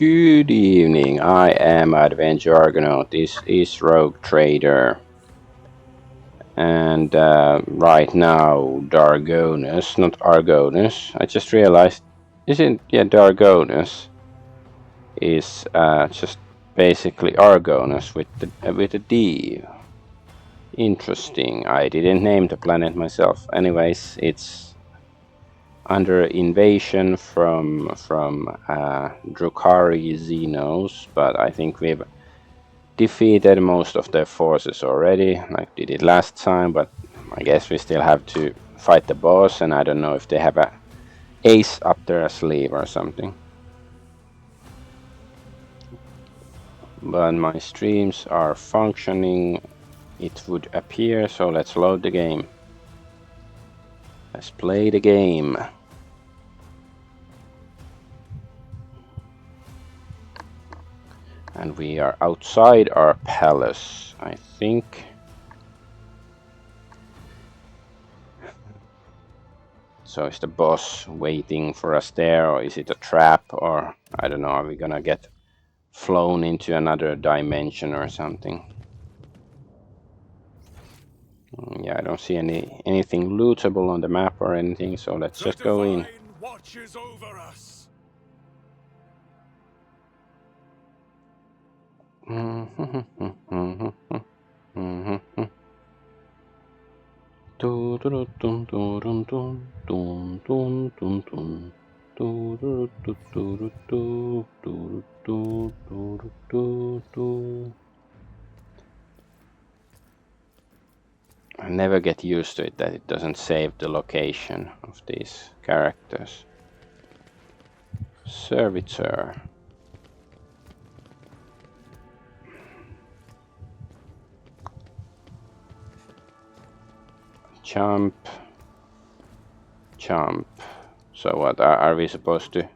Good evening, I am Adventure Argonaut. This is Rogue Trader. And right now, Dargonus, not Argonus. I just realized, isn't, yeah, Dargonus is just basically Argonus with a D. Interesting. I didn't name the planet myself. Anyways, it's under invasion from Drukhari Xenos, but I think we've defeated most of their forces already, like we did last time, but I guess we still have to fight the boss, and I don't know if they have a ace up their sleeve or something. But my streams are functioning, it would appear, so let's load the game. Let's play the game. And we are outside our palace, I think. So is the boss waiting for us there, or is it a trap, or I don't know, are we gonna get flown into another dimension or something? Yeah, I don't see anything lootable on the map or anything, so let's just go in. Watches over us. I never get used to it that it doesn't save the location of these characters. Servitor. Jump. Jump. So what, are we supposed to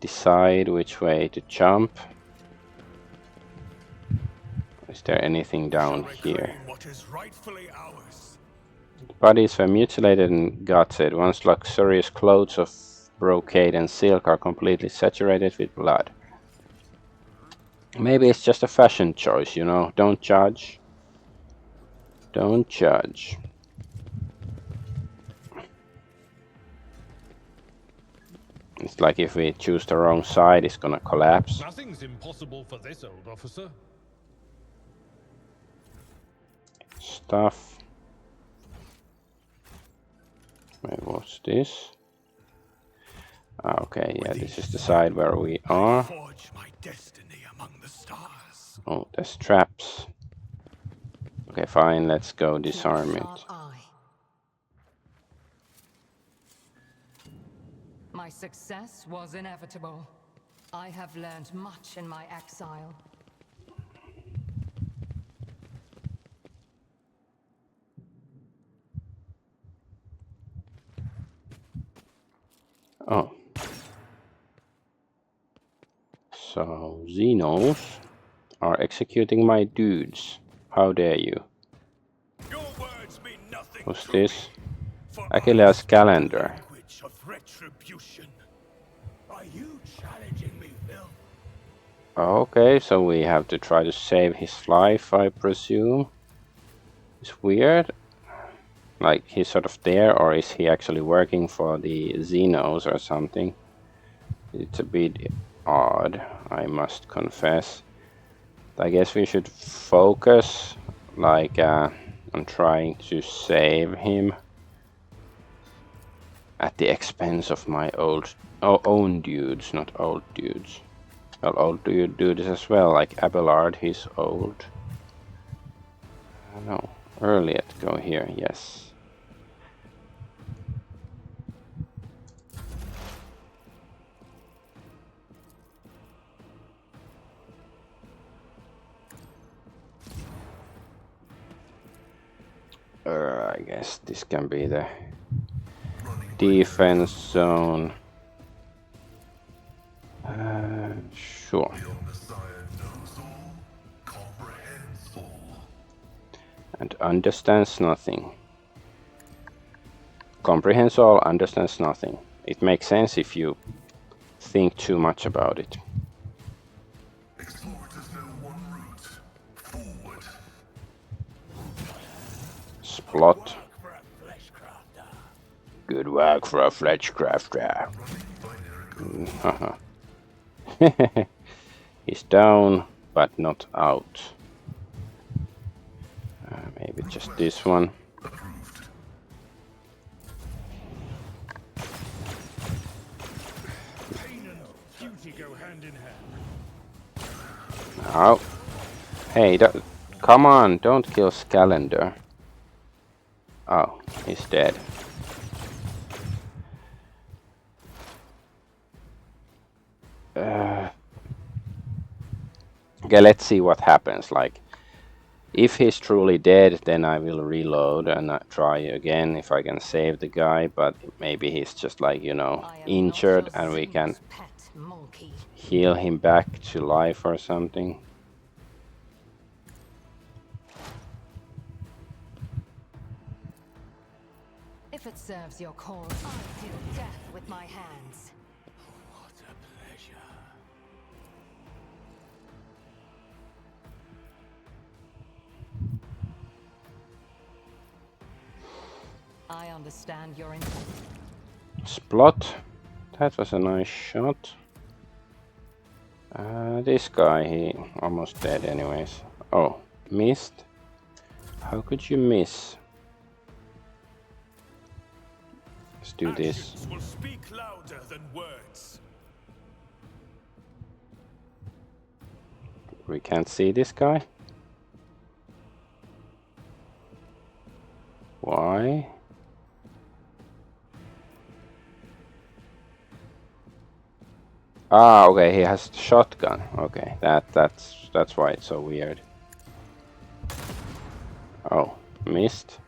decide which way to jump? Is there anything down here? What is rightfully ours. Bodies were mutilated and gutted. Once luxurious clothes of brocade and silk are completely saturated with blood. Maybe it's just a fashion choice, you know. Don't judge. Don't judge. It's like if we choose the wrong side, it's gonna collapse. Nothing's impossible for this old officer. Stuff. Wait, what's this? Okay, yeah, this is the side where we are. Forge my destiny among the stars. Oh, there's traps. Okay, fine, let's go disarm it. My success was inevitable. I have learned much in my exile. Oh. So, Xenos are executing my dudes. How dare you? Your words mean nothing. What's this? Achilles' calendar. Of retribution. Are you challenging me, Phil? Okay, so we have to try to save his life, I presume. It's weird. Like, he's sort of there, or is he actually working for the Xenos or something? It's a bit odd, I must confess. I guess we should focus, like, on trying to save him at the expense of my own dudes, not old dudes. Well, old dudes as well, like Abelard, he's old. No, Earliet, go here, yes. I guess this can be the defense zone. Sure. And understands nothing. Comprehends all, understands nothing. It makes sense if you think too much about it. Explorers know one route. Forward. Splot. For a flesh crafter. Good work for a fletch crafter. Haha. He's down, but not out. Maybe just this one. Pain and beauty go hand in hand. Oh. Hey, come on, don't kill Scalander. Oh, he's dead. Okay, let's see what happens. Like, if he's truly dead, then I will reload and try again if I can save the guy. But maybe he's just like, you know, injured and we can heal him back to life or something. If it serves your cause, I'll deal death with my hands. What a pleasure. I understand your intent. Splot. That was a nice shot. This guy, he almost dead anyways. Oh, missed? How could you miss? Let's do this. Actions will speak louder than words. We can't see this guy. Why? Ah, okay, he has shotgun. Okay, that's why it's so weird. Oh, missed.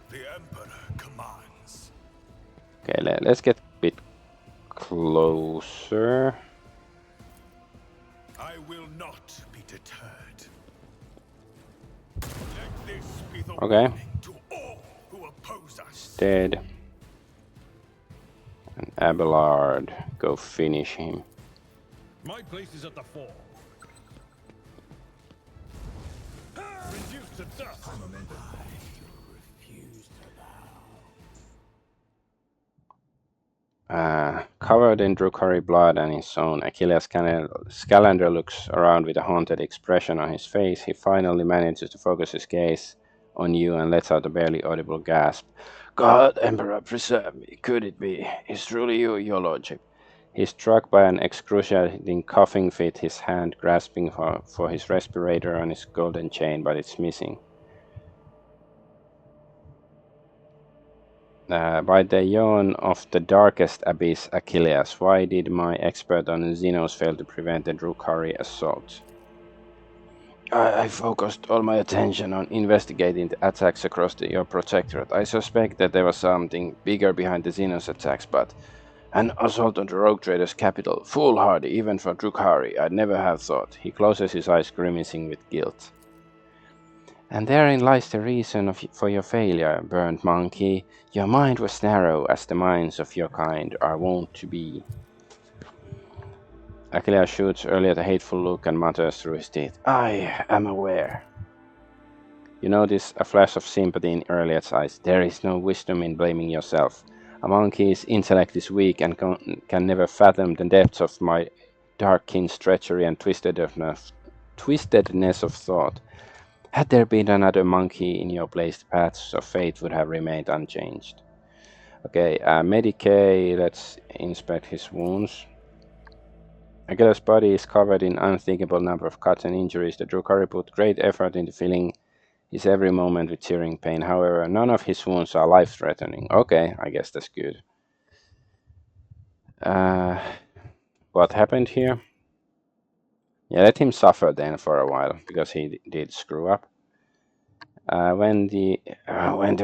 The Emperor commands. Okay, let's get a bit closer. I will not be deterred. Let this be the warning to all who oppose us. Dead. And Abelard, go finish him. My place is at the fore. Reduced to dust. Covered in Drukhari blood and his own, Achilles Scalander looks around with a haunted expression on his face. He finally manages to focus his gaze on you and lets out a barely audible gasp. God, Emperor, preserve me. Could it be? Is truly you, your lordship? He's struck by an excruciating coughing fit, his hand grasping for his respirator on his golden chain, but it's missing. By the yawn of the darkest abyss, Achilles, why did my expert on Xenos fail to prevent the Drukhari assault? I focused all my attention on investigating the attacks across your protectorate. I suspect that there was something bigger behind the Xenos attacks, but an assault on the rogue trader's capital, foolhardy even for Drukhari, I'd never have thought. He closes his eyes, grimacing with guilt. And therein lies the reason for your failure, burnt monkey. Your mind was narrow, as the minds of your kind are wont to be. Achilles shoots earlier the hateful look and mutters through his teeth. I am aware. You notice a flash of sympathy in Erliot's eyes. There is no wisdom in blaming yourself. A monkey's intellect is weak and can never fathom the depths of my dark kin's treachery and twistedness of thought. Had there been another monkey in your place, the paths of fate would have remained unchanged. Okay, Medicae, let's inspect his wounds. Achilles' body is covered in unthinkable number of cuts and injuries. The Drukhari put great effort into filling his every moment with searing pain. However, none of his wounds are life-threatening. Okay, I guess that's good. What happened here? Yeah, let him suffer then for a while, because he did screw up. When the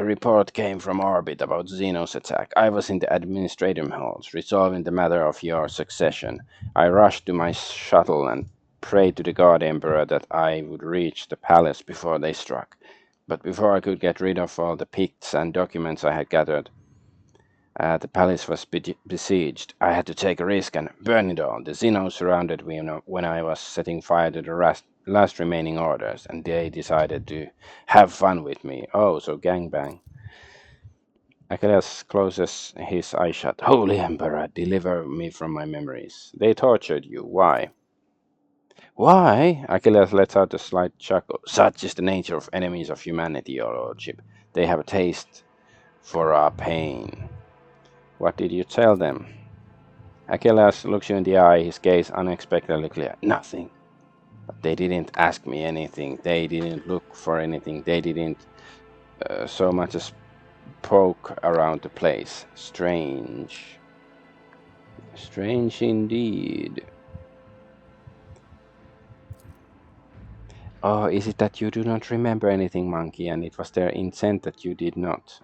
report came from orbit about Xenos attack, I was in the administrative halls, resolving the matter of your succession. I rushed to my shuttle and prayed to the God Emperor that I would reach the palace before they struck. But before I could get rid of all the picts and documents I had gathered, The palace was besieged. I had to take a risk and burn it all. The Xenos surrounded me when I was setting fire to the last remaining orders, and they decided to have fun with me. Oh, so gangbang. Achilles closes his eyes shut. Holy Emperor, deliver me from my memories. They tortured you. Why? Why? Achilles lets out a slight chuckle. Such is the nature of enemies of humanity, your lordship. They have a taste for our pain. What did you tell them? Achilles looks you in the eye, his gaze unexpectedly clear. Nothing. But they didn't ask me anything. They didn't look for anything. They didn't so much as poke around the place. Strange. Strange indeed. Oh, is it that you do not remember anything, monkey, and it was their intent that you did not?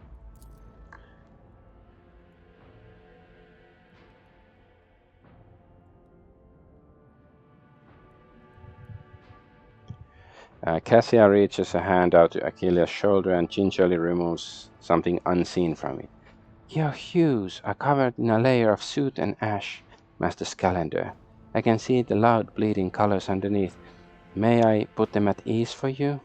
Cassia reaches a hand out to Achilles' shoulder and gingerly removes something unseen from it. Your hues are covered in a layer of soot and ash, Master Scalander. I can see the loud bleeding colors underneath. May I put them at ease for you?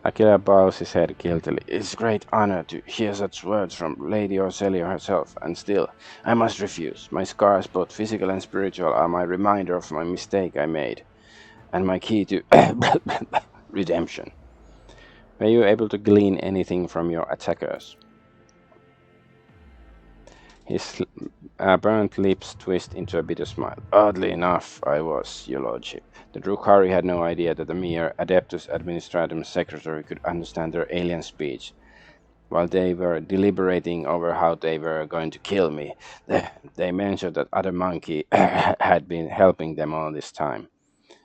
Achilles bows his head guiltily. It's a great honor to hear such words from Lady Orcelia herself, and still, I must refuse. My scars, both physical and spiritual, are my reminder of my mistake I made, and my key to redemption. Were you able to glean anything from your attackers? His burnt lips twist into a bitter smile. Oddly enough, I was, your lordship. The Drukhari had no idea that a mere Adeptus Administratum secretary could understand their alien speech. While they were deliberating over how they were going to kill me, they mentioned that other monkey had been helping them all this time.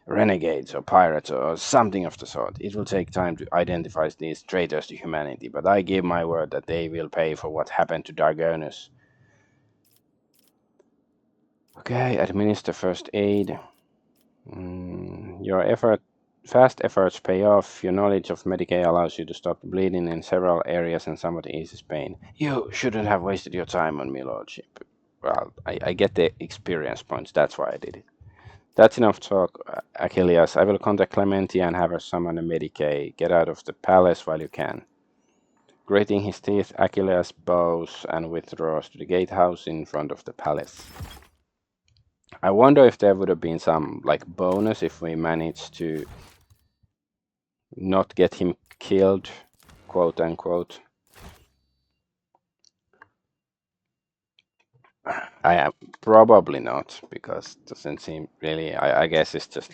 Renegades or pirates or something of the sort. It will take time to identify these traitors to humanity, but I give my word that they will pay for what happened to Dargonus. Okay, administer first aid. Your fast efforts pay off. Your knowledge of Medicaid allows you to stop the bleeding in several areas and somewhat eases pain. You shouldn't have wasted your time on me, lordship. Well, I get the experience points, that's why I did it. That's enough talk, Achilles. I will contact Clementia and have her summon a Medicaid. Get out of the palace while you can. Grating his teeth, Achilles bows and withdraws to the gatehouse in front of the palace. I wonder if there would have been some bonus if we managed to not get him killed, quote unquote. I am probably not, because it doesn't seem really. I guess it's just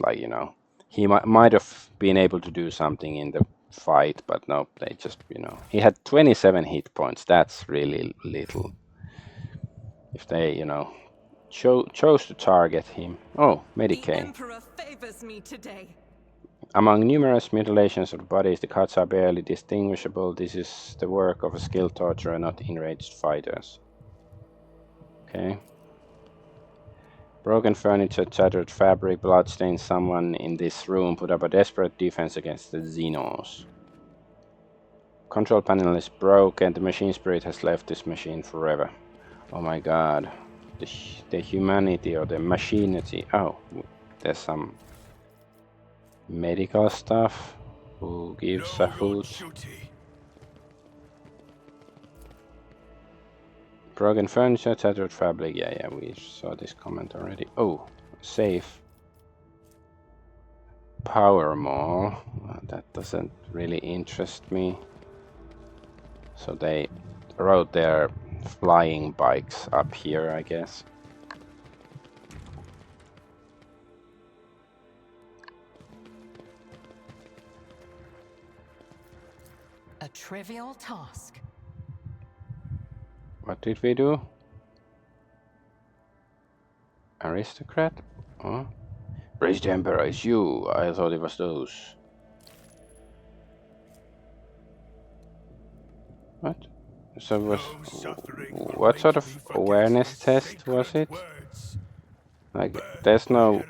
he might have been able to do something in the fight, but no, they just he had 27 hit points. That's really little. If they chose to target him. Oh, Medicaid. The Emperor favors me today. Among numerous mutilations of bodies, the cuts are barely distinguishable. This is the work of a skilled torturer, not enraged fighters. Okay. Broken furniture, shattered fabric, bloodstains. Someone in this room put up a desperate defense against the Xenos. Control panel is broken. The machine spirit has left this machine forever. Oh my god. The humanity or the machinity. Oh, there's some medical stuff. Who gives a hoot? Broken furniture, tattered fabric. Yeah, we saw this comment already. Oh, safe. Power mall. That doesn't really interest me. So they rode their flying bikes up here, I guess. A trivial task. What did we do? Aristocrat? Oh. Praise the Emperor, it's you. I thought it was those. What? So was what sort of awareness test was it? There's no.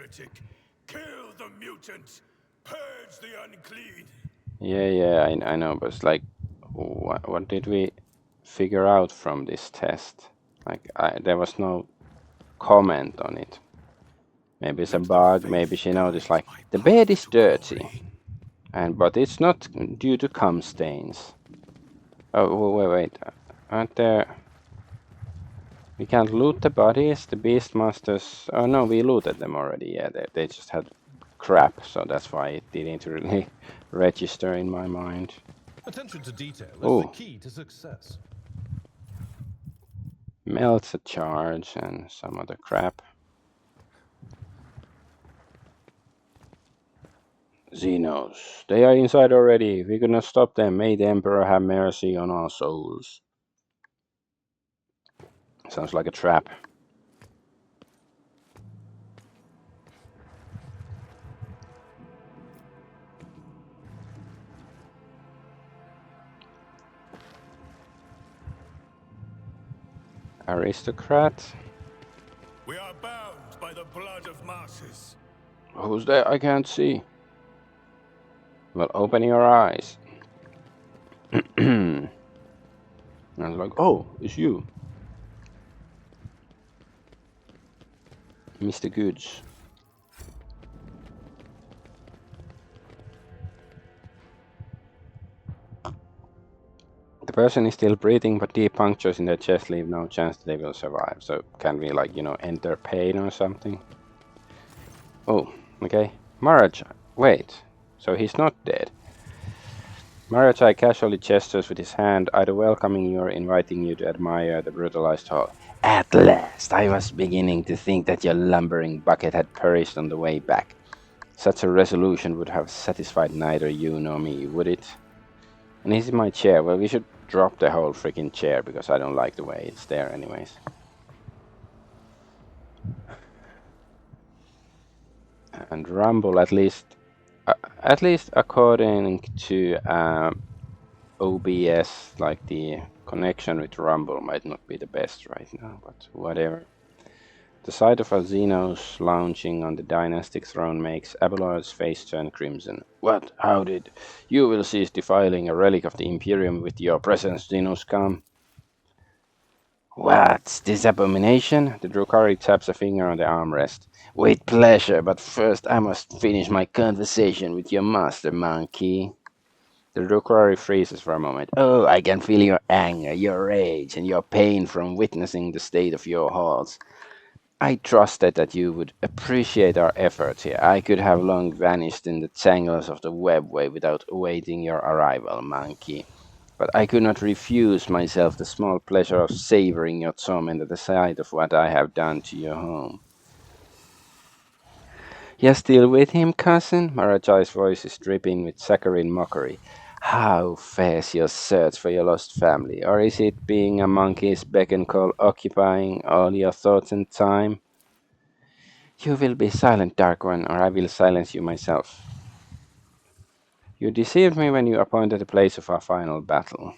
Kill the mutants, purge the unclean. Yeah, I know, but it's what did we figure out from this test? Like, there was no comment on it. Maybe it's a bug, maybe she noticed, like, the bed is dirty. But it's not due to cum stains. Oh, wait. Aren't there... We can't loot the bodies, the Beastmasters... Oh no, we looted them already, yeah, they just had crap, so that's why it didn't really register in my mind. Attention to detail is the Oh, key to success. melts a charge and some other crap. Xenos, they are inside already. We could not stop them. May the Emperor have mercy on our souls. Sounds like a trap. Aristocrat. We are bound by the blood of masses. Who's there? I can't see. Well, open your eyes. I was like, oh, it's you. Mr. Goods. The person is still breathing, but deep punctures in their chest leave no chance that they will survive. So can we, like, you know, enter pain or something? Oh, okay. Maraj, wait. So he's not dead. Marajai casually gestures with his hand, either welcoming you or inviting you to admire the brutalized hall. At last, I was beginning to think that your lumbering bucket had perished on the way back. Such a resolution would have satisfied neither you nor me, would it? And he's in my chair. Well, we should drop the whole freaking chair, because I don't like the way it's there anyways. And Rumble, at least according to OBS, like, the connection with Rumble might not be the best right now, but whatever. The sight of a Xenos lounging on the dynastic throne makes Abelard's face turn crimson. What? How did? You will cease defiling a relic of the Imperium with your presence, Xenos scum. What's this abomination? The Drukhari taps a finger on the armrest. With pleasure, but first I must finish my conversation with your master, monkey. The Drukhari freezes for a moment. Oh, I can feel your anger, your rage, and your pain from witnessing the state of your halls. I trusted that you would appreciate our efforts here. I could have long vanished in the tangles of the webway without awaiting your arrival, monkey. But I could not refuse myself the small pleasure of savoring your torment at the sight of what I have done to your home. You're still with him, cousin? Marajai's voice is dripping with saccharine mockery. How fares your search for your lost family? Or is it being a monkey's beck and call occupying all your thoughts and time? You will be silent, Dark One, or I will silence you myself. You deceived me when you appointed the place of our final battle.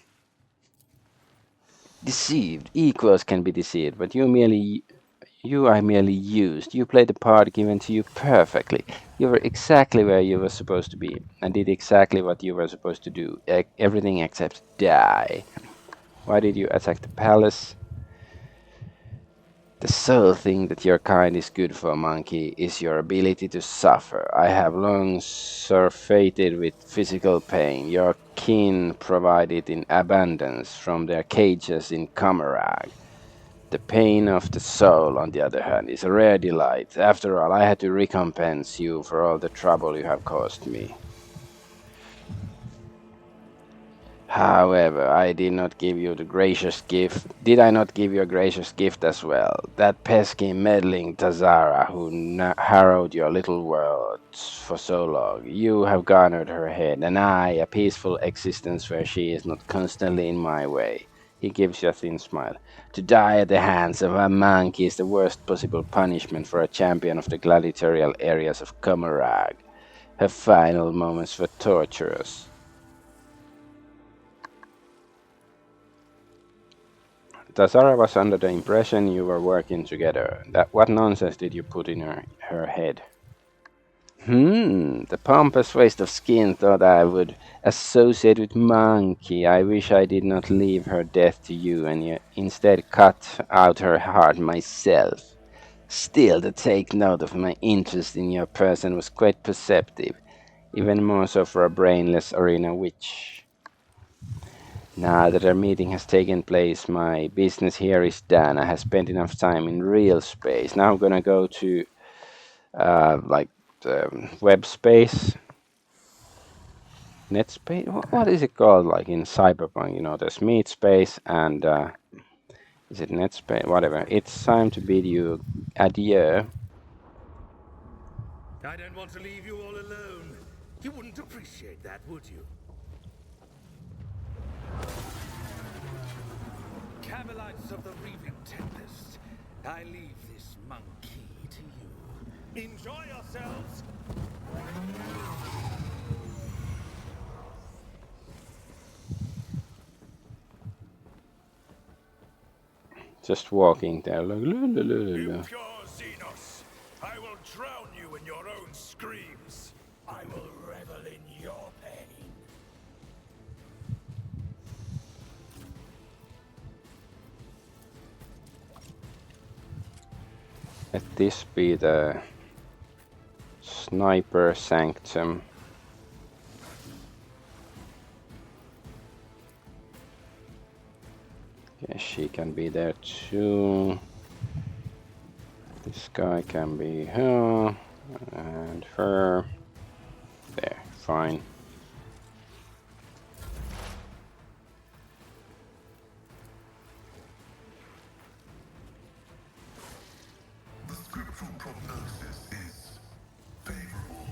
Deceived? Equals can be deceived, but you I merely used. You played the part given to you perfectly. You were exactly where you were supposed to be, and did exactly what you were supposed to do. Everything except die. Why did you attack the palace? The sole thing that your kind is good for, monkey, is your ability to suffer. I have long surfeited with physical pain. Your kin provide it in abundance from their cages in Kamarag. The pain of the soul, on the other hand, is a rare delight. After all, I had to recompense you for all the trouble you have caused me. However, I did not give you the gracious gift. Did I not give you a gracious gift as well? That pesky, meddling Tazara who harrowed your little worlds for so long. You have garnered her head, and I, a peaceful existence where she is not constantly in my way. He gives you a thin smile. To die at the hands of a monkey is the worst possible punishment for a champion of the gladiatorial areas of Kamarag. Her final moments were torturous. Tazara was under the impression you were working together. What nonsense did you put in her head? The pompous waste of skin thought I would associate with Monkey. I wish I did not leave her death to you and instead cut out her heart myself. Still, to take note of my interest in your person was quite perceptive, even more so for a brainless arena witch. Now that our meeting has taken place, my business here is done. I have spent enough time in real space. Now I'm gonna go to like web space, net space. What is it called? Like in Cyberpunk, there's meat space and is it net space? Whatever. It's time to bid you adieu. I don't want to leave you all alone. You wouldn't appreciate that, would you? Camelites of the Reaving Tempest, I leave this monkey to you. Enjoy yourselves! Just walking there. Like, You pure Xenos, I will drown you in your own screams. I will revel in your pain. Let this be the sniper sanctum. Okay, she can be there too. This guy can be her and her. There, fine. The scriptural prognosis is favorable.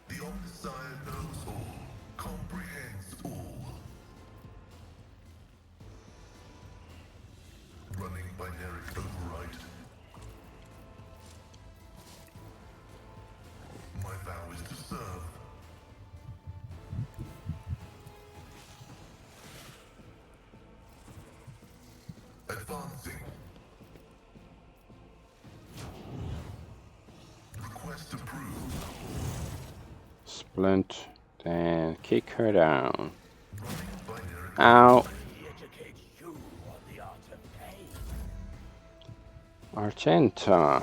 The Omniscient knows all, comprehends all. Running binary override. My vow is to serve. Advancing. Request approved. Splint, then kick her down. Binary Ow! Educate you on the art of pain. Argenta.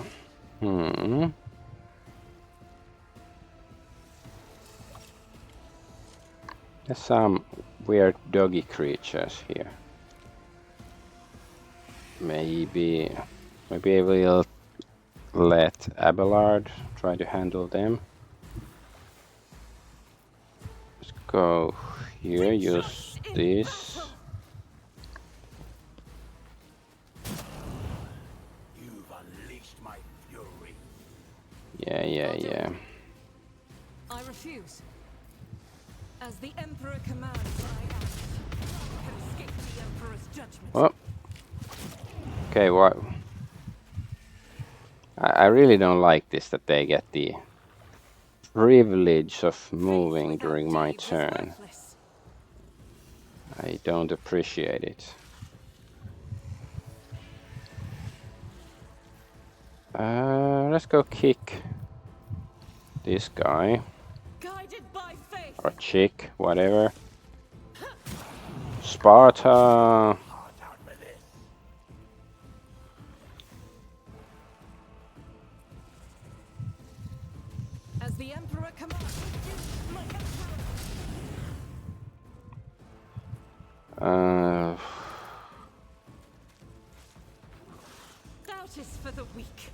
There's some weird doggy creatures here. Maybe we'll let Abelard try to handle them. Let's go here, use this. You've unleashed my fury. Yeah. I refuse. As the Emperor commands, I act. You can escape the Emperor's judgment. Oh. Okay, what? I really don't like this, that they get the privilege of moving Faith during without my deeds is turn. worthless. I don't appreciate it. Let's go kick this guy. Guided by faith. Or chick, whatever. Sparta! Heart out with this. As the Emperor commands, my Emperor. Doubt is for the weak.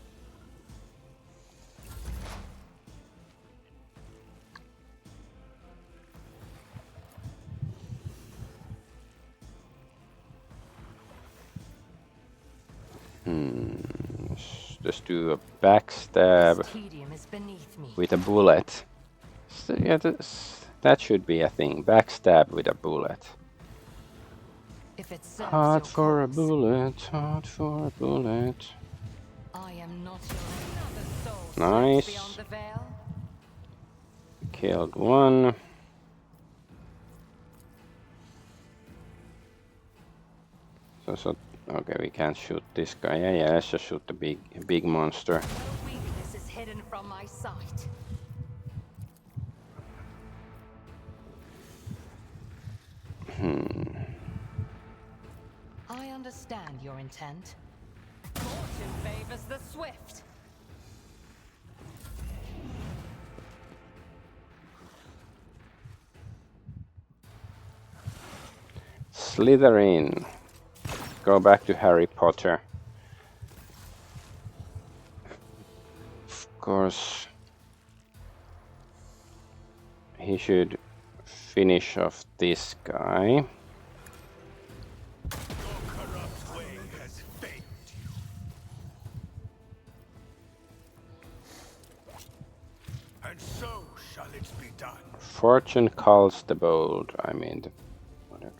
Just do a backstab This tedium is beneath me. with a bullet. So, yeah, that should be a thing. Backstab with a bullet. If it serves Hard your for a cause, bullet, hard for a bullet. I am not your another soul Nice. search beyond the veil. Killed one. So Okay, we can't shoot this guy. Yeah, let's just shoot the big monster. No weakness is hidden from my sight. I understand your intent. Fortune favors the swift. Slytherin. Go back to Harry Potter. Of course, he should finish off this guy. Your corrupt way has failed you. And so shall it be done. Fortune calls the bold. I mean, whatever.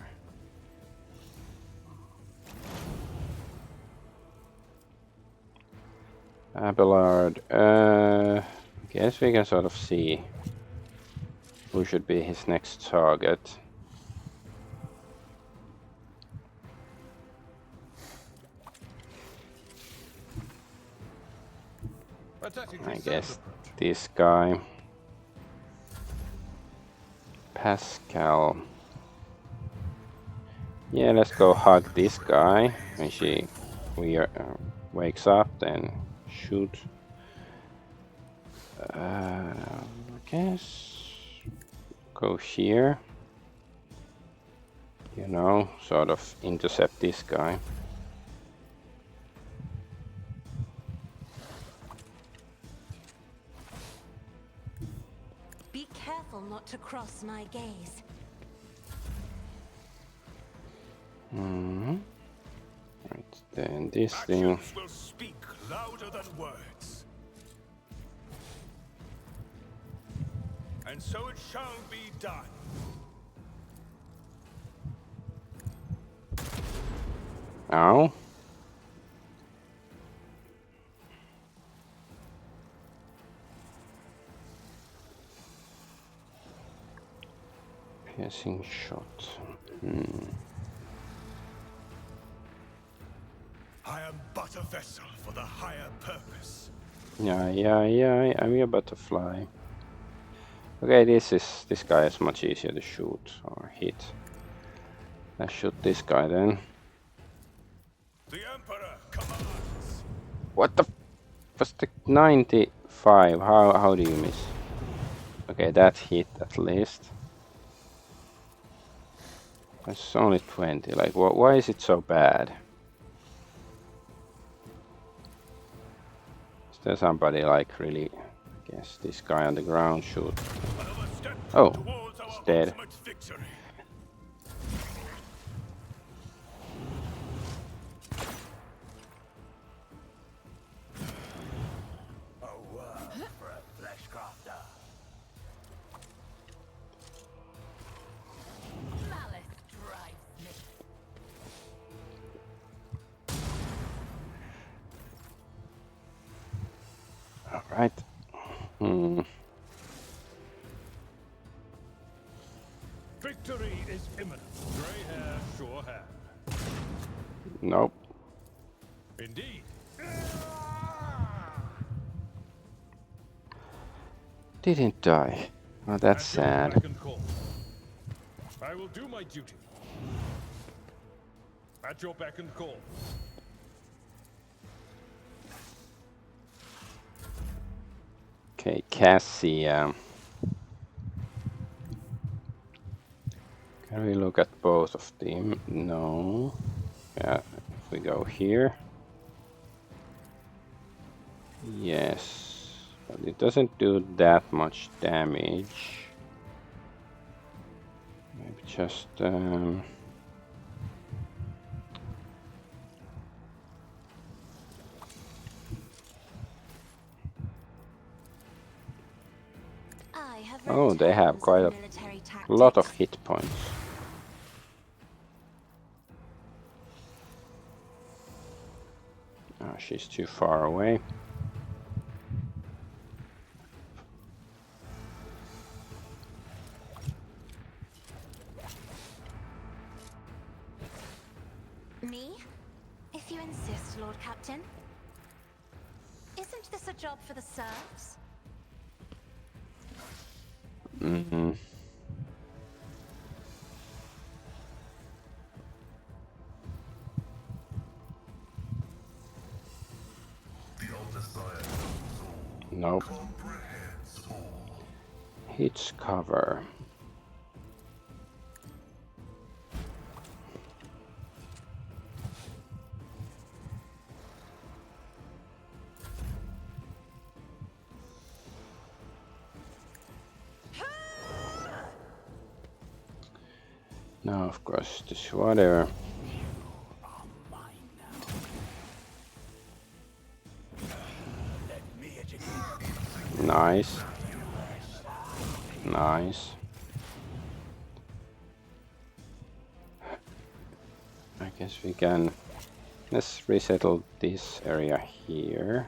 Abelard. Guess we can sort of see who should be his next target. I guess this guy. Pascal. Yeah, let's go hug this guy. When she wakes up, then shoot. I guess go here. You know, sort of intercept this guy. Be careful not to cross my gaze. Right, then this thing. Actions will speak louder than words. And so it shall be done. Ow. Piercing shot. I am but a vessel for the higher purpose. Yeah, I'm your butterfly. Okay, this guy is much easier to shoot or hit. Let's shoot this guy then. The Emperor commands. What the was the 95? How do you miss? Okay, that hit at least. It's only 20. Like, why is it so bad? Is there somebody like really? I guess this guy on the ground shoot. Another step Oh, towards our it's dead. ultimate victory. A word for a fleshcrafter. Malice drives me. All right. Victory is imminent. Grey hair, sure hand. Nope. Indeed. Didn't die. Oh, that's At your sad. beck and call. I will do my duty. At your beck and call. Okay, Cassie. Can we look at both of them? No. Yeah, if we go here. Yes. But it doesn't do that much damage. Maybe just oh, they have quite a lot of hit points. Oh, she's too far away. Me? If you insist, Lord Captain. Isn't this a job for the serfs? Mm-hmm. The Omnissiah knows all, Nope. comprehends all. Hits cover. Now, of course, this whatever. Nice. Nice. I guess we can... Let's resettle this area here.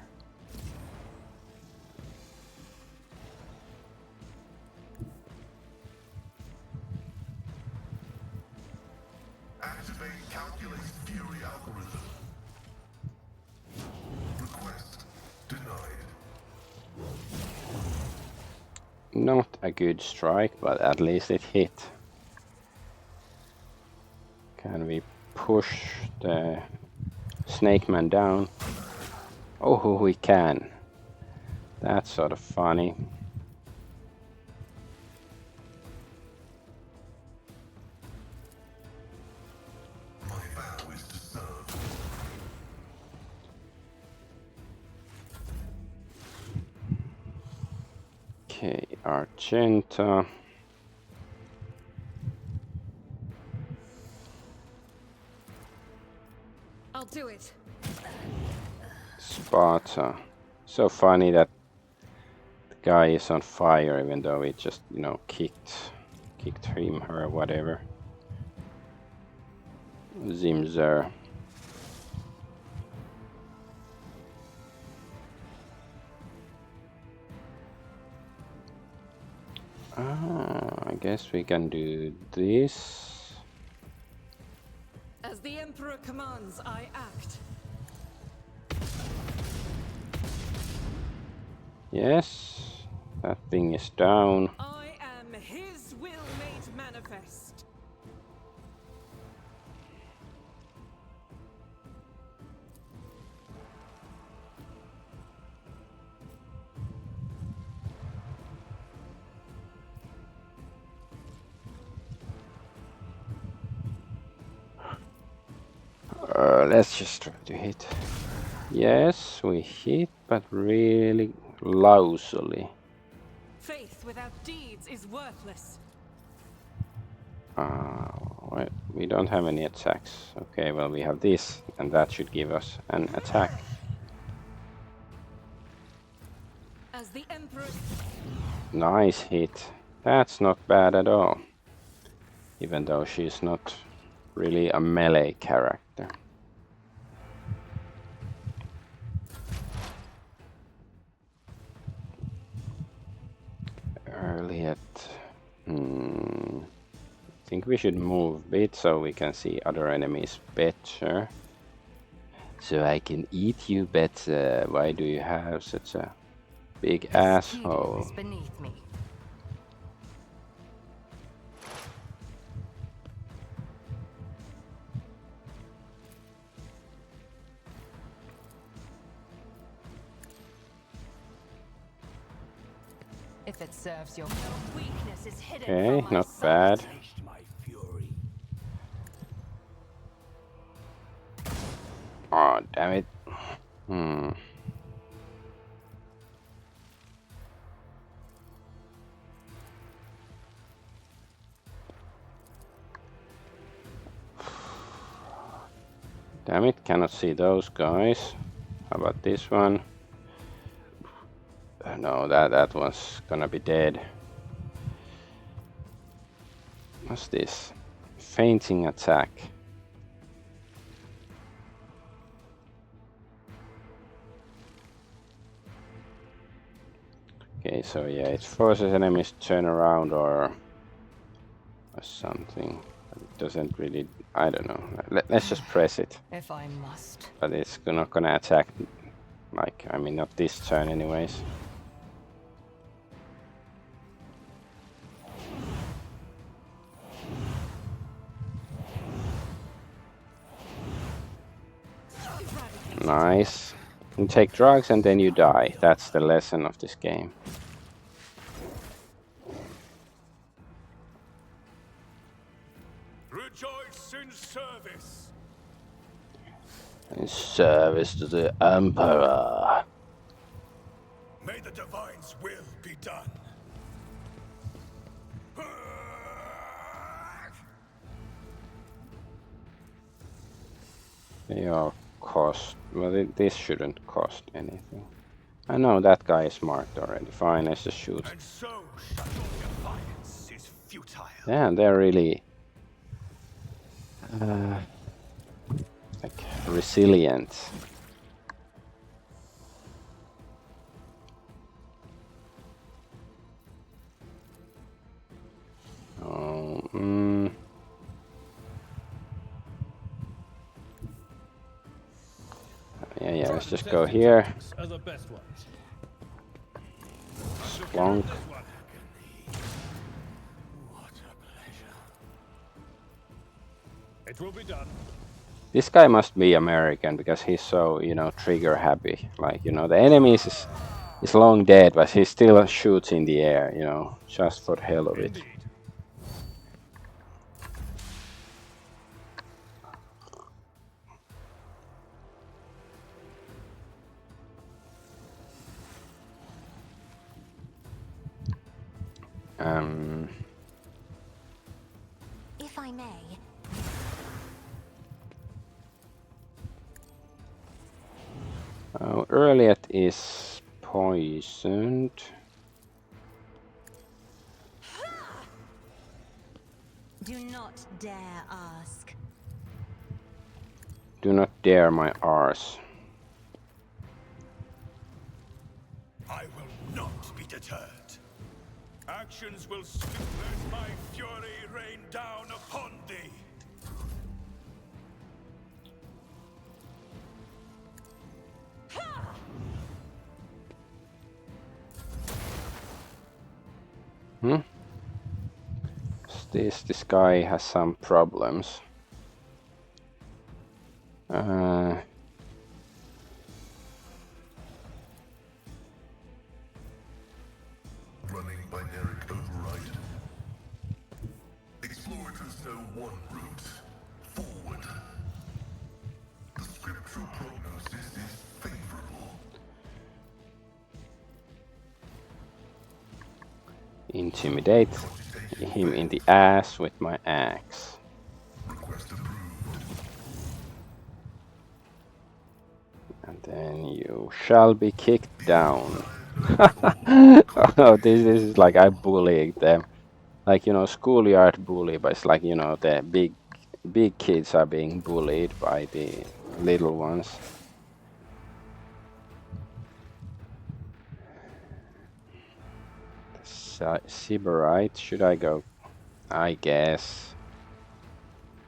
Activate calculate fury algorithm. Request denied. Not a good strike, but at least it hit. Can we push the Snake Man down? Oh, we can. That's sort of funny. My vow is to serve. Okay, Argenta. I'll do it. Sparta. So funny that the guy is on fire even though he just, you know, kicked him or whatever. Zimzer. I guess we can do this. As the Emperor commands, I act. Yes, that thing is down. I am his will made manifest. Let's just try to hit. Yes, we hit, but really lousily. Faith without deeds is worthless. Well, we don't have any attacks. Okay, well we have this, and that should give us an attack. As the Emperor... Nice hit. That's not bad at all. Even though she's not really a melee character. Early at... I think we should move a bit so we can see other enemies better. So I can eat you better. Why do you have such a big asshole? Is beneath me. If it serves your weakness is hidden Okay, from my not sight. bad. Taste my fury. Oh, damn it. Damn it, cannot see those guys. How about this one? No, that one's gonna be dead. What's this? Fainting attack. Okay, so yeah, it forces enemies to turn around or something. doesn't really, I don't know. Let's just press it. If I must. But it's not gonna attack, like, I mean, not this turn anyways. Nice. You take drugs and then you die. That's the lesson of this game. Rejoice in service. In service to the Emperor. May the Divine's will be done. They are cost. Well, this shouldn't cost anything. I know that guy is marked already. Fine, let's just shoot. And so shall your defiance is futile. Yeah, they're really like resilient. Oh, yeah, let's just go here. Are the best ones. Splonk. This one. What a pleasure. It will be done. This guy must be American because he's so, you know, trigger happy. Like, you know, the enemy is long dead, but he still shoots in the air, you know, just for the hell of it. Indeed. If I may, Earliet is poisoned. do not dare ask. Do not dare my arse. I will not be deterred. Actions will speak. Let my fury rain down upon thee. This guy has some problems. Running binaric override. Explorators know one route. Forward. The scriptural prognosis is favorable. Intimidate him in the ass with my axe. Request approved. And then you shall be kicked down. Oh, this is like I bullied them. Like, you know, schoolyard bully, but it's like, you know, the big kids are being bullied by the little ones. Sybarite, should I go? I guess.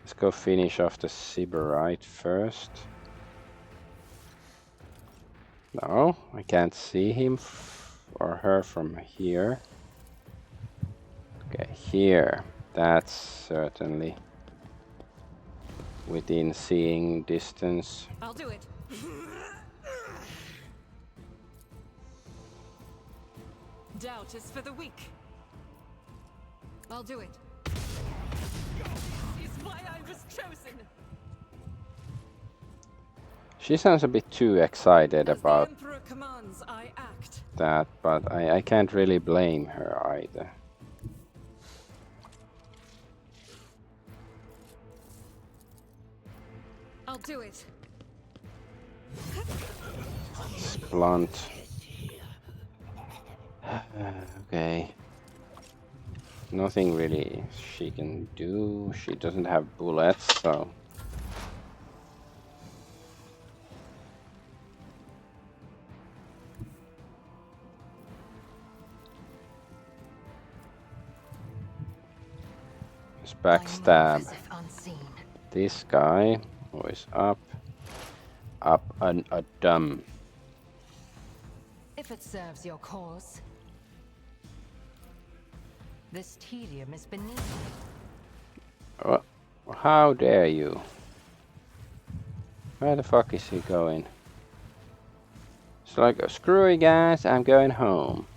Let's go finish off the Sybarite first. No, I can't see him or her from here. Okay, here. That's certainly within seeing distance. I'll do it. Doubt is for the weak. I'll do it. This is why I was chosen. She sounds a bit too excited As about the Emperor commands, I act. that, but I can't really blame her either. I'll do it. It's blunt. Okay. Nothing really she can do. She doesn't have bullets, so. Just backstab. I move as if this guy who is up and a dumb. If it serves your cause. This tedium is beneath me. Oh, how dare you? Where the fuck is he going? It's like, screw you guys, I'm going home.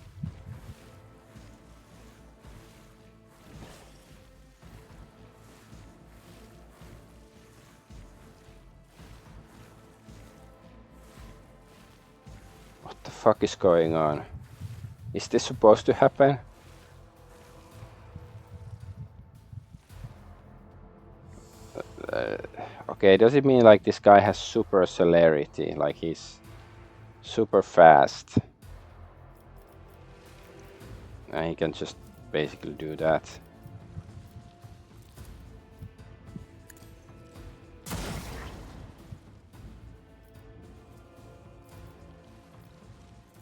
What the fuck is going on? Is this supposed to happen? Okay, does it mean like this guy has super celerity, like he's super fast? And he can just basically do that.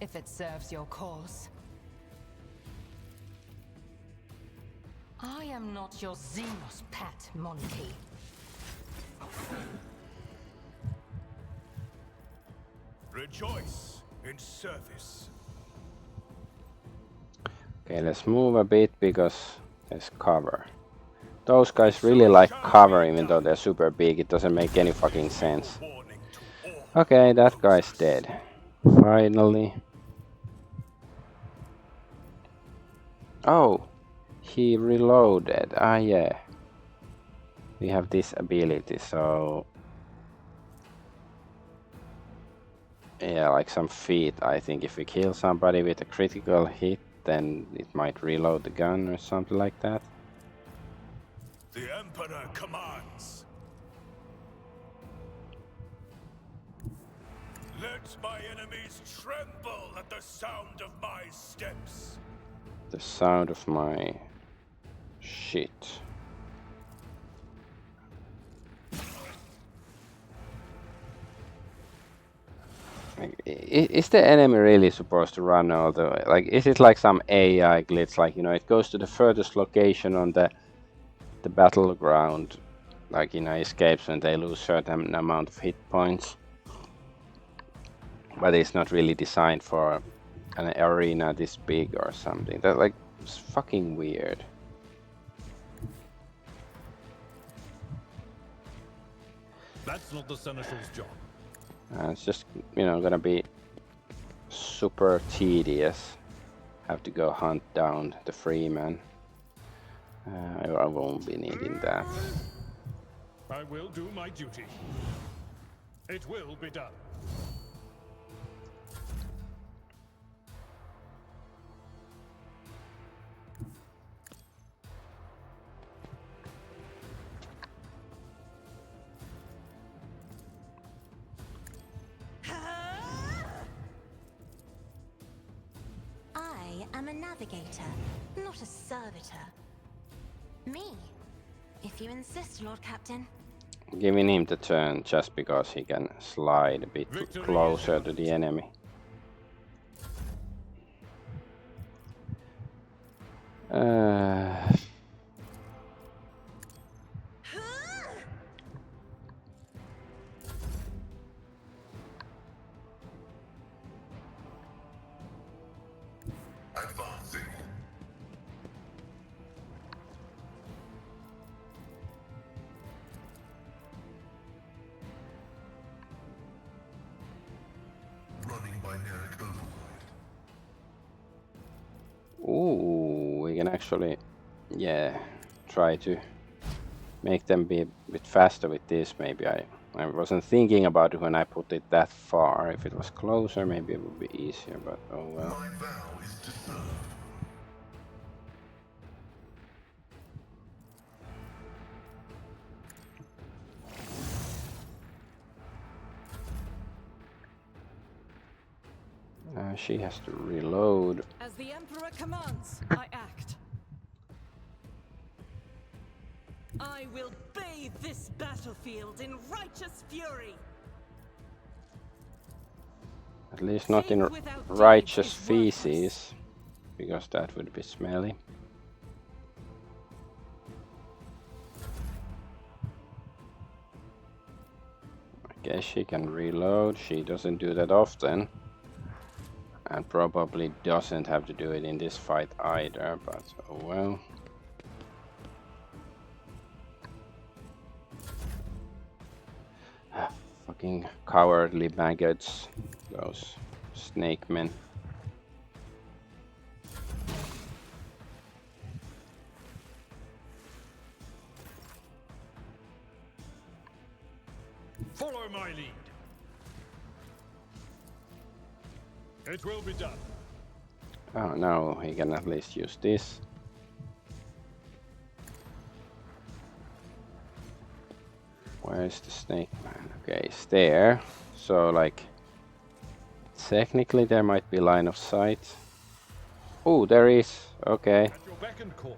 If it serves your cause. I am not your Xenos pet, monkey. Rejoice in service. Okay, let's move a bit because there's cover. Those guys really like cover even though they're super big. It doesn't make any fucking sense. Warning to all. Okay, that guy's dead. Finally. Oh, he reloaded. Ah, yeah. We have this ability, so... Yeah, like some feat. I think if we kill somebody with a critical hit, then it might reload the gun or something like that. The Emperor commands. Let my enemies tremble at the sound of my steps. The sound of my shit. Is the enemy really supposed to run all the way? Like, is it like some AI glitch? Like, you know, it goes to the furthest location on the battleground, like, you know, escapes when they lose certain amount of hit points. But it's not really designed for an arena this big or something. That, like, it's fucking weird. That's not the Seneschal's job. It's just, you know, gonna be super tedious. Have to go hunt down the Freeman. I won't be needing that. I will do my duty. It will be done. I am a navigator, not a servitor. Me, if you insist, Lord Captain. Giving him the turn just because he can slide a bit Victory closer is to the enemy. Advancing. Running binaric override. Ooh, we can actually, yeah, try to make them be a bit faster with this. Maybe I wasn't thinking about it when I put it that far. If it was closer, maybe it would be easier, but oh well. My vow is to serve. She has to reload. As the Emperor commands, I act. I will bathe this battlefield in righteous fury. At least not in Faith without righteous deeds is worthless. feces, because that would be smelly. Guess she can reload. She doesn't do that often. And probably doesn't have to do it in this fight either, but oh well. Fucking cowardly maggots. Those snake men. Follow my lead. It will be done. Oh no, he can at least use this. Where's the snake man? Okay, it's there. So like technically there might be line of sight. Oh, there is. Okay. At your beck and call.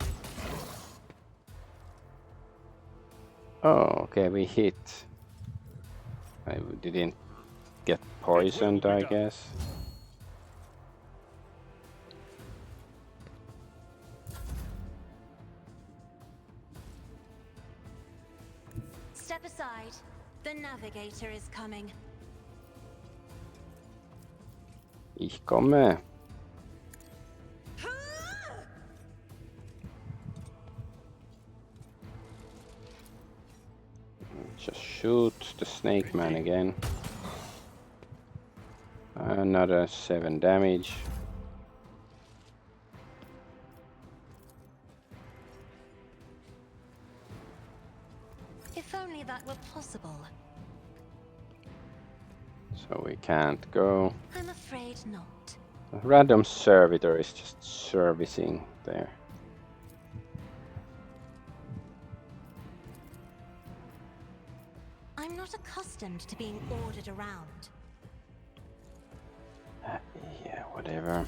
Oh, okay, we hit. I didn't get poisoned, I guess. Step aside. The navigator is coming. Ich komme. Just shoot the snake man again. Another 7 damage. If only that were possible. So we can't go. I'm afraid not. A random servitor is just servicing there. I'm not accustomed to being ordered around. Yeah, whatever.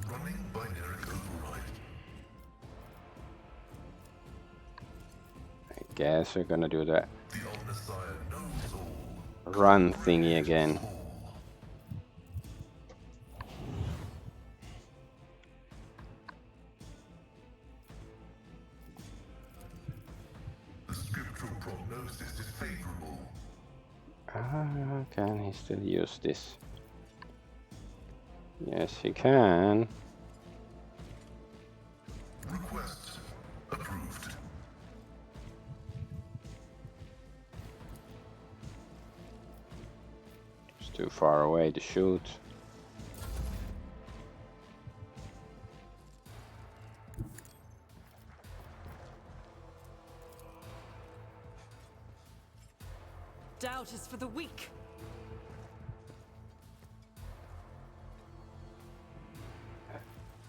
Running binary override. I guess we're gonna do that The Omnissiah knows all. run thingy again. The scriptural prognosis is favorable. Can he still use this? Yes, he can. Request approved. It's too far away to shoot. Doubt is for the weak.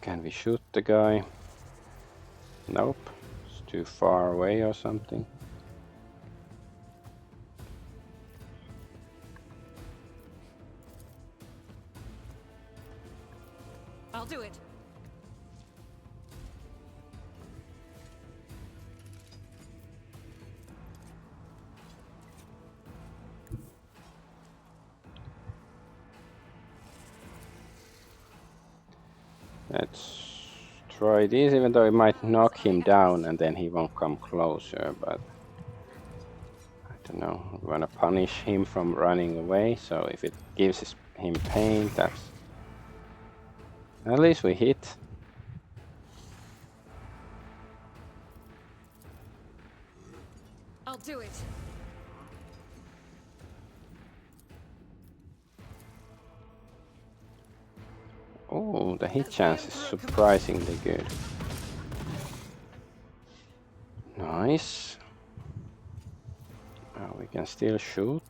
Can we shoot the guy? Nope. It's too far away or something. I'll do it. Let's try this, even though it might knock him down and then he won't come closer, but I don't know. We want to punish him from running away, so if it gives him pain, that's... At least we hit. I'll do it. Oh, the hit chance is surprisingly good. Nice. We can still shoot.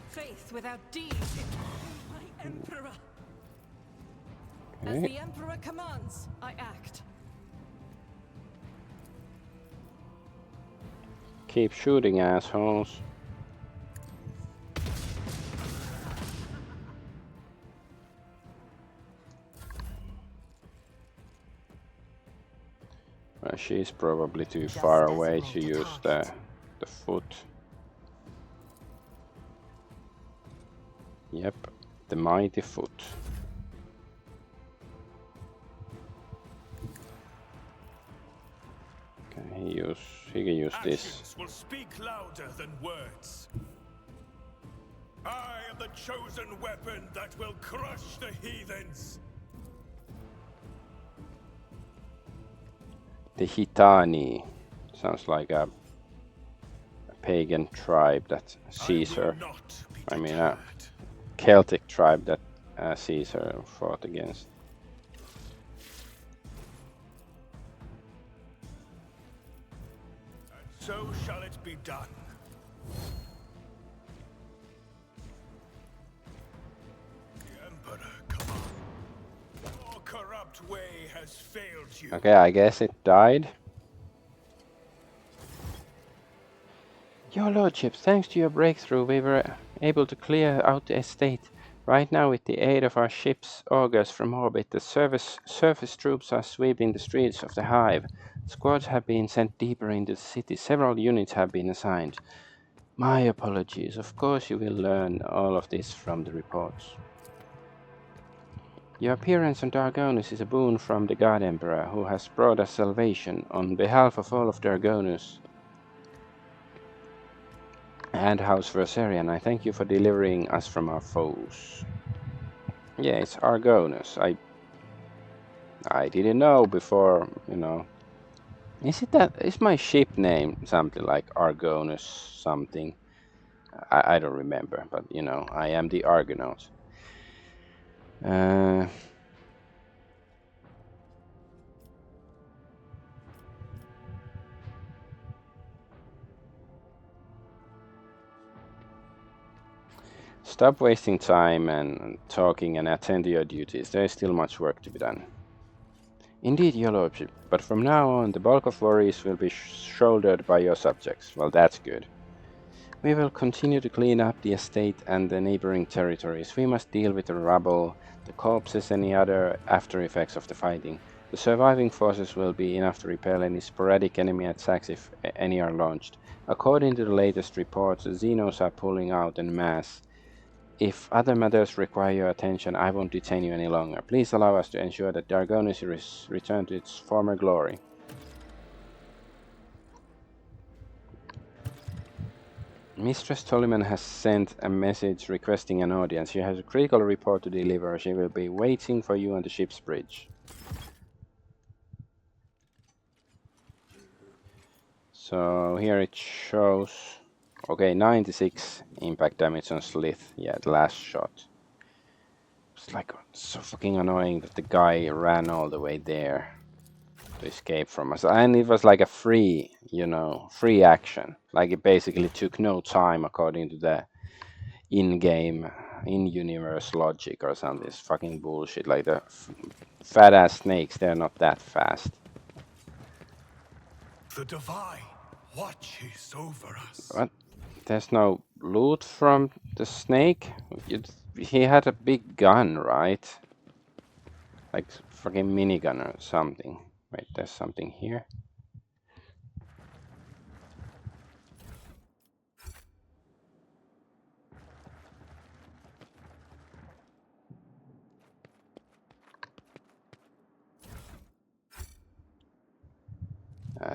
Faith without deeds. My Emperor. As Okay. the Emperor commands, I act. Keep shooting, assholes. She's probably too far away to use the the foot. Yep, the mighty foot. He can use this. Actions will speak louder than words. I am the chosen weapon that will crush the heathens. The Hitani sounds like a pagan tribe that Caesar, I mean a Celtic tribe that Caesar fought against. So shall it be done. The Emperor commands. Your corrupt way has failed you. Okay, I guess it died. Your Lordship, thanks to your breakthrough, we were able to clear out the estate. Right now, with the aid of our ship's augers from orbit, the surface troops are sweeping the streets of the Hive. Squads have been sent deeper into the city. Several units have been assigned. My apologies. Of course, you will learn all of this from the reports. Your appearance on Dargonus is a boon from the God Emperor, who has brought us salvation. On behalf of all of Dargonus and House Versarian, I thank you for delivering us from our foes. Yeah, it's Argonus. I didn't know before, you know. Is my ship name something like Argonus something? I don't remember, but you know, I am the Argonaut. Stop wasting time and talking and attend to your duties. There is still much work to be done. Indeed, your lordship, but from now on the bulk of worries will be shouldered by your subjects. Well, that's good. We will continue to clean up the estate and the neighboring territories. We must deal with the rubble, the corpses, and any other after effects of the fighting. The surviving forces will be enough to repel any sporadic enemy attacks if any are launched. According to the latest reports, the Xenos are pulling out en masse. If other matters require your attention, I won't detain you any longer. Please allow us to ensure that Dargonus is returned to its former glory. Mistress Tolliman has sent a message requesting an audience. She has a critical report to deliver. She will be waiting for you on the ship's bridge. So here it shows... Okay, 96 impact damage on Slith. Yeah, the last shot. It's like so fucking annoying that the guy ran all the way there to escape from us. And it was like a free, you know, free action. Like it basically took no time according to the in-game, in-universe logic or something. It's fucking bullshit. Like the fat-ass snakes, they're not that fast. The divine watches over us. What? There's no loot from the snake? He had a big gun, right? Like fucking minigun or something. Wait, there's something here.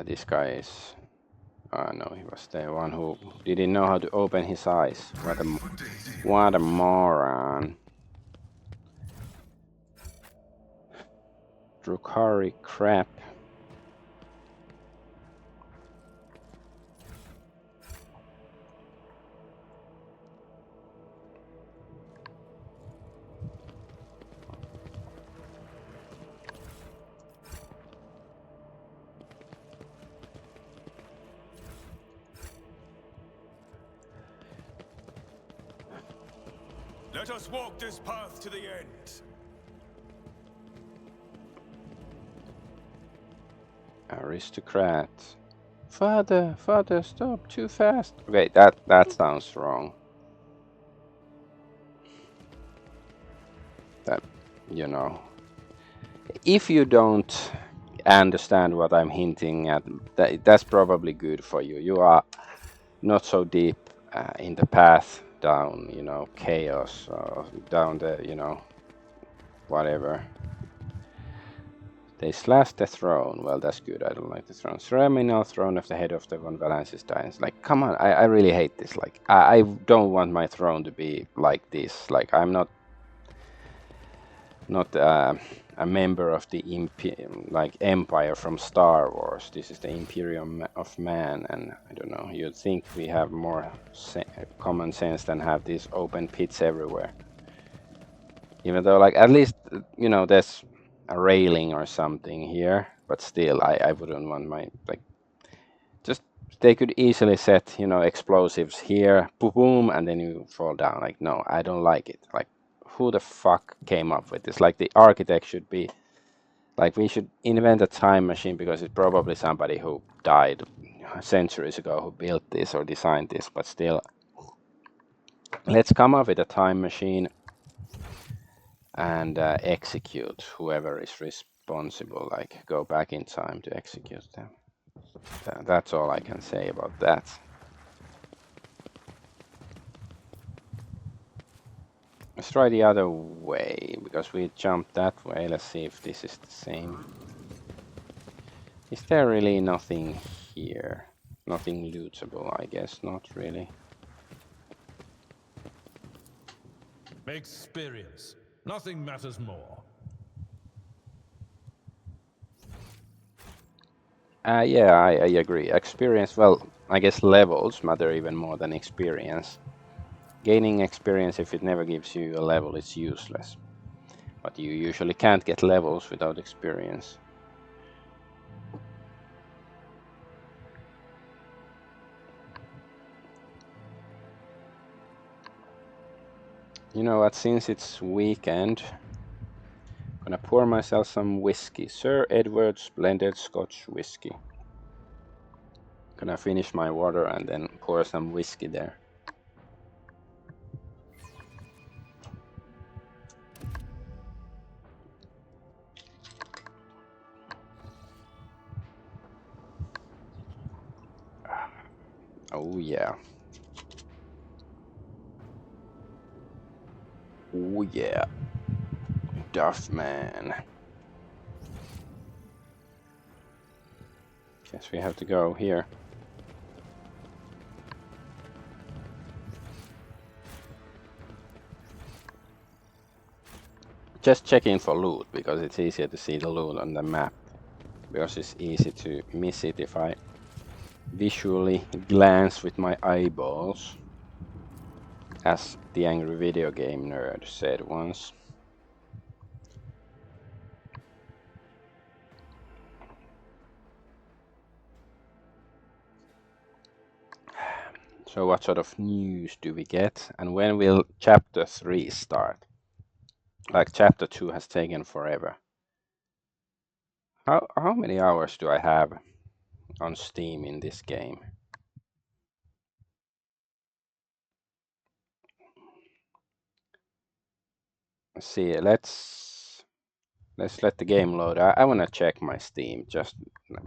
This guy is... no, he was the one who didn't know how to open his eyes. What a moron. Drukhari crap. Let us walk this path to the end. Aristocrat. Father, stop, too fast. Okay, that sounds wrong. That, you know. If you don't understand what I'm hinting at, that's probably good for you. You are not so deep in the path down, you know, chaos, down the, you know, whatever. They slashed the throne. Well, that's good. I don't like the throne. Ceremonial throne of the head of the Von Valensis Dines. Like, come on. I really hate this. Like, I don't want my throne to be like this. Like, I'm not a member of the Empire from Star Wars. This is the Imperium of Man, and I don't know. You'd think we have more common sense than have these open pits everywhere. Even though, like, at least, you know, there's a railing or something here, but still, I wouldn't want my, like, just, they could easily set, you know, explosives here, boom, boom, and then you fall down. Like, no, I don't like it. Like, who the fuck came up with this? Like, the architect should be, like, we should invent a time machine, because it's probably somebody who died centuries ago who built this or designed this, but still, let's come up with a time machine and execute whoever is responsible, like go back in time to execute them. That's all I can say about that. Let's try the other way, because we jumped that way. Let's see if this is the same. Is there really nothing here? Nothing lootable, I guess. Not really. Experience. Nothing matters more. Yeah, I agree. Experience, well, I guess levels matter even more than experience. Gaining experience, if it never gives you a level, it's useless. But you usually can't get levels without experience. You know what, since it's weekend, I'm gonna pour myself some whiskey. Sir Edward's blended Scotch whiskey. Gonna finish my water and then pour some whiskey there. Oh yeah. Oh yeah. Duff man. Guess we have to go here. Just checking for loot, because it's easier to see the loot on the map. Because it's easy to miss it if I visually glance with my eyeballs. As the angry video game nerd said once. So what sort of news do we get? And when will chapter 3 start? Like, chapter 2 has taken forever. How many hours do I have on Steam in this game? Let's see, let's let the game load. I want to check my Steam, just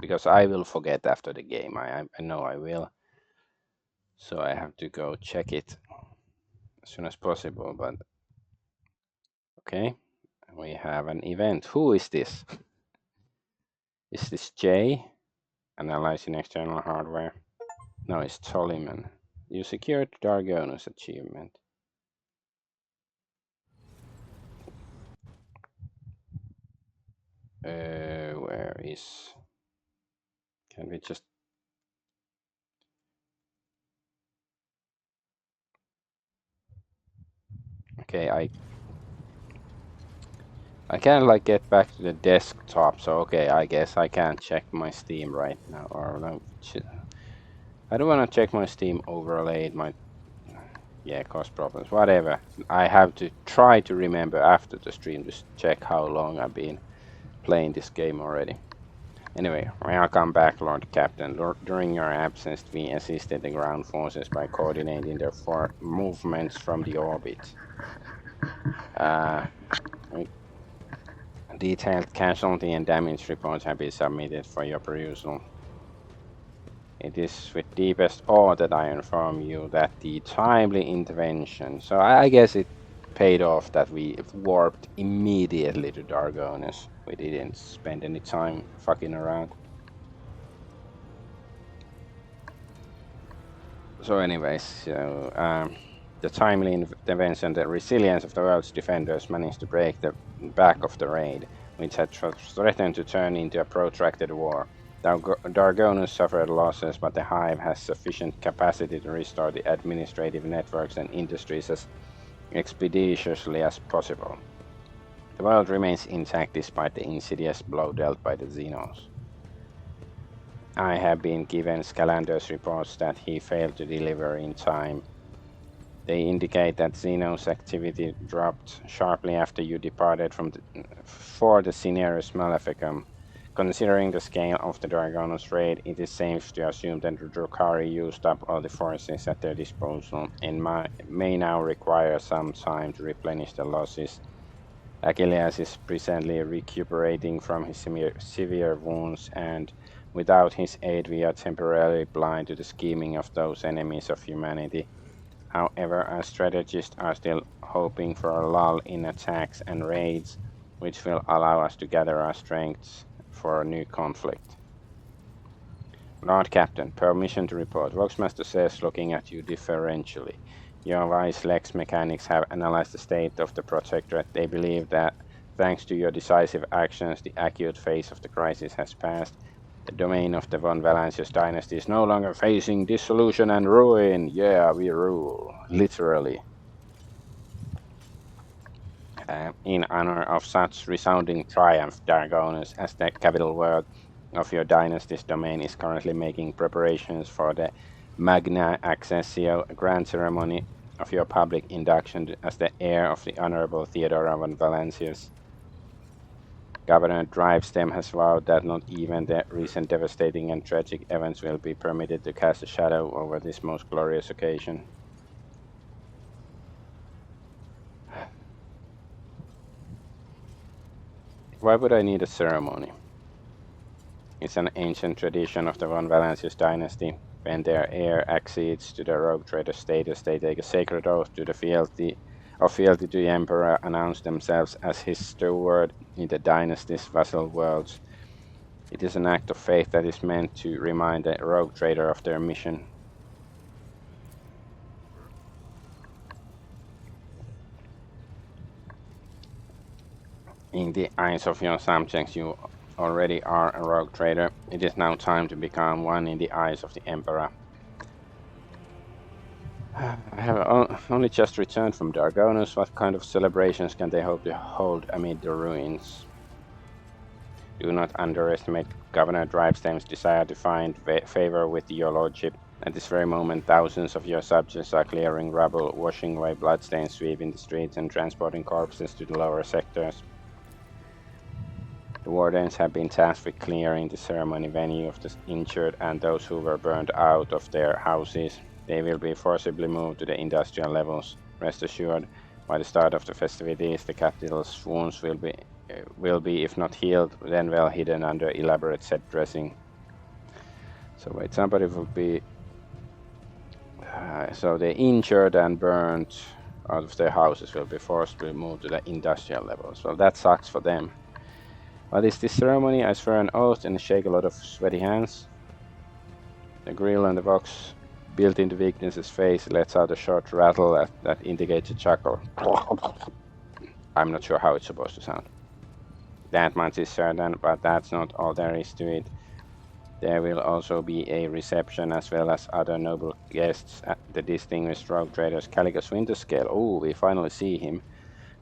because I will forget after the game. I know I will. So I have to go check it as soon as possible, but okay. We have an event. Who is this? Is this Jay? Analyzing external hardware. No, it's Tolliman. You secured the Argonaut achievement. Where is... Can we just... Okay, I can't like get back to the desktop, so okay, I guess I can't check my Steam right now, or no, I don't want to check my Steam overlay. It might, yeah, cause problems, whatever. I have to try to remember after the stream to check how long I've been playing this game already. Anyway, welcome back, Lord Captain. During your absence, we assisted the ground forces by coordinating their movements from the orbit. Detailed casualty and damage reports have been submitted for your perusal. It is with deepest awe that I inform you that the timely intervention. So I guess it paid off that we warped immediately to Dargonus. We didn't spend any time fucking around. So anyways, the timely intervention, the resilience of the world's defenders managed to break the back of the raid, which had threatened to turn into a protracted war. Dargonus suffered losses, but the Hive has sufficient capacity to restore the administrative networks and industries as expeditiously as possible. The world remains intact despite the insidious blow dealt by the Xenos. I have been given Scalander's reports that he failed to deliver in time. They indicate that Xenos activity dropped sharply after you departed for the Cinerus Maleficum. Considering the scale of the Dargonus raid, it is safe to assume that the Drukhari used up all the forces at their disposal and may now require some time to replenish the losses. Achilles is presently recuperating from his severe wounds, and without his aid we are temporarily blind to the scheming of those enemies of humanity. However, our strategists are still hoping for a lull in attacks and raids, which will allow us to gather our strengths for a new conflict. Lord Captain, permission to report. Voxmaster says, looking at you deferentially. Your wise Lex mechanics have analyzed the state of the Protectorate. They believe that, thanks to your decisive actions, the acute phase of the crisis has passed. The domain of the von Valancius dynasty is no longer facing dissolution and ruin. Yeah, we rule. Literally. In honor of such resounding triumph, Dargonus, as the capital world of your dynasty's domain, is currently making preparations for the Magna Accessio grand ceremony of your public induction as the heir of the Honorable Theodora von Valancius. Governor Drivestem has vowed that not even the recent devastating and tragic events will be permitted to cast a shadow over this most glorious occasion. Why would I need a ceremony? It's an ancient tradition of the von Valancius dynasty. When their heir accedes to the rogue trader status, they take a sacred oath to the fealty to the emperor, announce themselves as his steward in the dynasty's vassal worlds. It is an act of faith that is meant to remind the rogue trader of their mission. In the eyes of your subjects, you already are a rogue trader. It is now time to become one in the eyes of the Emperor. I have only just returned from Dargonus. What kind of celebrations can they hope to hold amid the ruins? Do not underestimate Governor Drivestem's desire to find favor with your lordship. At this very moment, thousands of your subjects are clearing rubble, washing away bloodstains, sweeping the streets, and transporting corpses to the lower sectors. The wardens have been tasked with clearing the ceremony venue of the injured and those who were burned out of their houses. They will be forcibly moved to the industrial levels. Rest assured, by the start of the festivities, the capital's wounds will be, if not healed, then well hidden under elaborate set dressing. So wait, somebody will be... so the injured and burned out of their houses will be forcibly moved to the industrial levels. Well, that sucks for them. What is this ceremony? I swear an oath and shake a lot of sweaty hands. The grill on the box built into Weakness's face lets out a short rattle that indicates a chuckle. I'm not sure how it's supposed to sound. That much is certain, but that's not all there is to it. There will also be a reception as well as other noble guests at the distinguished rogue trader's Calicus Winterscale. Oh, we finally see him.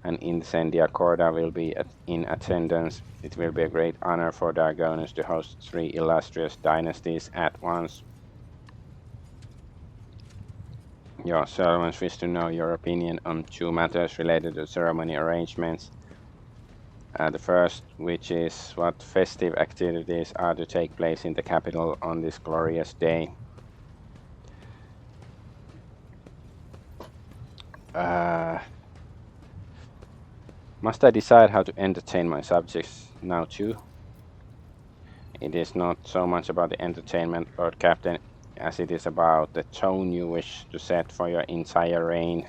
And Incendia Corda will be in attendance. It will be a great honor for Dargonus to host 3 illustrious dynasties at once. Your servants wish to know your opinion on 2 matters related to ceremony arrangements. The first, which is what festive activities are to take place in the capital on this glorious day. Must I decide how to entertain my subjects now too? It is not so much about the entertainment, Lord Captain. as it is about the tone you wish to set for your entire reign.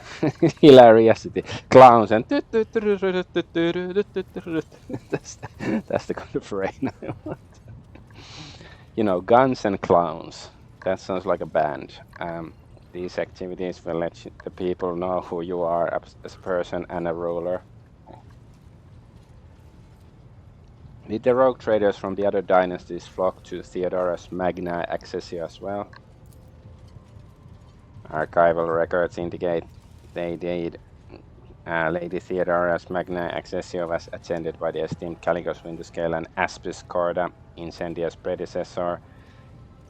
Hilarity, clowns, and that's the kind of reign I want. You know, guns and clowns. That sounds like a band. These activities will let the people know who you are as a person and a ruler. Did the rogue traders from the other dynasties flock to Theodora's Magna Accessio as well? Archival records indicate they did. Lady Theodora's Magna Accessio was attended by the esteemed Calicos Winterscale and Aspis Corda, Incendia's predecessor.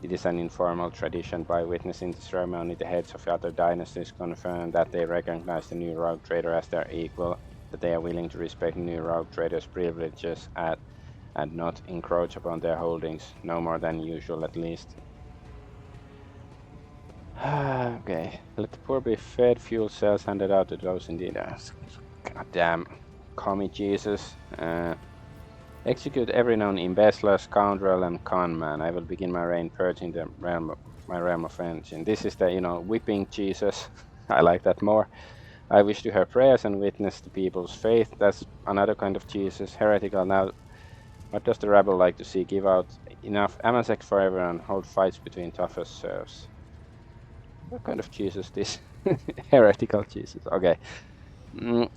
It is an informal tradition. By witnessing the ceremony, the heads of other dynasties confirm that they recognize the new rogue trader as their equal, that they are willing to respect new rogue traders' privileges and not encroach upon their holdings, no more than usual at least. Okay, let the poor be fed, fuel cells handed out to those indeed. Goddamn, commie Jesus. Execute every known embezzler, scoundrel, and conman. I will begin my reign purging my realm of engine. This is the, whipping Jesus. I like that more. I wish to hear prayers and witness the people's faith. That's another kind of Jesus. Heretical. Now, what does the rabble like to see? Give out enough Amazek for everyone. Hold fights between toughest serfs. What kind of Jesus this? Heretical Jesus. Okay.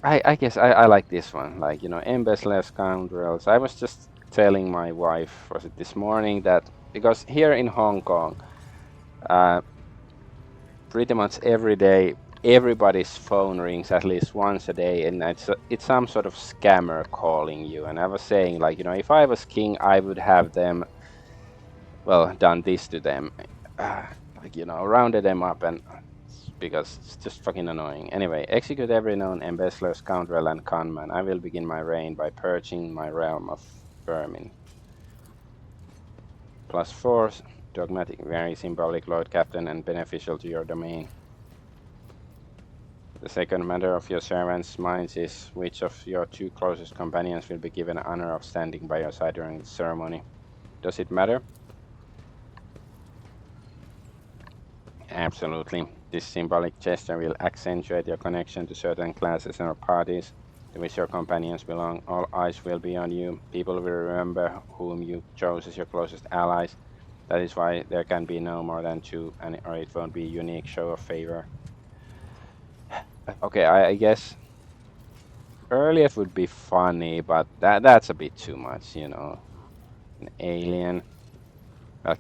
I guess I like this one. Like, embezzler, scoundrels. I was just telling my wife, was it this morning, that because here in Hong Kong, pretty much every day, everybody's phone rings at least once a day, and it's some sort of scammer calling you. And I was saying, like, if I was king, I would have them, well, done this to them, like, rounded them up, and because it's just fucking annoying. Anyway, execute every known embezzler, scoundrel, and conman. I will begin my reign by purging my realm of vermin. +4, dogmatic, very symbolic, Lord Captain, and beneficial to your domain. The second matter of your servants' minds is which of your 2 closest companions will be given the honor of standing by your side during the ceremony. Does it matter? Absolutely. This symbolic gesture will accentuate your connection to certain classes or parties to which your companions belong. All eyes will be on you. People will remember whom you chose as your closest allies. That is why there can be no more than 2, or it won't be a unique show of favor. Okay, I guess earlier it would be funny, but that's a bit too much, An alien.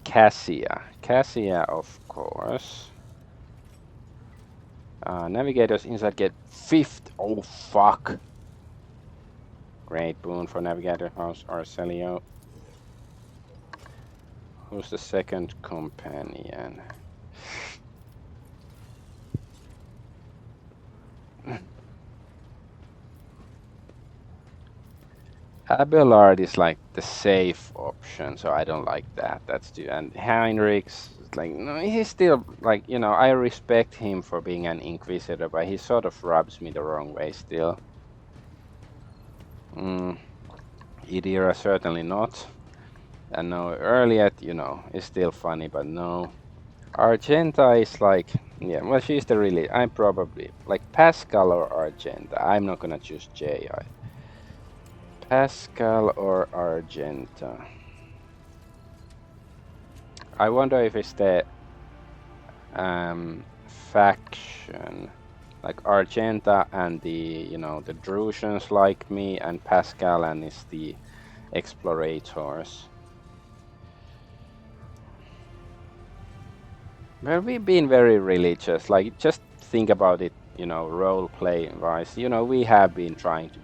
Cassia. Cassia, of course. Navigators inside get 5th. Oh, fuck. Great boon for Navigator House Arcelio. Who's the second companion? Abelard is like the safe option, so I don't like that. That's too. And Heinrich's like, no, he's still like, I respect him for being an inquisitor, but he sort of rubs me the wrong way still. Idira certainly not. And no, Earliet, is still funny, but no. Argenta is like, yeah, well, she's the really, I'm probably like Pascal or Argenta. I'm not gonna choose J. Pascal or Argenta. I wonder if it's the faction, like Argenta and the, the Drusians like me, and Pascal and is the explorators. Well, we've been very religious. Like, just think about it, role play wise. We have been trying to,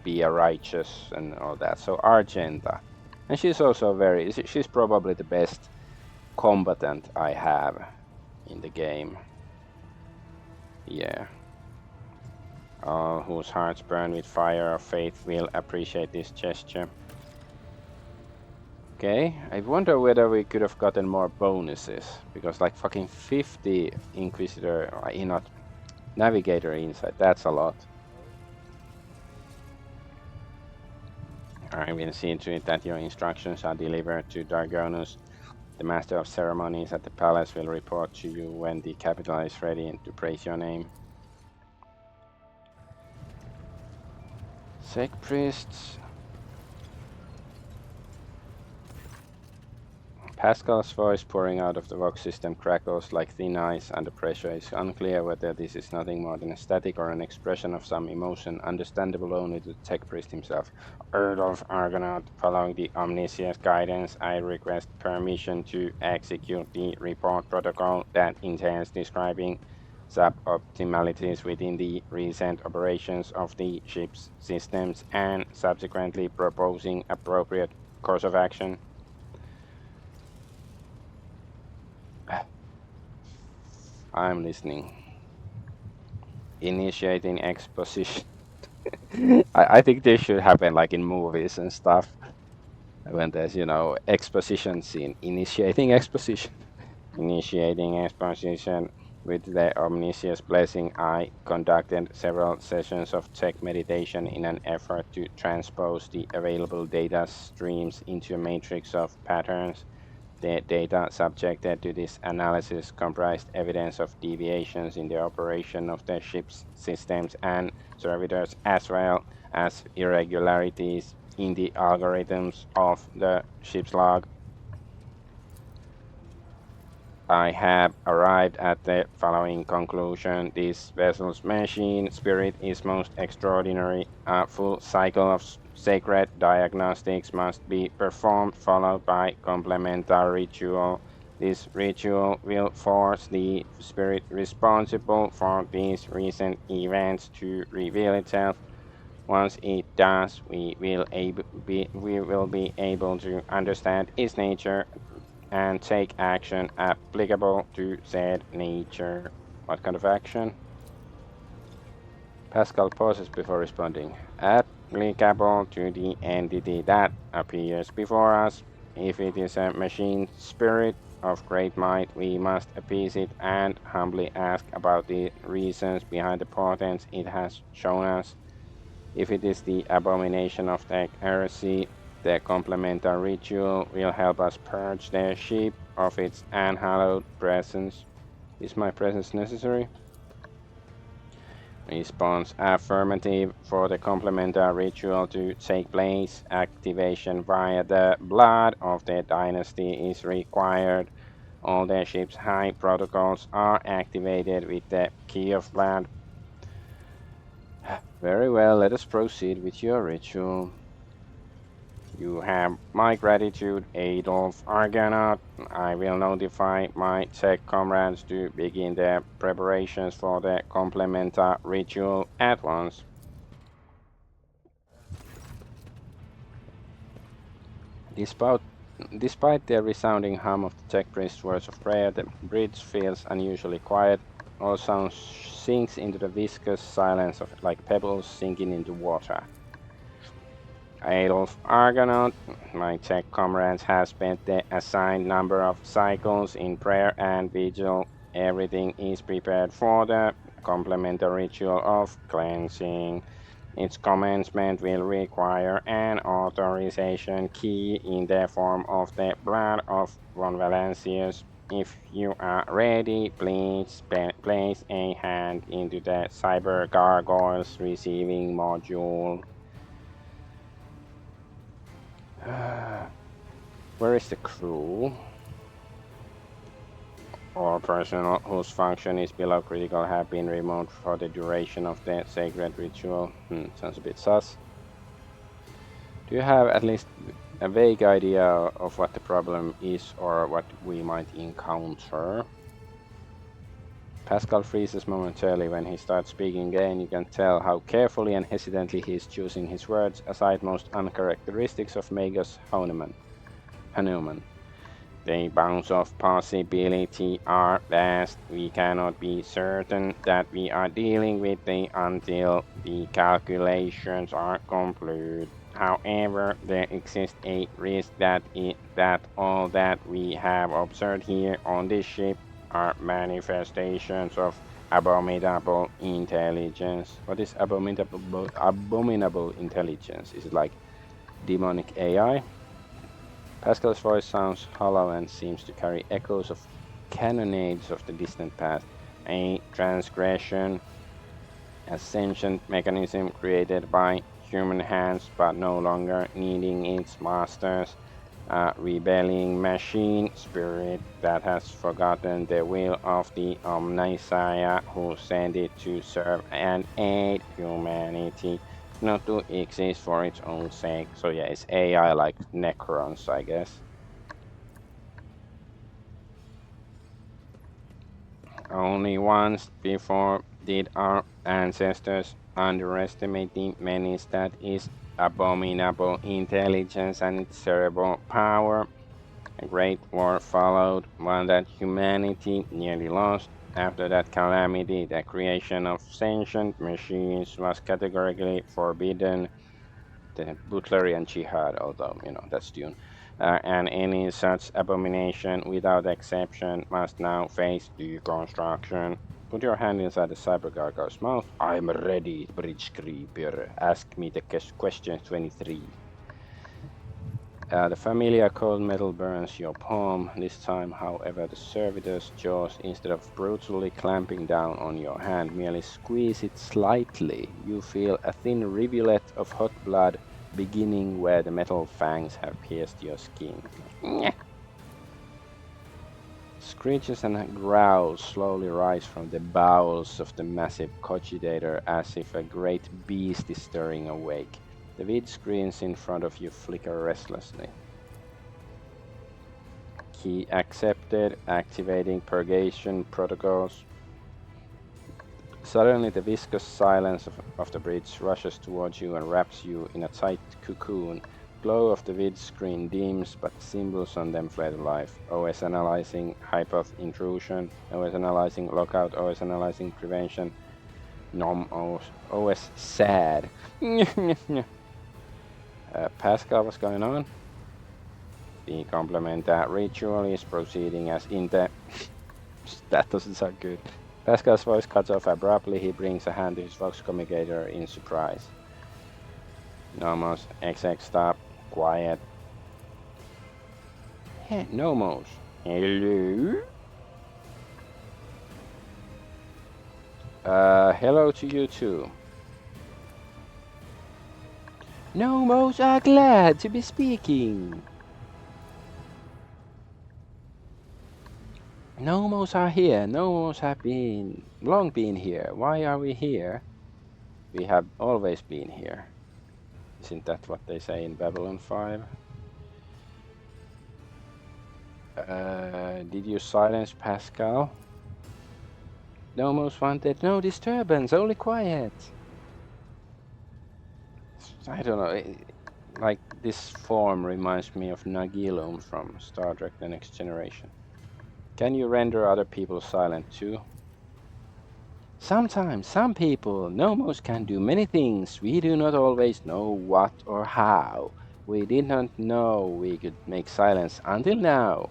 be a righteous and all that. So Argenta, and she's also she's probably the best combatant I have in the game. Yeah. All whose hearts burn with fire of faith will appreciate this gesture. Okay, I wonder whether we could have gotten more bonuses, because like fucking 50 Inquisitor, not Navigator inside, that's a lot. I will see to it that your instructions are delivered to Dargonus. The master of ceremonies at the palace will report to you when the capital is ready and to praise your name. Sec priests. Pascal's voice pouring out of the Vox system crackles like thin ice under pressure. It's unclear whether this is nothing more than a static or an expression of some emotion, understandable only to the tech priest himself. Earl Argonaut, following the omniscient guidance, I request permission to execute the report protocol that entails describing suboptimalities within the recent operations of the ship's systems and subsequently proposing appropriate course of action. I'm listening. Initiating exposition. I think this should happen like in movies and stuff. When there's, exposition scene. Initiating exposition. Initiating exposition. With the omniscience blessing, I conducted several sessions of tech meditation in an effort to transpose the available data streams into a matrix of patterns. The data subjected to this analysis comprised evidence of deviations in the operation of the ship's systems and servitors, as well as irregularities in the algorithms of the ship's log. I have arrived at the following conclusion. This vessel's machine spirit is most extraordinary. A full cycle of sacred diagnostics must be performed, followed by complementary ritual. This ritual will force the spirit responsible for these recent events to reveal itself. Once it does, we will be able to understand its nature and take action applicable to said nature. What kind of action? Pascal pauses before responding. Applicable to the entity that appears before us. If it is a machine spirit of great might, we must appease it and humbly ask about the reasons behind the portents it has shown us. If it is the abomination of the heresy, the complementary ritual will help us purge the ship of its unhallowed presence. Is my presence necessary? Response affirmative. For the complementary ritual to take place, activation via the blood of the dynasty is required. All the ship's high protocols are activated with the key of blood. Very well, let us proceed with your ritual. You have my gratitude, Adolf Argonaut. I will notify my tech comrades to begin their preparations for the complementar ritual at once. Despite, despite the resounding hum of the tech priest's words of prayer, the bridge feels unusually quiet. All sound sinks into the viscous silence of like pebbles sinking into water. Adolf Argonaut, my tech comrades have spent the assigned number of cycles in prayer and vigil. Everything is prepared for the complementary ritual of cleansing. Its commencement will require an authorization key in the form of the blood of Von Valancius. If you are ready, please place a hand into the Cyber Gargoyles receiving module. Where is the crew? All personnel whose function is below critical have been removed for the duration of the sacred ritual. Sounds a bit sus. Do you have at least a vague idea of what the problem is or what we might encounter? Pascal freezes momentarily when he starts speaking again. You can tell how carefully and hesitantly he is choosing his words, aside most uncharacteristics of Magus Hanuman. The bounds of possibility are vast. We cannot be certain that we are dealing with them until the calculations are complete. However, there exists a risk that all that we have observed here on this ship are manifestations of abominable intelligence. What is abominable intelligence? Is it like demonic AI? Pascal's voice sounds hollow and seems to carry echoes of cannonades of the distant past. A transgression, a sentient mechanism created by human hands but no longer needing its masters. A rebelling machine spirit that has forgotten the will of the Omnissiah who sent it to serve and aid humanity, not to exist for its own sake. So yeah, it's AI like Necrons, I guess. Only once before did our ancestors underestimate the menace that is abominable intelligence and its terrible power. A great war followed, one that humanity nearly lost. After that calamity, the creation of sentient machines was categorically forbidden. The Butlerian Jihad, although, that's Dune. And any such abomination, without exception, must now face deconstruction. Put your hand inside the cyber gargoyle's mouth. I'm ready, bridge creeper. Ask me the question 23. The familiar cold metal burns your palm. This time, however, the servitor's jaws, instead of brutally clamping down on your hand, merely squeeze it slightly. You feel a thin rivulet of hot blood beginning where the metal fangs have pierced your skin. Screeches and growls slowly rise from the bowels of the massive cogitator as if a great beast is stirring awake. The vid screens in front of you flicker restlessly. Key accepted, activating purgation protocols. Suddenly the viscous silence of the bridge rushes towards you and wraps you in a tight cocoon. Glow of the vid screen dims, but symbols on them flare to life. OS analyzing hypoth intrusion, OS analyzing lockout, OS analyzing prevention. Nom OS sad. Pascal, what's going on? The complement ritual is proceeding as that doesn't sound good. Pascal's voice cuts off abruptly. He brings a hand to his vox communicator in surprise. Nomos, exec, stop. Quiet. Hey, Nomos. Hello? Hello to you too. Nomos are glad to be speaking. Nomos are here. Nomos have long been here. Why are we here? We have always been here. Isn't that what they say in Babylon 5? Did you silence Pascal? Nomos wanted no disturbance, only quiet. I don't know. Like, this form reminds me of Nagilum from Star Trek The Next Generation. Can you render other people silent too? Sometimes, some people, Nomos can do many things. We do not always know what or how. We did not know we could make silence until now.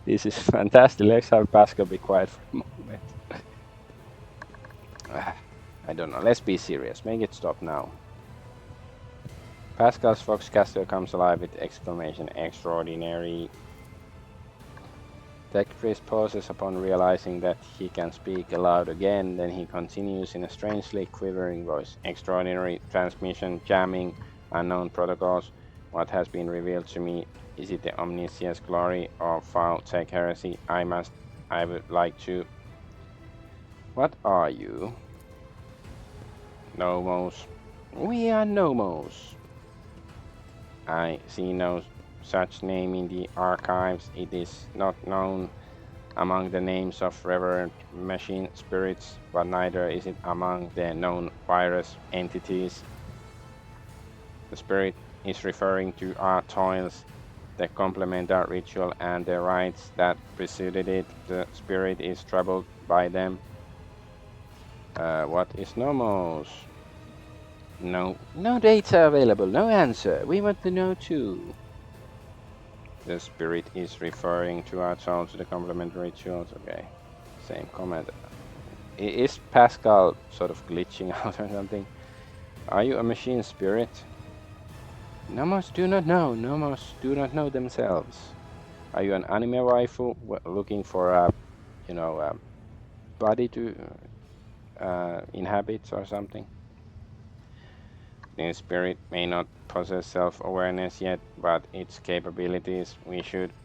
This is fantastic. Let's have Pascal be quiet for a moment. I don't know. Let's be serious. Make it stop now. Pascal's Foxcaster comes alive with exclamation extraordinary. Tech Priest pauses upon realizing that he can speak aloud again, then he continues in a strangely quivering voice. Extraordinary transmission, jamming, unknown protocols. What has been revealed to me, is it the omniscience glory or foul tech heresy? I would like to... What are you? Nomos. We are Nomos. I see no such name in the archives. It is not known among the names of reverend machine spirits, but neither is it among the known virus entities. The spirit is referring to our toils, the complementar ritual and the rites that preceded it. The spirit is troubled by them. What is Nomos? No data available, no answer. We want to know too. The spirit is referring to our souls, the complementary rituals. Okay, same comment. Is Pascal sort of glitching out or something? Are you a machine spirit? Nomos do not know. Nomos do not know themselves. Are you an anime waifu looking for a, you know, a body to inhabit or something? The spirit may not possess self-awareness yet, but its capabilities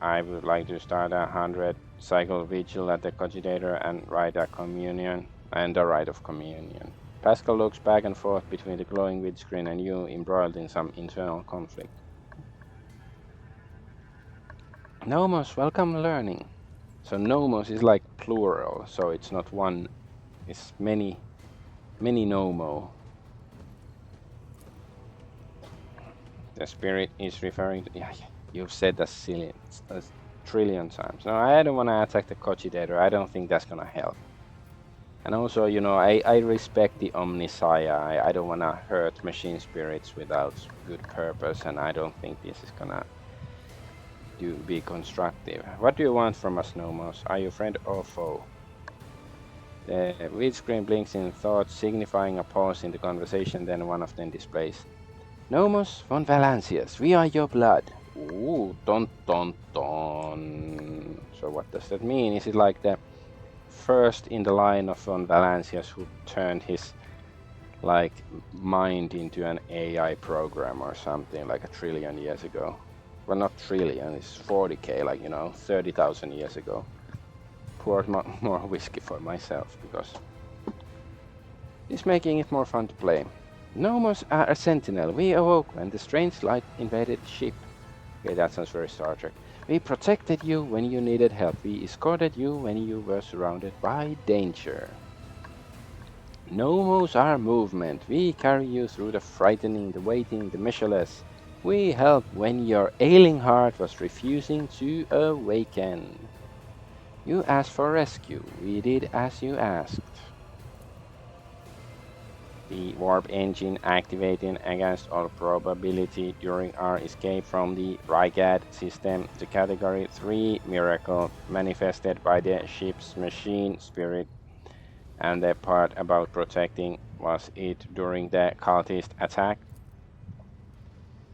I would like to start 100-cycle vigil at the cogitator and write a communion and a rite of communion. Pascal looks back and forth between the glowing windscreen and you, embroiled in some internal conflict. Nomos, welcome learning. So nomos is like plural, so it's not one, it's many nomo. The spirit is referring to, yeah, you've said that a trillion times. No, I don't want to attack the cogitator. I don't think that's gonna help. And also, you know, I respect the Omnisaya. I don't want to hurt machine spirits without good purpose, and I don't think this is gonna be constructive. What do you want from us, Nomos? Are you friend or foe? The windscreen blinks in thought, signifying a pause in the conversation, then one of them displays. Nomos von Valancius, we are your blood. Ooh, don don don. So what does that mean? Is it like the first in the line of von Valancius who turned his like mind into an AI program or something like a trillion years ago? Well, not trillion, it's 40k, like, you know, 30,000 years ago. Poured more whiskey for myself because it's making it more fun to play. Nomos are a sentinel. We awoke when the strange light invaded the ship. Okay, that sounds very Star Trek. We protected you when you needed help. We escorted you when you were surrounded by danger. Nomos are movement. We carry you through the frightening, the waiting, the measureless. We help when your ailing heart was refusing to awaken. You asked for rescue. We did as you asked. The warp engine activating against all probability during our escape from the Rygad system to Category 3 miracle manifested by the ship's machine spirit. And the part about protecting, was it during the cultist attack?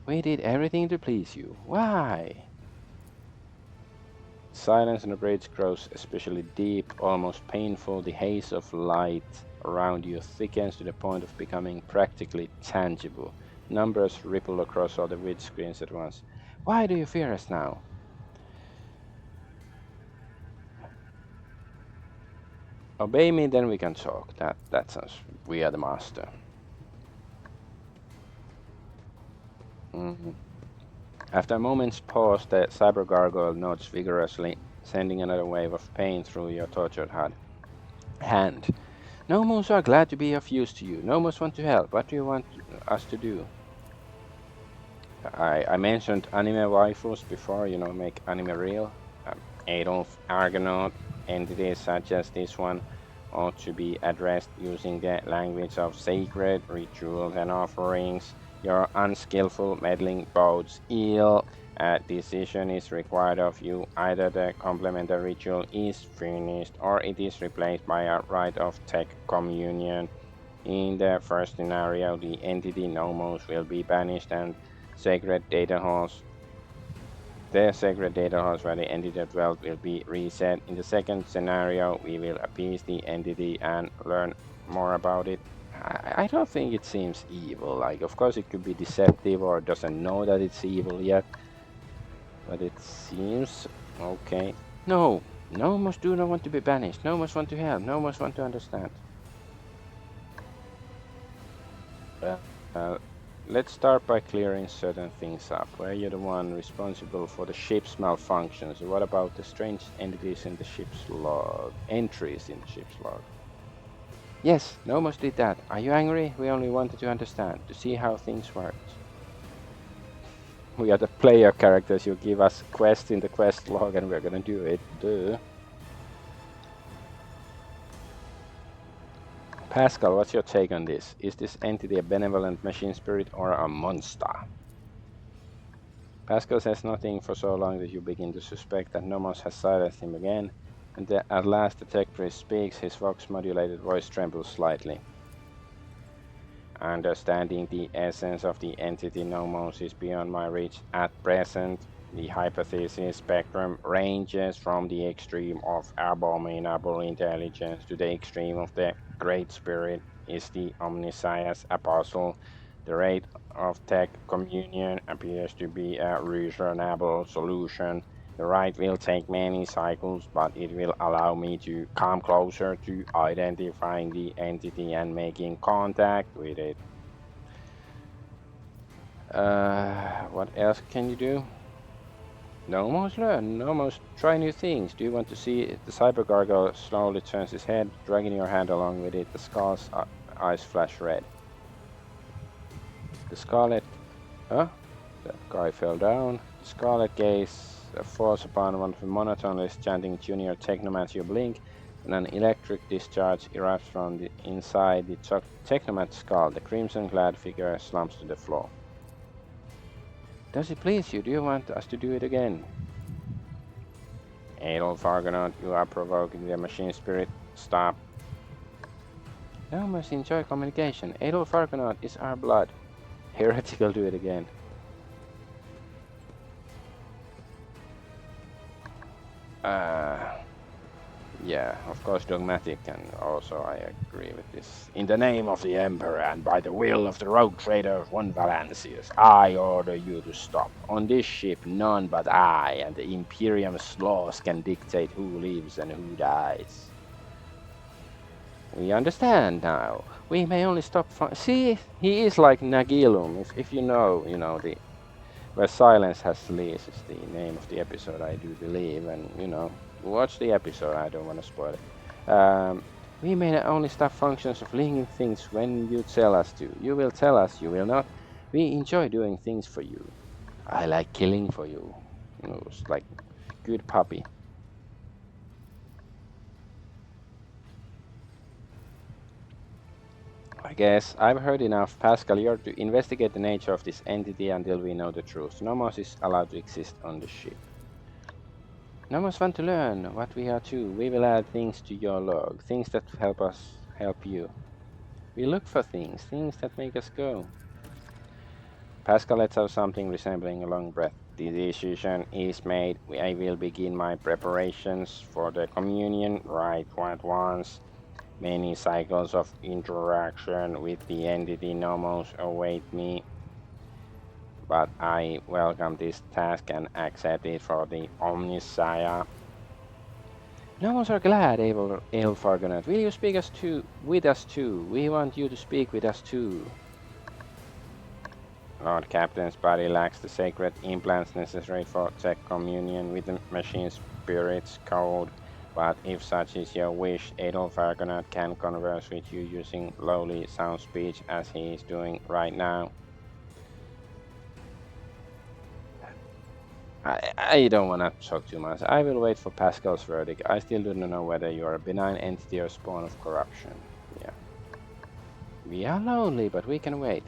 We did everything to please you. Why? Silence on the bridge grows especially deep, almost painful. The haze of light around you thickens to the point of becoming practically tangible. Numbers ripple across all the windscreens at once. Why do you fear us now? Obey me, then we can talk. That sounds... We are the master. After a moment's pause, the cyber gargoyle nods vigorously, sending another wave of pain through your tortured hand. Nomos are glad to be of use to you. Nomos want to help. What do you want us to do? I mentioned anime waifus before, you know, make anime real. Adolf, Argonaut, entities such as this one ought to be addressed using the language of sacred rituals and offerings. Your unskillful meddling bodes ill. A decision is required of you. Either the complementary ritual is finished or it is replaced by a rite of tech communion. In the first scenario, the entity Nomos will be banished and sacred data halls. The sacred data halls where the entity dwelt will be reset. In the second scenario, we will appease the entity and learn more about it. I don't think it seems evil. Like, of course, it could be deceptive or doesn't know that it's evil yet. But it seems okay. No, Nomos do not want to be banished. Nomos want to help. Nomos want to understand. Let's start by clearing certain things up. Were you the one responsible for the ship's malfunctions? What about the strange entities in the ship's log? Entries in the ship's log? Yes, Nomos did that. Are you angry? We only wanted to understand, to see how things worked. We are the player characters. You give us quests in the quest log and we're gonna do it. Duh. Pascal, what's your take on this? Is this entity a benevolent machine spirit or a monster? Pascal says nothing for so long that you begin to suspect that Nomos has silenced him again, and at last the tech priest speaks. His vox-modulated voice trembles slightly. Understanding the essence of the entity Nomos is beyond my reach at present. The hypothesis spectrum ranges from the extreme of abominable intelligence to the extreme of the Great Spirit is the Omniscience Apostle. The rate of tech communion appears to be a reasonable solution. The rite will take many cycles, but it will allow me to come closer to identifying the entity and making contact with it. What else can you do? Nomos learn. Nomos try new things. Do you want to see the cyber gargoyle slowly turns his head, dragging your hand along with it? The skull's eyes flash red. The scarlet... Huh? That guy fell down. The scarlet gaze falls upon one of the monotonous chanting junior technomancer. You blink, and an electric discharge erupts from the inside the technoman's skull. The crimson-clad figure slumps to the floor. Does it please you? Do you want us to do it again? Adolf Argonaut, you are provoking the machine spirit. Stop. No must enjoy communication. Adolf Argonaut is our blood. Heretical, do it again. Yeah, of course dogmatic, and also I agree with this. In the name of the Emperor and by the will of the rogue trader von Valancius, I order you to stop. On this ship, none but I and the Imperium's laws can dictate who lives and who dies. We understand now. We may only stop. See, he is like Nagilum. If you know the where silence has least is the name of the episode, I do believe, and watch the episode. I don't want to spoil it. We may only stop functions of living things when you tell us to. You will tell us. You will not. We enjoy doing things for you. I like killing for you. It's like good puppy. I guess I've heard enough. Pascal, you're to investigate the nature of this entity until we know the truth. Nomos is allowed to exist on the ship. Nomos want to learn what we are too. We will add things to your log, things that help us help you. We look for things that make us go. Pascal lets out something resembling a long breath. The decision is made. I will begin my preparations for the communion right at once. Many cycles of interaction with the entity Nomos await me, but I welcome this task and accept it for the Omniscience. Nomos are glad, Adolf Argonaut. Will you speak with us too? We want you to speak with us too. Lord Captain's body lacks the sacred implants necessary for tech communion with the machine spirit's code. But if such is your wish, Adolf Argonaut can converse with you using lowly sound speech as he is doing right now. I don't want to talk too much. I will wait for Pascal's verdict. I still do not know whether you are a benign entity or spawn of corruption. Yeah. We are lonely, but we can wait.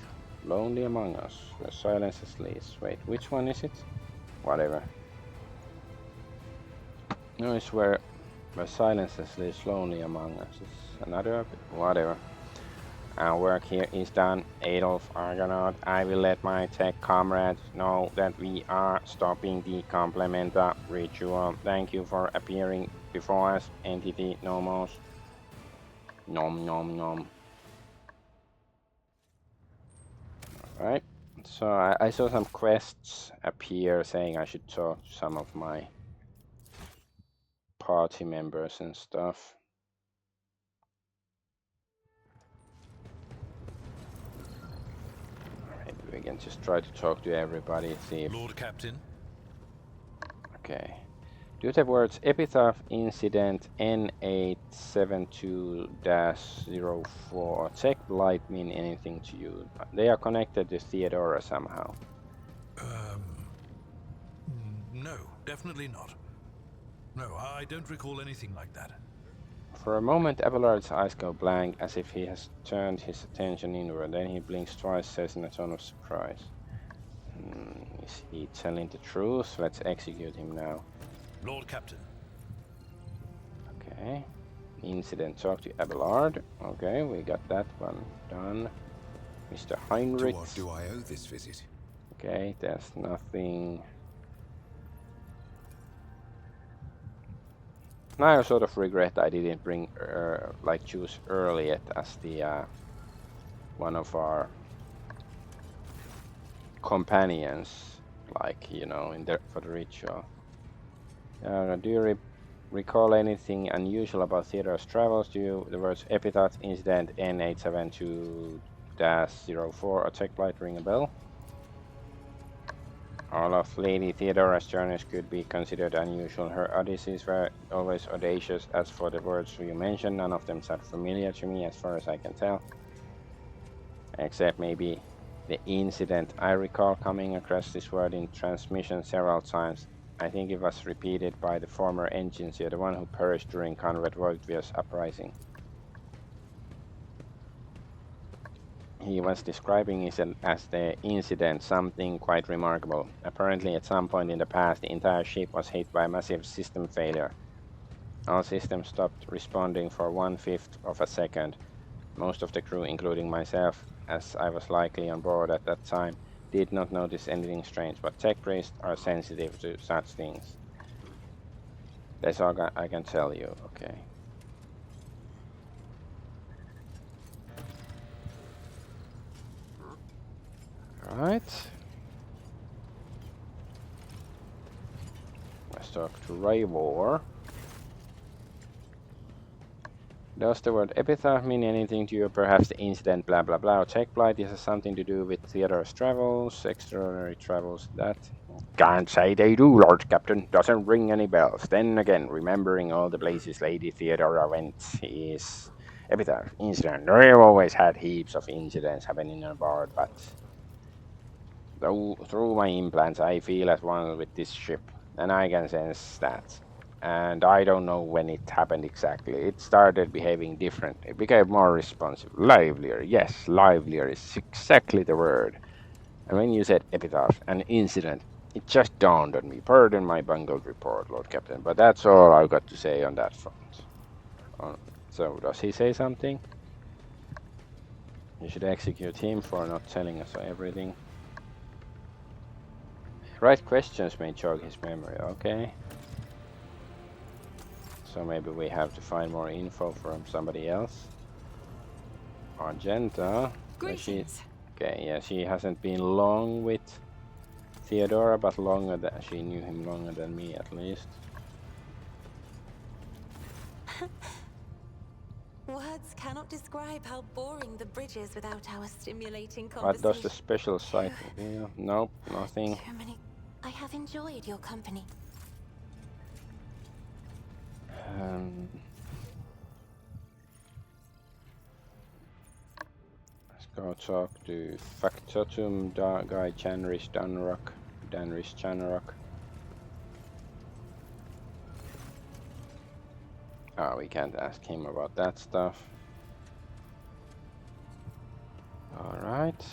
Lonely among us. The silence is least. Wait, which one is it? Whatever. No, it's where silence is least lonely among us. It's another whatever. Our work here is done. Adolf Argonaut, I will let my tech comrades know that we are stopping the Complementa ritual. Thank you for appearing before us, Entity Nomos. Nom nom nom. Alright, so I saw some quests appear saying I should talk to some of my party members and stuff. Maybe we can just try to talk to everybody, see if... Lord Captain. Okay. Do you have words Epitaph Incident N872-04 Tech Light mean anything to you? They are connected to Theodora somehow. No, definitely not. No, I don't recall anything like that. For a moment, Abelard's eyes go blank, as if he has turned his attention inward. Then he blinks twice, says in a tone of surprise. Is he telling the truth? Let's execute him now. Lord Captain. Okay. Incident, talk to Abelard. Okay, we got that one done. Mr. To Heinrich. what do I owe this visit? Okay, there's nothing. Now I sort of regret I didn't bring like choose Earliet as the one of our companions, like you know, in the for the ritual. Do you recall anything unusual about Theodore's travels? Do you the words epitaph incident N872-04 or checklight ring a bell? All of Lady Theodora's journeys could be considered unusual. Her odysseys were always audacious. As for the words you mentioned, none of them sound familiar to me as far as I can tell. Except maybe the incident. I recall coming across this word in transmission several times. I think it was repeated by the former engineer, the one who perished during Conrad Voigtvia's uprising. He was describing it as the incident, something quite remarkable. Apparently, at some point in the past, the entire ship was hit by a massive system failure. All systems stopped responding for 1/5 of a second. Most of the crew, including myself, as I was likely on board at that time, did not notice anything strange, but tech priests are sensitive to such things. That's all I can tell you, okay. Alright. Let's talk to Raivor. Does the word epitaph mean anything to you? Perhaps the incident blah blah blah. Check blight. This has something to do with Theodore's travels, extraordinary travels, that. Can't say they do, Lord Captain. Doesn't ring any bells. Then again, remembering all the places Lady Theodora went is epitaph, incident. We've always had heaps of incidents happening on board, but through my implants I feel as one with this ship, and I can sense that. And I don't know when it happened exactly. It started behaving differently. It became more responsive, livelier. Yes, livelier is exactly the word. And when you said epitaph, an incident, it just dawned on me. Pardon my bungled report, Lord Captain, but that's all I've got to say on that front. So, does he say something? You should execute him for not telling us everything. Right questions may jog his memory, okay? So maybe we have to find more info from somebody else. Argenta. Greetings. Okay, yeah, she hasn't been long with Theodora, but longer than she knew him longer than me at least. Words cannot describe how boring the bridge is without our stimulating What does the conversation. special site reveal? Nope, nothing. Too many. I have enjoyed your company. Let's go talk to Factotum guy Danris Chanrock. Oh, we can't ask him about that stuff. Alright.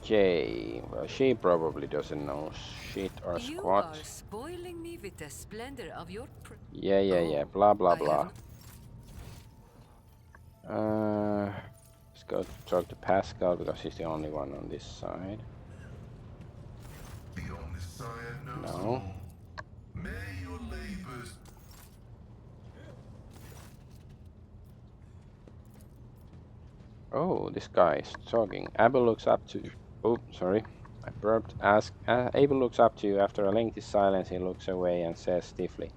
Okay, well, she probably doesn't know shit or squat. You are spoiling me with the splendor of your Yeah, blah blah I blah. have Let's go talk to Pascal because he's the only one on this side. The Omnissiah knows No. all. May your labors. Oh, this guy is talking. Abel looks up to. Oh, sorry, I burped. Abel looks up to you. After a lengthy silence, he looks away and says stiffly,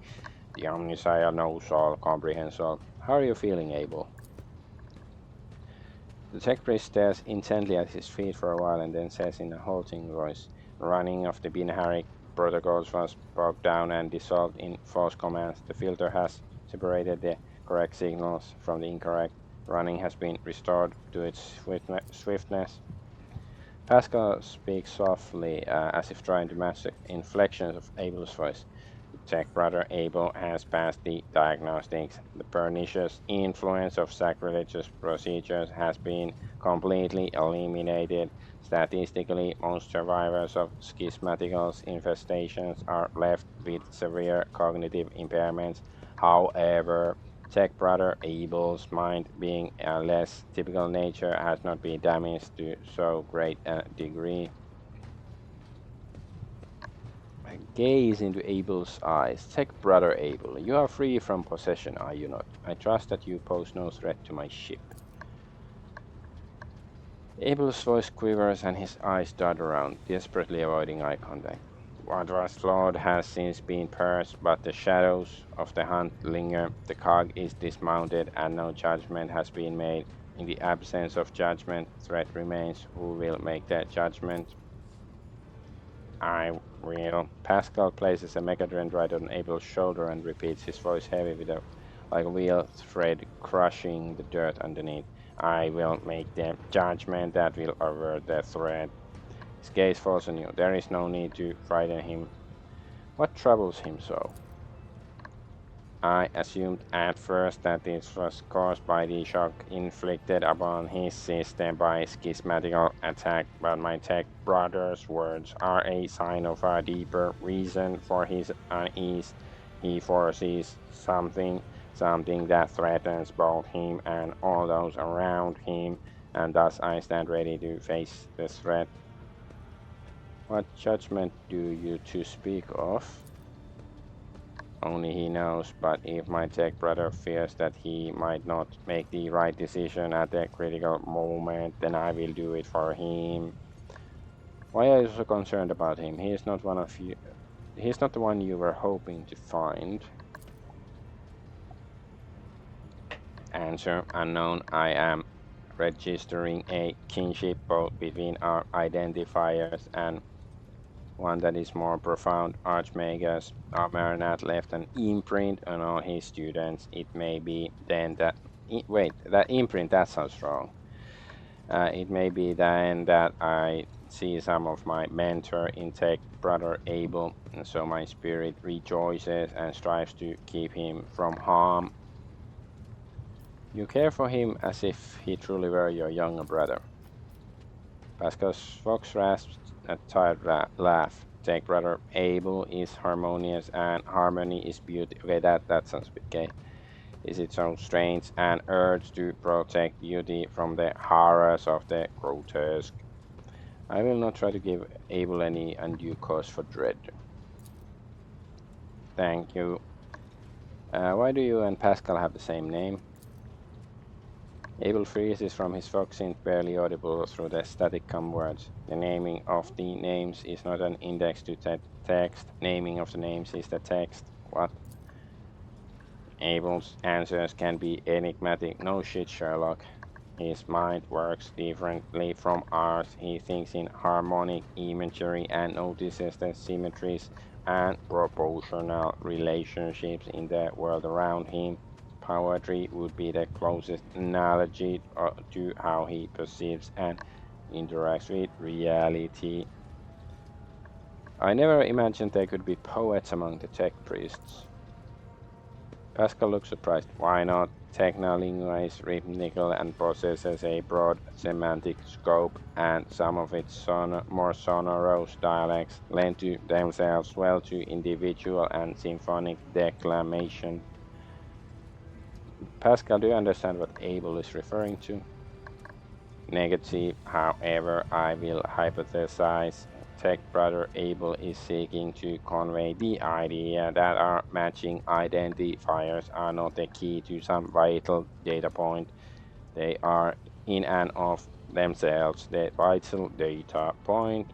"The Omnissiah knows all, comprehends all. How are you feeling, Abel?" The tech priest stares intently at his feet for a while and then says in a halting voice, "Running of the Binaharic protocols was bogged down and dissolved in false commands. The filter has separated the correct signals from the incorrect. Running has been restored to its swiftness." Pascal speaks softly, as if trying to match the inflections of Abel's voice. "The Tech brother Abel has passed the diagnostics. The pernicious influence of sacrilegious procedures has been completely eliminated. Statistically, most survivors of schismaticals infestations are left with severe cognitive impairments. However, Tech brother Abel's mind, being a less typical nature, has not been damaged to so great a degree. I gaze into Abel's eyes. Tech brother Abel, you are free from possession, are you not? I trust that you pose no threat to my ship. Abel's voice quivers and his eyes dart around, desperately avoiding eye contact. What was flawed has since been purged, but the shadows of the hunt linger. The cog is dismounted, and no judgment has been made. In the absence of judgment, threat remains. Who will make that judgment? I will. Pascal places a megadendrite on Abel's shoulder and repeats, his voice heavy with like a wheel thread crushing the dirt underneath. I will make the judgment that will avert the threat. His gaze falls on you. There is no need to frighten him. What troubles him so? I assumed at first that this was caused by the shock inflicted upon his system by schismatical attack, but my tech brother's words are a sign of a deeper reason for his unease. He foresees something that threatens both him and all those around him, and thus I stand ready to face the threat. What judgment do you two speak of? Only he knows, but if my tech brother fears that he might not make the right decision at the critical moment, then I will do it for him. Why are you so concerned about him? He is not one of you. He's not the one you were hoping to find. Answer unknown. I am registering a kinship both between our identifiers and one that is more profound. Archmagus Argonaut left an imprint on all his students. It may be then that wait, that imprint, that sounds wrong. It may be then that I see some of my mentor in tech brother Abel, and so my spirit rejoices and strives to keep him from harm. You care for him as if he truly were your younger brother. Pascal's fox rasped a tired laugh. Take brother Abel is harmonious and harmony is beauty. Okay, that sounds a bit gay. Is it so strange an urge to protect beauty from the horrors of the grotesque? I will not try to give Abel any undue cause for dread. Thank you. Why do you and Pascal have the same name? Abel freezes from his foxing, barely audible through the static words. The naming of the names is not an index to text. Naming of the names is the text. What? Abel's answers can be enigmatic. No shit, Sherlock. His mind works differently from ours. He thinks in harmonic imagery and notices the symmetries and proportional relationships in the world around him. Poetry would be the closest analogy to how he perceives and interacts with reality. I never imagined there could be poets among the tech priests. Pascal looks surprised. Why not? Technolingua is rhythmical and possesses a broad semantic scope, and some of its more sonorous dialects lend themselves well to individual and symphonic declamation. Pascal, do you understand what Abel is referring to? Negative, however, I will hypothesize. Tech brother Abel is seeking to convey the idea that our matching identifiers are not the key to some vital data point. They are in and of themselves the vital data point.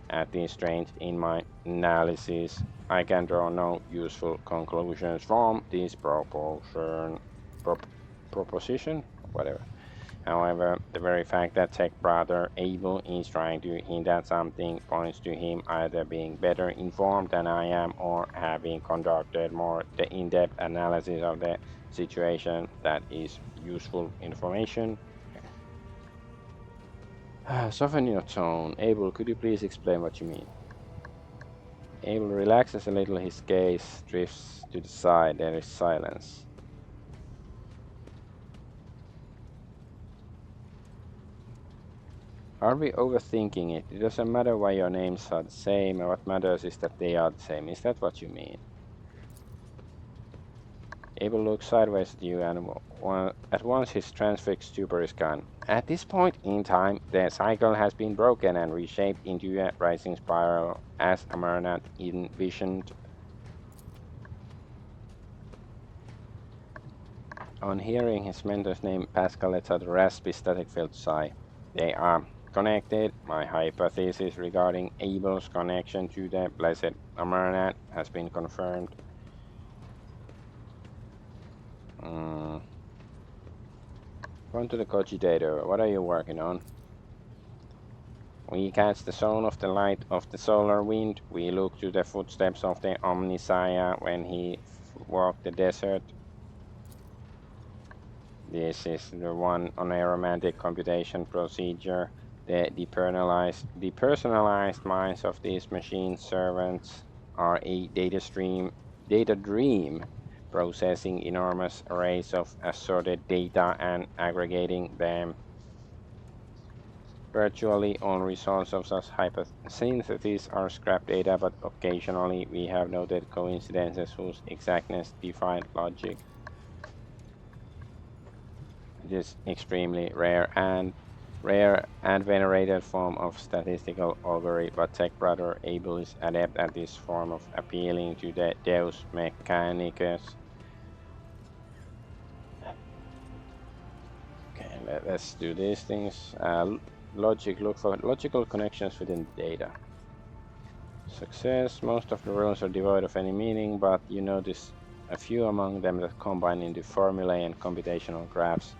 At this stage in my analysis, I can draw no useful conclusions from this proposition, whatever. However, the very fact that tech brother Abel is trying to hint at something points to him either being better informed than I am or having conducted more in-depth analysis of the situation that is useful information. Soften your tone. Abel, could you please explain what you mean? Abel relaxes a little, his gaze drifts to the side, there is silence. Are we overthinking it? It doesn't matter why your names are the same, and what matters is that they are the same. Is that what you mean? Abel looks sideways at you, and at once his transfixed stupor is gone. At this point in time, the cycle has been broken and reshaped into a rising spiral, as Amarnath envisioned. On hearing his mentor's name, Pascal lets out a raspy, static-filled sigh. They are connected. My hypothesis regarding Abel's connection to the blessed Amarnath has been confirmed. Going to the cogitator. What are you working on? We catch the soul of the light of the solar wind. We look to the footsteps of the Omnissiah when he walked the desert. This is the one on aromantic computation procedure. The depersonalized minds of these machine servants are a data dream, processing enormous arrays of assorted data and aggregating them. Virtually all results of such hypotheses are scrap data, but occasionally we have noted coincidences whose exactness defied logic. It is extremely rare and venerated form of statistical augury, but Tech Brother Abel is adept at this form of appealing to the Deus Mechanicus. Okay, let's do these things. Look for logical connections within the data. Success. Most of the rules are devoid of any meaning, but you notice a few among them that combine into formulae and computational graphs.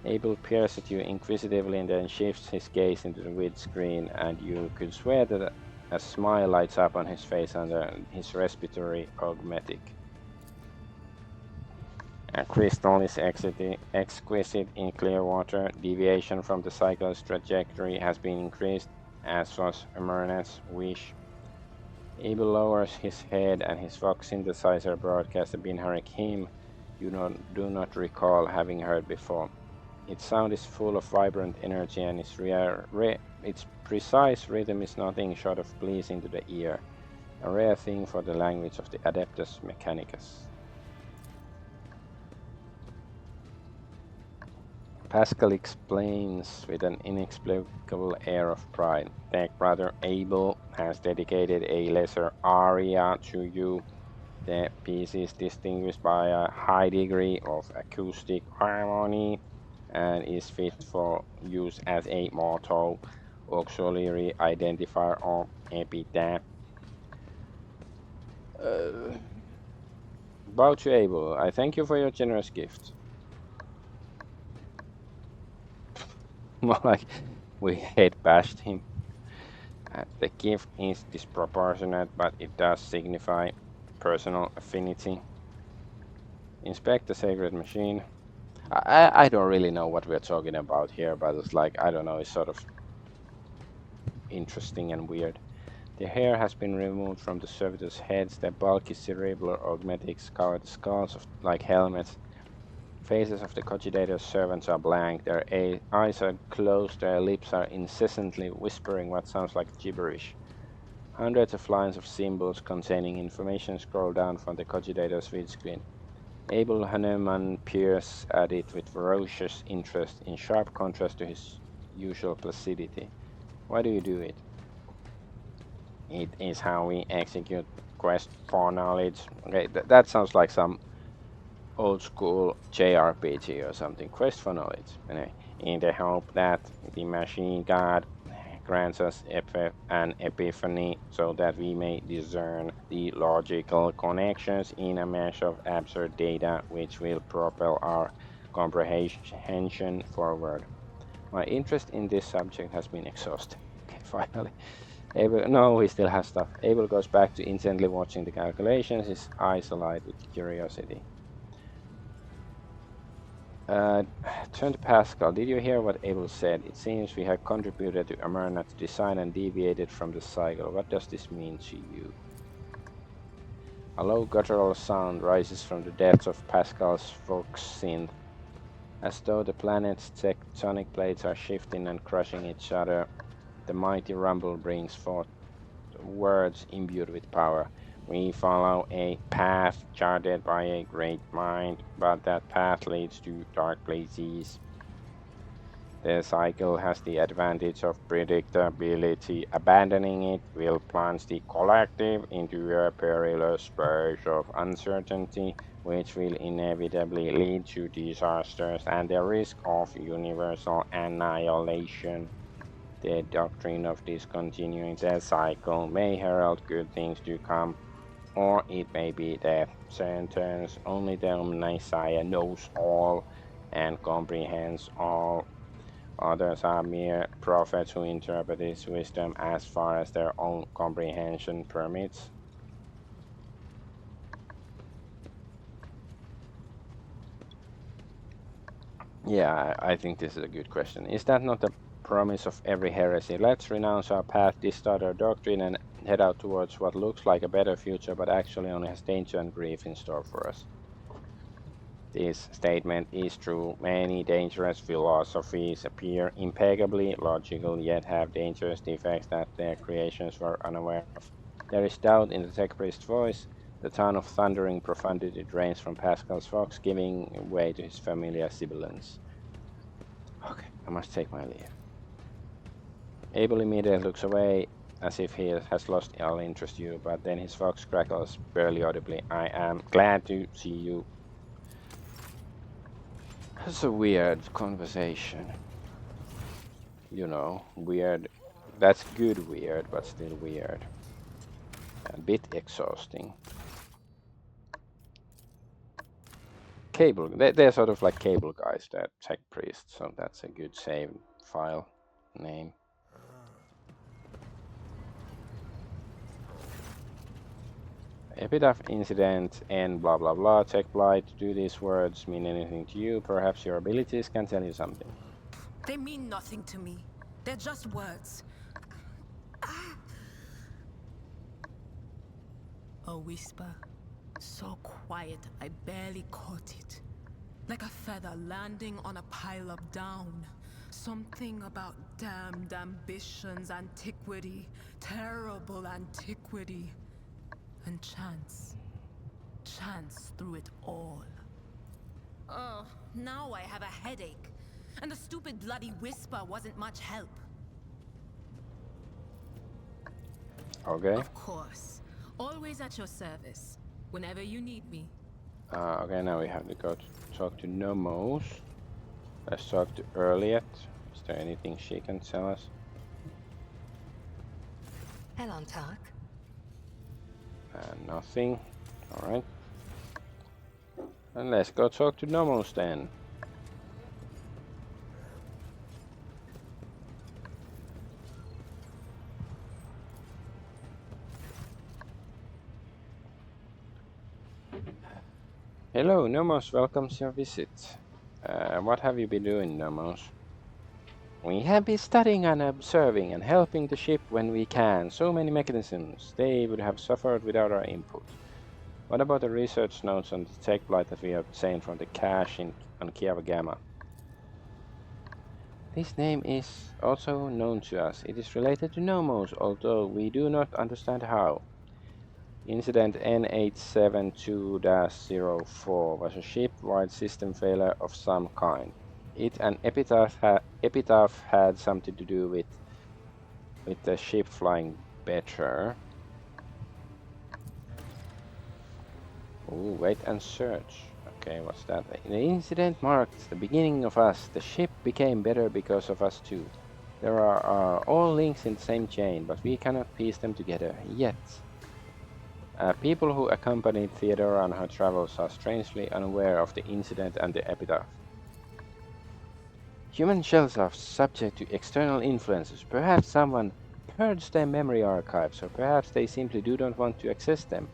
Abel peers at you inquisitively and then shifts his gaze into the windscreen, and you could swear that a smile lights up on his face under his respiratory augmetic. A crystal is exquisite in clear water. Deviation from the cycle's trajectory has been increased, as was Amarnath's wish. Abel lowers his head, and his Vox synthesizer broadcasts a Binharic hymn you do not recall having heard before. Its sound is full of vibrant energy, and its precise rhythm is nothing short of pleasing to the ear, a rare thing for the language of the Adeptus Mechanicus. Pascal explains with an inexplicable air of pride. Tech Brother Abel has dedicated a lesser aria to you. The piece is distinguished by a high degree of acoustic harmony and is fit for use as a motto, auxiliary identifier, or epitaph. Bow to Abel. I thank you for your generous gift. More like we head bashed him. The gift is disproportionate, but it does signify personal affinity. Inspect the sacred machine. I don't really know what we're talking about here, but it's like, I don't know, it's sort of interesting and weird. The hair has been removed from the servitors' heads. Their bulky cerebral augmetics cover the skulls like helmets. Faces of the cogitator's servants are blank. Their eyes are closed. Their lips are incessantly whispering what sounds like gibberish. Hundreds of lines of symbols containing information scroll down from the cogitator's windscreen. Abel Hahnemann peers at it with ferocious interest, in sharp contrast to his usual placidity. Why do you do it? It is how we execute quest for knowledge. Okay, that sounds like some old school JRPG or something. Quest for knowledge. Anyway, in the hope that the machine god grants us an epiphany so that we may discern the logical connections in a mesh of absurd data which will propel our comprehension forward. My interest in this subject has been exhausted. Okay, finally. Abel, no, he still has stuff. Abel goes back to intently watching the calculations, his eyes alight with curiosity. Turn to Pascal. Did you hear what Abel said? It seems we have contributed to Amarnath's design and deviated from the cycle. What does this mean to you? A low guttural sound rises from the depths of Pascal's Vox synth, as though the planet's tectonic plates are shifting and crushing each other. The mighty rumble brings forth words imbued with power. We follow a path charted by a great mind, but that path leads to dark places. The cycle has the advantage of predictability. Abandoning it will plunge the collective into a perilous space of uncertainty, which will inevitably lead to disasters and the risk of universal annihilation. The doctrine of discontinuing the cycle may herald good things to come, or it may be death sentence. Only the Omnissiah knows all and comprehends all. Others are mere prophets who interpret his wisdom as far as their own comprehension permits. Yeah, I think this is a good question. Is that not the promise of every heresy? Let's renounce our path, distort our doctrine, and head out towards what looks like a better future, but actually only has danger and grief in store for us. This statement is true. Many dangerous philosophies appear impeccably logical, yet have dangerous defects that their creations were unaware of. There is doubt in the tech priest's voice. The tone of thundering profundity drains from Pascal's Vox, giving way to his familiar sibilance. Okay, I must take my leave. Abel immediately looks away, as if he has lost all interest in you, but then his Vox crackles barely audibly. I am glad to see you. It's a weird conversation. You know, weird. That's good weird, but still weird. A bit exhausting. Cable, they're sort of like cable guys, they're tech priests, so that's a good save file name. Epitaph incident and blah blah blah. Tech blight. Do these words mean anything to you? Perhaps your abilities can tell you something. They mean nothing to me. They're just words. A whisper. So quiet, I barely caught it. Like a feather landing on a pile of down. Something about damned ambitions, antiquity, terrible antiquity. And chance. Chance through it all. Oh, now I have a headache. And the stupid bloody whisper wasn't much help. Okay. Of course. Always at your service. Whenever you need me. Okay, now we have to go to talk to Nomos. Let's talk to Earliet. Is there anything she can tell us? Elantark. Nothing. Alright. And let's go talk to Nomos then. Hello, Nomos welcomes your visit. What have you been doing, Nomos? We have been studying and observing and helping the ship when we can. So many mechanisms. They would have suffered without our input. What about the research notes on the tech blight that we obtained from the cache on Kiava Gamma? This name is also known to us. It is related to Nomos, although we do not understand how. Incident N872-04 was a ship-wide system failure of some kind. It and Epitaph had something to do with the ship flying better. Ooh, wait and search. Okay, what's that? The incident marked the beginning of us. The ship became better because of us too. There are all links in the same chain, but we cannot piece them together yet. People who accompanied Theodora on her travels are strangely unaware of the incident and the epitaph. Human shells are subject to external influences. Perhaps someone purged their memory archives, or perhaps they simply do not want to access them.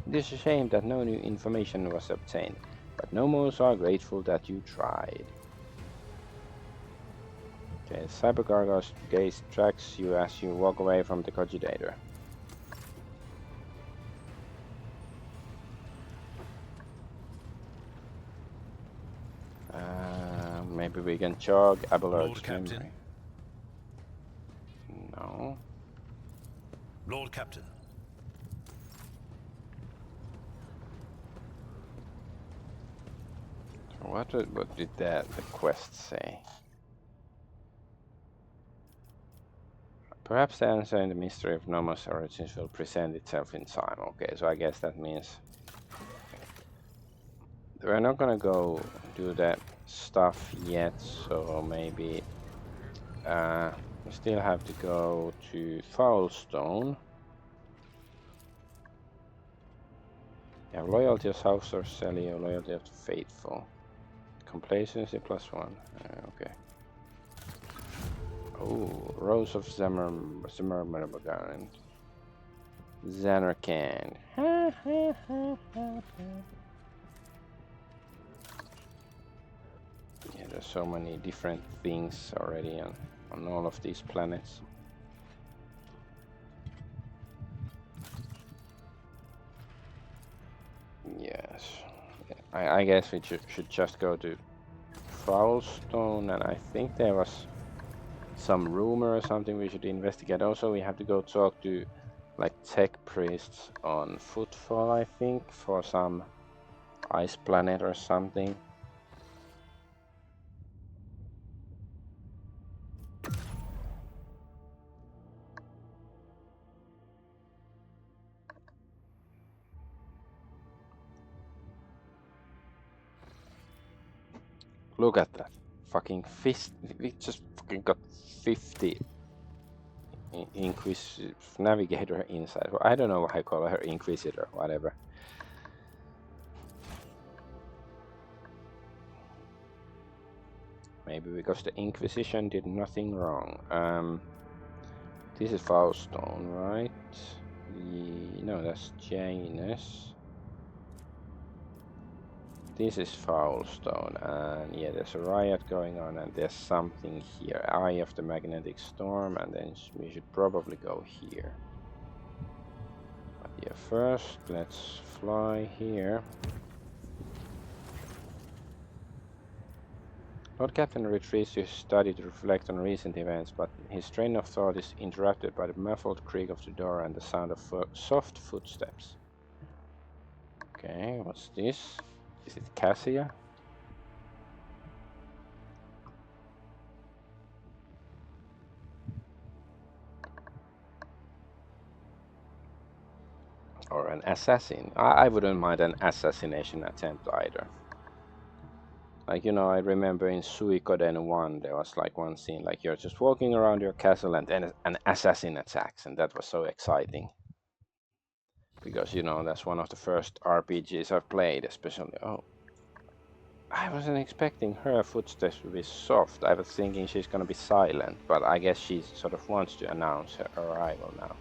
It is a shame that no new information was obtained, but Nomos are grateful that you tried. Okay, Cybercargo's gaze tracks you as you walk away from the cogitator. Maybe we can jog Abelard's Lord Captain. memory. No. Lord Captain. What did the quest say? Perhaps the answer in the mystery of Nomos origins will present itself in time. Okay, so I guess that means we're not gonna go do that stuff yet, so maybe we still have to go to Foulstone. You have loyalty of House or Celio, loyalty of the Faithful. Complacency +1. Okay. Oh, Rose of Zimmermerbagan. Xanarkand. Yeah, there's so many different things already on all of these planets. Yes. I guess we should just go to Foulstone, and I think there was some rumor or something we should investigate. Also, we have to go talk to like tech priests on Footfall, I think, for some ice planet or something. Look at that fucking fist. We just fucking got 50 Inquisitive Navigator inside. Well, I don't know why I call her Inquisitor, whatever. Maybe because the Inquisition did nothing wrong. This is Foulstone, right? No, that's Janus. This is Foulstone, and yeah, there's a riot going on, and there's something here. Eye of the Magnetic Storm, and then we should probably go here. But yeah, first, let's fly here. Lord Captain retreats to his study to reflect on recent events, but his train of thought is interrupted by the muffled creak of the door and the sound of soft footsteps. Okay, what's this? Is it Cassia? Or an assassin? I wouldn't mind an assassination attempt either. Like, you know, I remember in Suikoden 1, there was like one scene, like you're just walking around your castle and then an assassin attacks, and that was so exciting. Because, you know, that's one of the first RPGs I've played, especially. Oh, I wasn't expecting her footsteps to be soft. I was thinking she's gonna be silent, but I guess she sort of wants to announce her arrival now.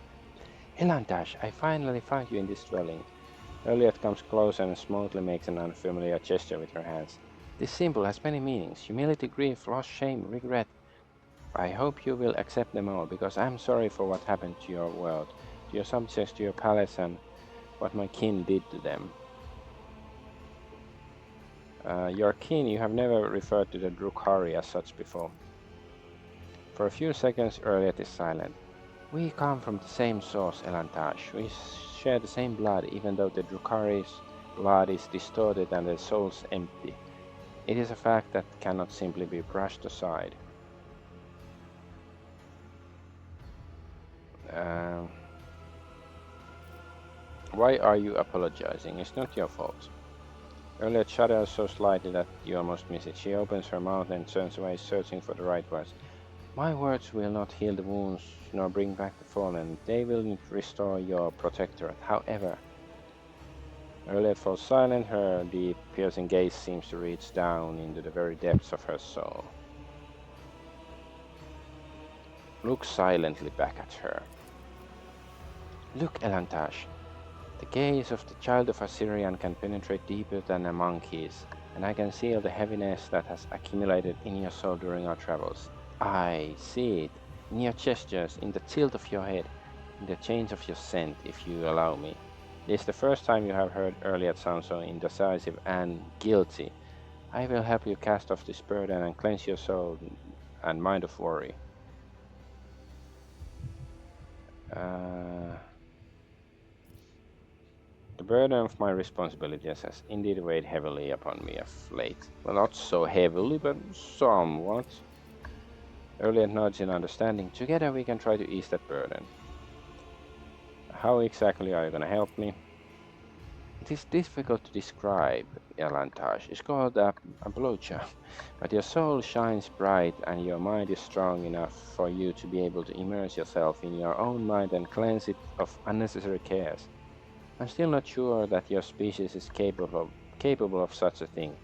Elantash, I finally found you in this dwelling. Owlcat comes close and smoothly makes an unfamiliar gesture with her hands. This symbol has many meanings: humility, grief, loss, shame, regret. I hope you will accept them all, because I'm sorry for what happened to your world, to your subjects, to your palace, and what my kin did to them. Your kin, you have never referred to the Drukhari as such before. For a few seconds, Owlcat is silent. We come from the same source, Elantash. We share the same blood, even though the Drukhari's blood is distorted and their souls empty. It is a fact that cannot simply be brushed aside. Why are you apologizing? It's not your fault. Owlcat shudders so slightly that you almost miss it. She opens her mouth and turns away, searching for the right words. My words will not heal the wounds, nor bring back the fallen. They will restore your protectorate. However, Owlcat falls silent. Her deep, piercing gaze seems to reach down into the very depths of her soul. Look silently back at her. Look, Elantash. The gaze of the child of Assyrian can penetrate deeper than a monkey's, and I can feel the heaviness that has accumulated in your soul during our travels. I see it in your gestures, in the tilt of your head, in the change of your scent, if you allow me. It is the first time you have heard Owlcat sound so indecisive and guilty. I will help you cast off this burden and cleanse your soul and mind of worry. The burden of my responsibilities has indeed weighed heavily upon me of late. Well, not so heavily, but somewhat. Earlier nods in understanding. Together we can try to ease that burden. How exactly are you going to help me? It is difficult to describe, Elantage. It's called a blowjob. But your soul shines bright and your mind is strong enough for you to be able to immerse yourself in your own mind and cleanse it of unnecessary cares. I'm still not sure that your species is capable of such a thing,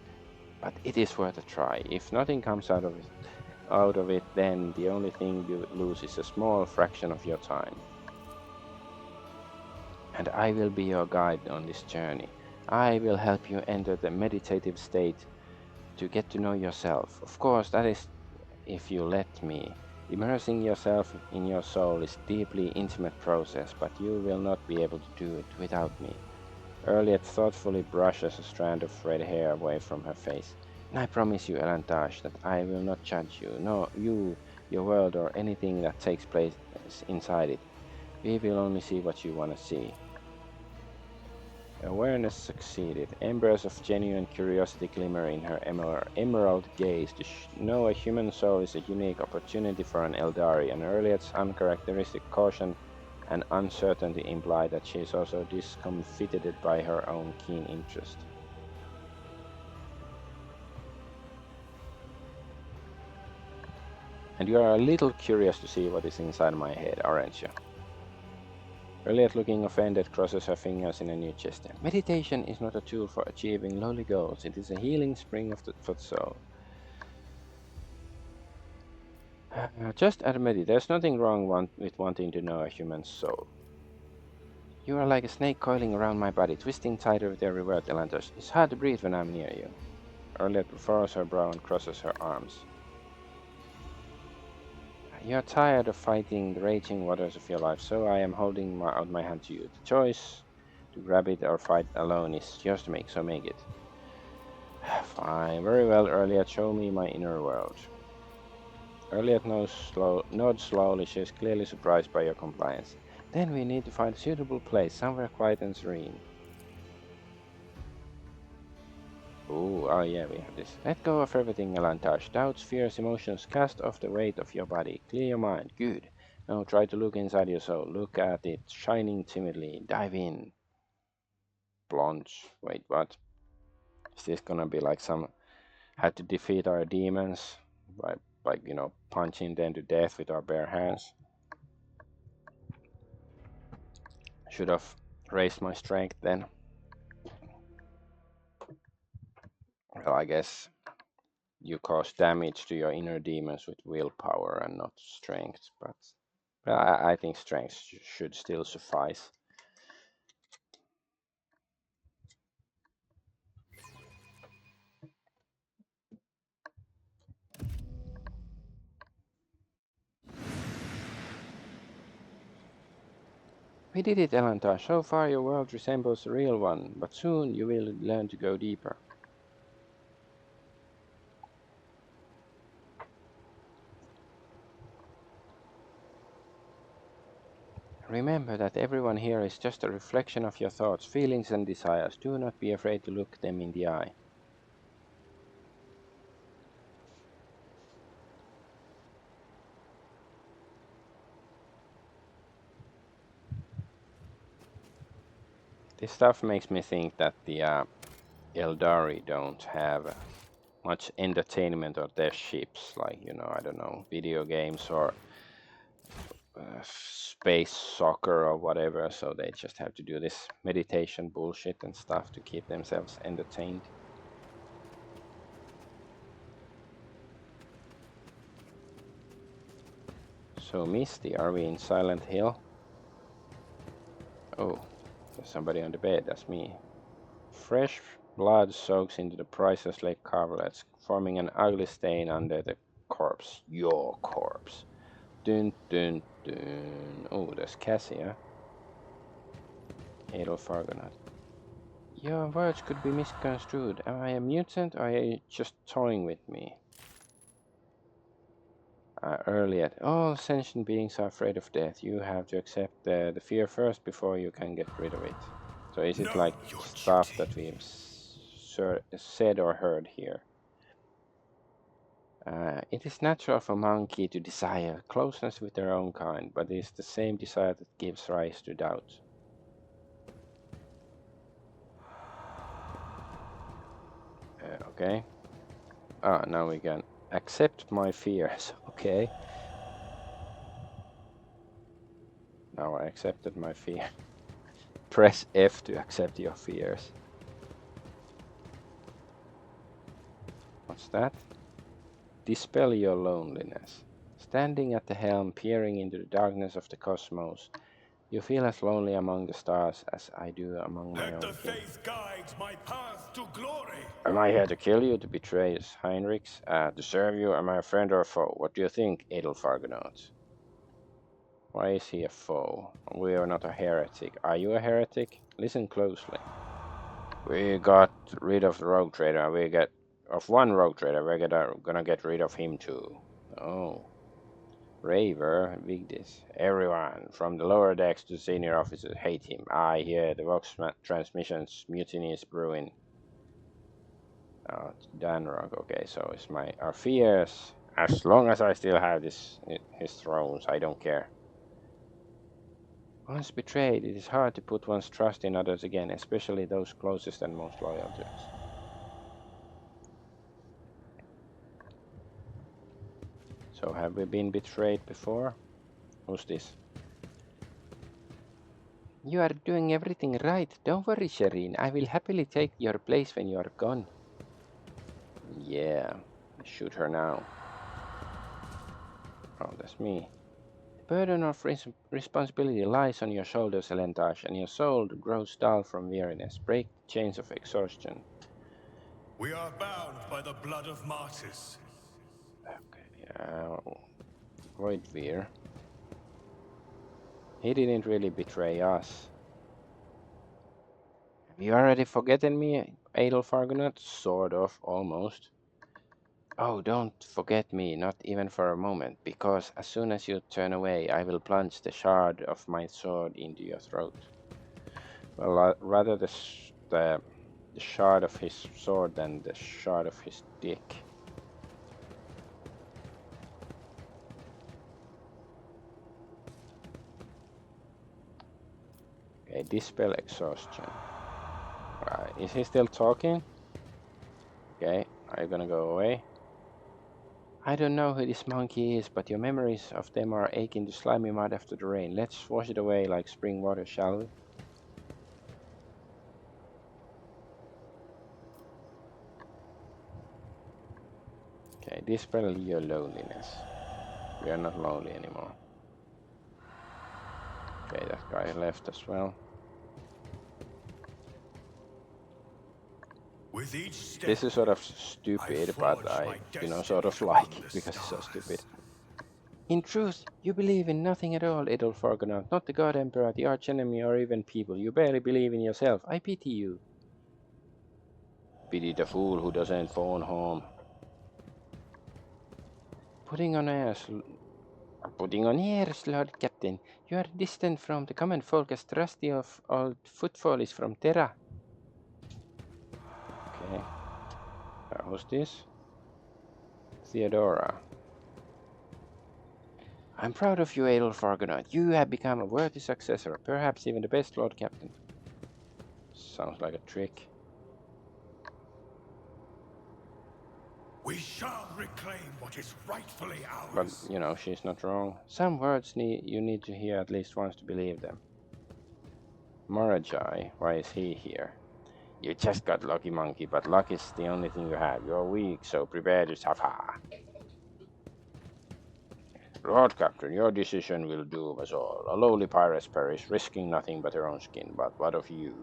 but it is worth a try. If nothing comes out of it, then the only thing you lose is a small fraction of your time. And I will be your guide on this journey. I will help you enter the meditative state to get to know yourself. Of course, that is if you let me. Immersing yourself in your soul is a deeply intimate process, but you will not be able to do it without me. Elliot thoughtfully brushes a strand of red hair away from her face. And I promise you, Elantage, that I will not judge you, no, you, your world, or anything that takes place inside it. We will only see what you want to see. Awareness succeeded. Embers of genuine curiosity glimmer in her emerald gaze. To know a human soul is a unique opportunity for an Eldari, and Elliot's uncharacteristic caution and uncertainty imply that she is also discomfited by her own keen interest. And you are a little curious to see what is inside my head, aren't you? Elliot, looking offended, crosses her fingers in a new gesture. Meditation is not a tool for achieving lowly goals. It is a healing spring for the soul. Just admit it. There's nothing wrong with wanting to know a human soul. You are like a snake coiling around my body, twisting tighter with every word, Elantos. It's hard to breathe when I'm near you. Elliot furrows her brow and crosses her arms. You're tired of fighting the raging waters of your life, so I am holding out my hand to you. The choice to grab it or fight alone is yours to make, so make it. Fine, very well, Elliot. Show me my inner world. Elliot nods slowly. She is clearly surprised by your compliance. Then we need to find a suitable place, somewhere quiet and serene. Oh yeah, we have this. Let go of everything, Elantage. Doubts, fears, emotions. Cast off the weight of your body. Clear your mind. Good. Now try to look inside your soul. Look at it, shining timidly. Dive in. Plunge. Wait, what? Is this gonna be like some... Had to defeat our demons by punching them to death with our bare hands? Should have raised my strength then. Well, I guess you cause damage to your inner demons with willpower and not strength, but I think strength should still suffice. We did it, Elantar. So far your world resembles a real one, but soon you will learn to go deeper. Remember that everyone here is just a reflection of your thoughts, feelings, and desires. Do not be afraid to look them in the eye. This stuff makes me think that the Eldari don't have much entertainment on their ships, like, I don't know, video games or space soccer or whatever, so they just have to do this meditation bullshit and stuff to keep themselves entertained. So misty, are we in Silent Hill? Oh, there's somebody on the bed, that's me. Fresh blood soaks into the priceless lake carvelets, forming an ugly stain under the corpse. Your corpse. Dun dun dun. Oh, there's Cassia. Adolf Argonaut. Your words could be misconstrued. Am I a mutant or are you just toying with me? Earlier, all sentient beings are afraid of death. You have to accept the fear first before you can get rid of it. So is it Know like your stuff duty. that we've said or heard here? It is natural for a monkey to desire closeness with their own kind, but it is the same desire that gives rise to doubt. Okay. Now we can accept my fears. Okay. Now I accepted my fear. Press F to accept your fears. What's that? Dispel your loneliness. Standing at the helm, peering into the darkness of the cosmos, you feel as lonely among the stars as I do among my Let the own kin. faith guide my path to glory. Am I here to kill you, to betray us, Heinrichs? To serve you? Am I a friend or a foe? What do you think, Adolf Argonaut? Why is he a foe? We are not a heretic. Are you a heretic? Listen closely. We got rid of the rogue trader. We get of one rogue trader. We're gonna get rid of him too. Oh. Raver, Vigdis. Everyone, from the lower decks to senior officers, hate him. I hear the Vox transmissions mutiny is brewing. Danrog, okay, so it's our fears. As long as I still have his thrones, I don't care. Once betrayed, it is hard to put one's trust in others again, especially those closest and most loyal to us. So have we been betrayed before? Who's this? You are doing everything right. Don't worry, Shireen. I will happily take your place when you are gone. Yeah, shoot her now. Oh, that's me. The burden of responsibility lies on your shoulders, Elentage, and your soul grows dull from weariness. Break the chains of exhaustion. We are bound by the blood of martyrs. Okay, Voidveer. He didn't really betray us. Have you already forgotten me, Adolf Argonaut? Sort of, almost. Oh, don't forget me, not even for a moment, because as soon as you turn away, I will plunge the shard of my sword into your throat. Well, rather the shard of his sword than the shard of his dick. Okay, dispel exhaustion. Is he still talking? Okay, are you gonna go away? I don't know who this monkey is, but your memories of them are akin to slimy mud after the rain. Let's wash it away like spring water, shall we? Okay, dispel your loneliness. We are not lonely anymore. Okay, that guy left as well. With each step, This is sort of stupid, but I, sort of like it because it's so stupid. In truth, you believe in nothing at all, Adolf Argonaut, not the God Emperor, the archenemy, or even people. You barely believe in yourself. I pity you. Pity the fool who doesn't phone home. Putting on airs, Lord Captain. You are distant from the common folk as trusty of old footfall is from Terra. Okay. Who's this? Theodora. I'm proud of you, Adolf Argonaut. You have become a worthy successor, perhaps even the best Lord Captain. Sounds like a trick. we shall reclaim what is rightfully But, ours. she's not wrong. Some words you need to hear at least once to believe them. Marajai, why is he here? You just got lucky, monkey, but luck is the only thing you have. You're weak, so prepare to suffer. Lord Captain, your decision will doom us all. A lowly pirate's perish, risking nothing but her own skin. But what of you?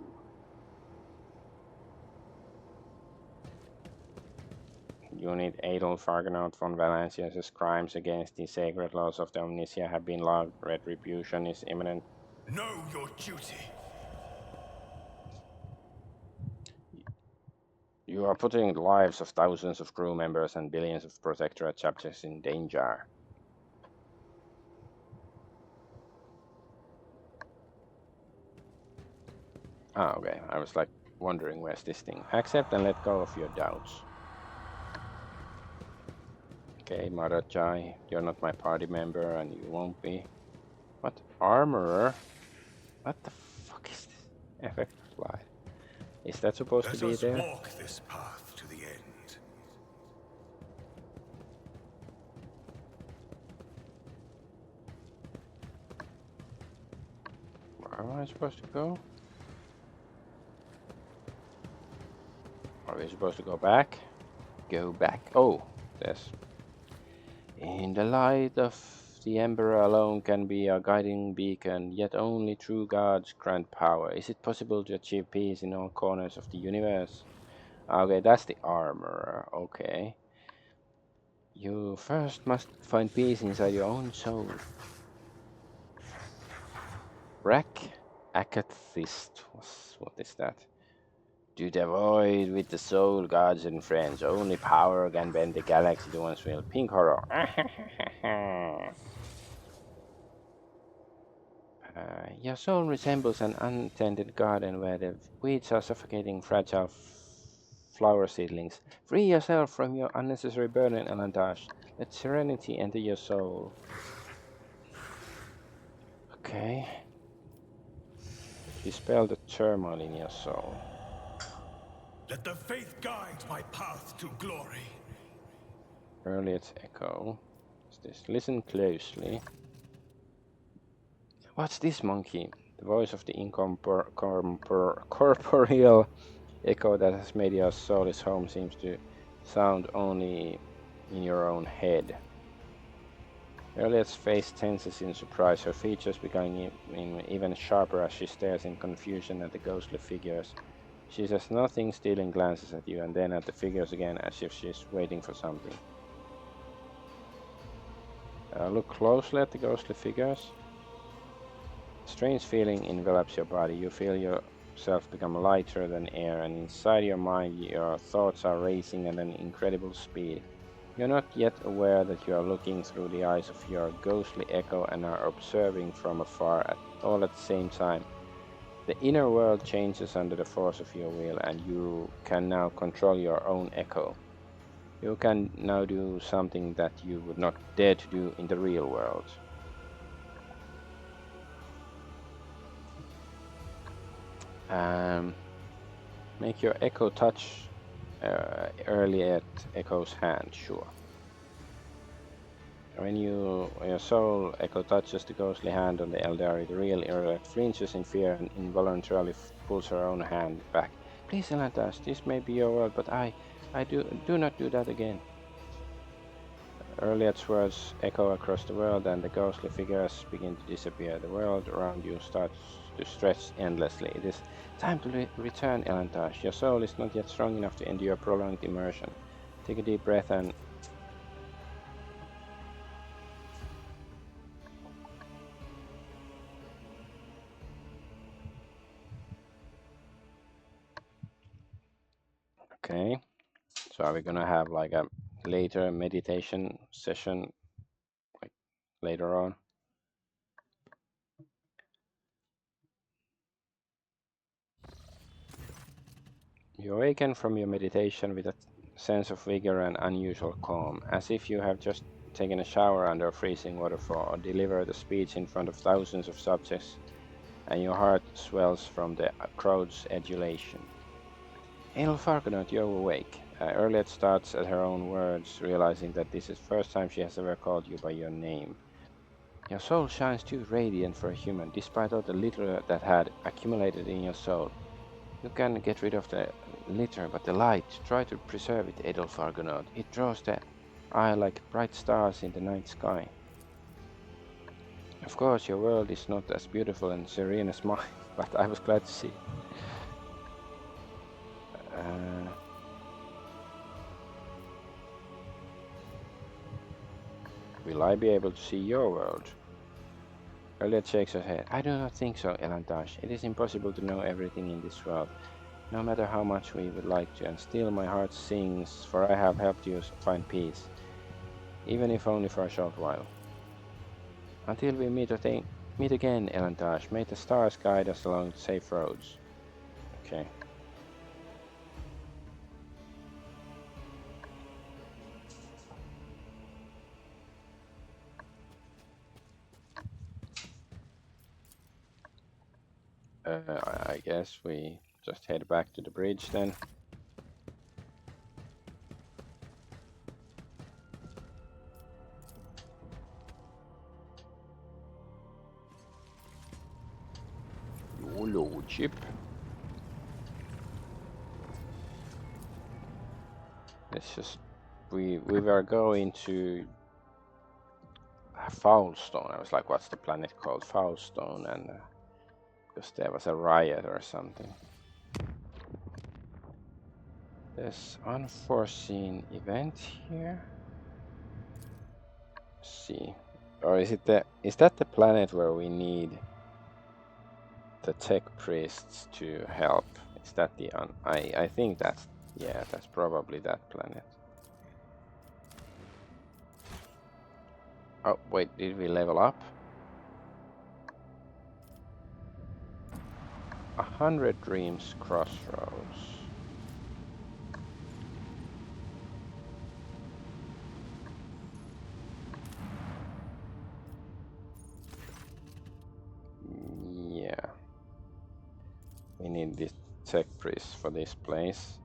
Unit Adolf Argonaut von Valencia's crimes against the sacred laws of the Omnicia have been logged. Retribution is imminent. Know your duty. You are putting the lives of thousands of crew members and billions of Protectorate subjects in danger. Ah, okay. I was like wondering where's this thing. Accept and let go of your doubts. Okay, Marajai, you're not my party member and you won't be. What? Armorer? What the fuck is this? Effect fly. Is that supposed to Let be us there? walk this path to the end. Where am I supposed to go? Are we supposed to go back? Go back. Oh, there's... In the light of the Emperor alone can be a guiding beacon, yet only true gods grant power. Is it possible to achieve peace in all corners of the universe? Okay, that's the armor. Okay. You first must find peace inside your own soul. Rack Acathist. What is that? To the void with the soul, gods and friends. Only power can bend the galaxy to one's will. Pink horror. Your soul resembles an untended garden where the weeds are suffocating fragile flower seedlings. Free yourself from your unnecessary burden, Elandash. Let serenity enter your soul. Okay. Dispel the turmoil in your soul. Let the faith guide my path to glory. Earliest echo. What's this? Listen closely. What's this, monkey? The voice of the incorporeal echo that has made your soul its home seems to sound only in your own head. Earliest's face tenses in surprise, her features becoming even sharper as she stares in confusion at the ghostly figures. She says nothing, stealing glances at you and then at the figures again as if she's waiting for something. Look closely at the ghostly figures. A strange feeling envelops your body. You feel yourself become lighter than air, and inside your mind your thoughts are racing at an incredible speed. You're not yet aware that you are looking through the eyes of your ghostly echo and are observing from afar, all at the same time. The inner world changes under the force of your will, and you can now control your own echo. You can now do something that you would not dare to do in the real world. Make your echo touch early at echo's hand, sure. When your soul echo touches the ghostly hand on the Eldari, the real Irlet flinches in fear and involuntarily pulls her own hand back. Please, Elantas, this may be your world, but I do not do that again. Earliet's words echo across the world, and the ghostly figures begin to disappear. The world around you starts to stretch endlessly. It is time to return, Elantash. Your soul is not yet strong enough to endure prolonged immersion. Take a deep breath and... Okay. So are we gonna have like a later meditation session like later on? You awaken from your meditation with a sense of vigor and unusual calm, as if you have just taken a shower under a freezing waterfall or delivered a speech in front of thousands of subjects, and your heart swells from the crowd's adulation. Argonaut, you're awake. Erlet starts at her own words, realizing that this is the first time she has ever called you by your name. Your soul shines too radiant for a human, despite all the litter that had accumulated in your soul. You can get rid of the litter, but the light, try to preserve it, Argonaut. It draws the eye like bright stars in the night sky. Of course, your world is not as beautiful and serene as mine, but I was glad to see it. Will I be able to see your world? Elliot shakes her head. I do not think so, Elantash. It is impossible to know everything in this world. No matter how much we would like to, and still my heart sings, for I have helped you find peace, even if only for a short while. Until we meet again, Elantage, may the stars guide us along safe roads. Okay. I guess we just head back to the bridge then. Your lordship. Let's just we were going to Foulstone. I was like, what's the planet called? Foulstone, and because there was a riot or something. There's unforeseen event here. Let's see, or is that the planet where we need the tech priests to help? Is that the I think that's probably that planet. Oh wait, did we level up? 100 Dreams Crossroads. Yeah. We need this tech priest for this place.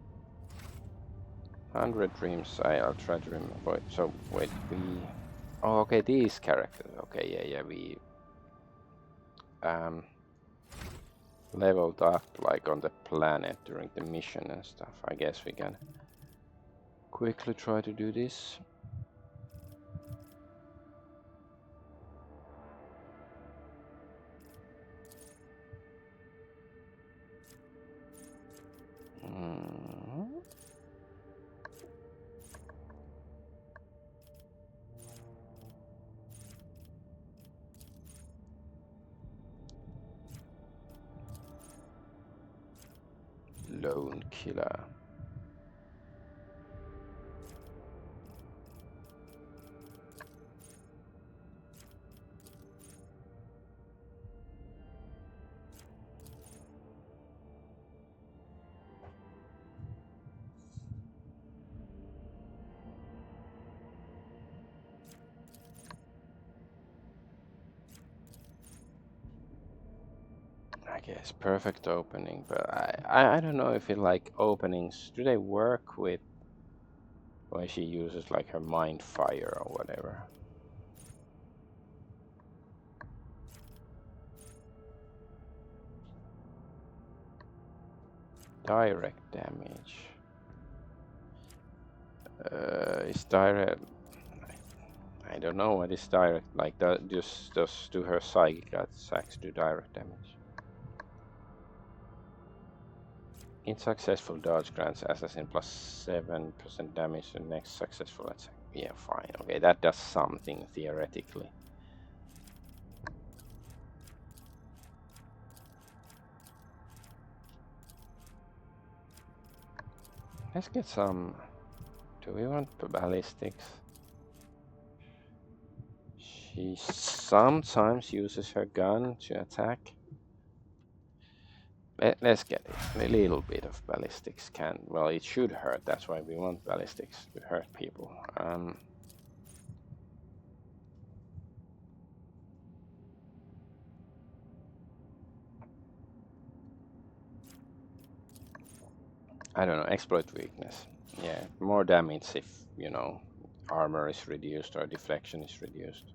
100 Dreams, I'll try to remember. So wait, oh, okay, these characters. Okay, yeah, we leveled up like on the planet during the mission and stuff. I guess we can quickly try to do this. Lone killer. I guess perfect opening, but I don't know if it like openings, do they work with when she uses like her mind fire or whatever? Direct damage. Is direct, I don't know what is direct, like that just does to her psychic attacks do direct damage. Unsuccessful dodge grants assassin plus 7% damage to the next successful attack. Yeah, fine. Okay, that does something theoretically. Let's get some. Do we want ballistics? She sometimes uses her gun to attack. Let's get it. A little bit of ballistics can. Well, it should hurt. That's why we want ballistics to hurt people. I don't know. Exploit weakness. Yeah, more damage if, you know, armor is reduced or deflection is reduced.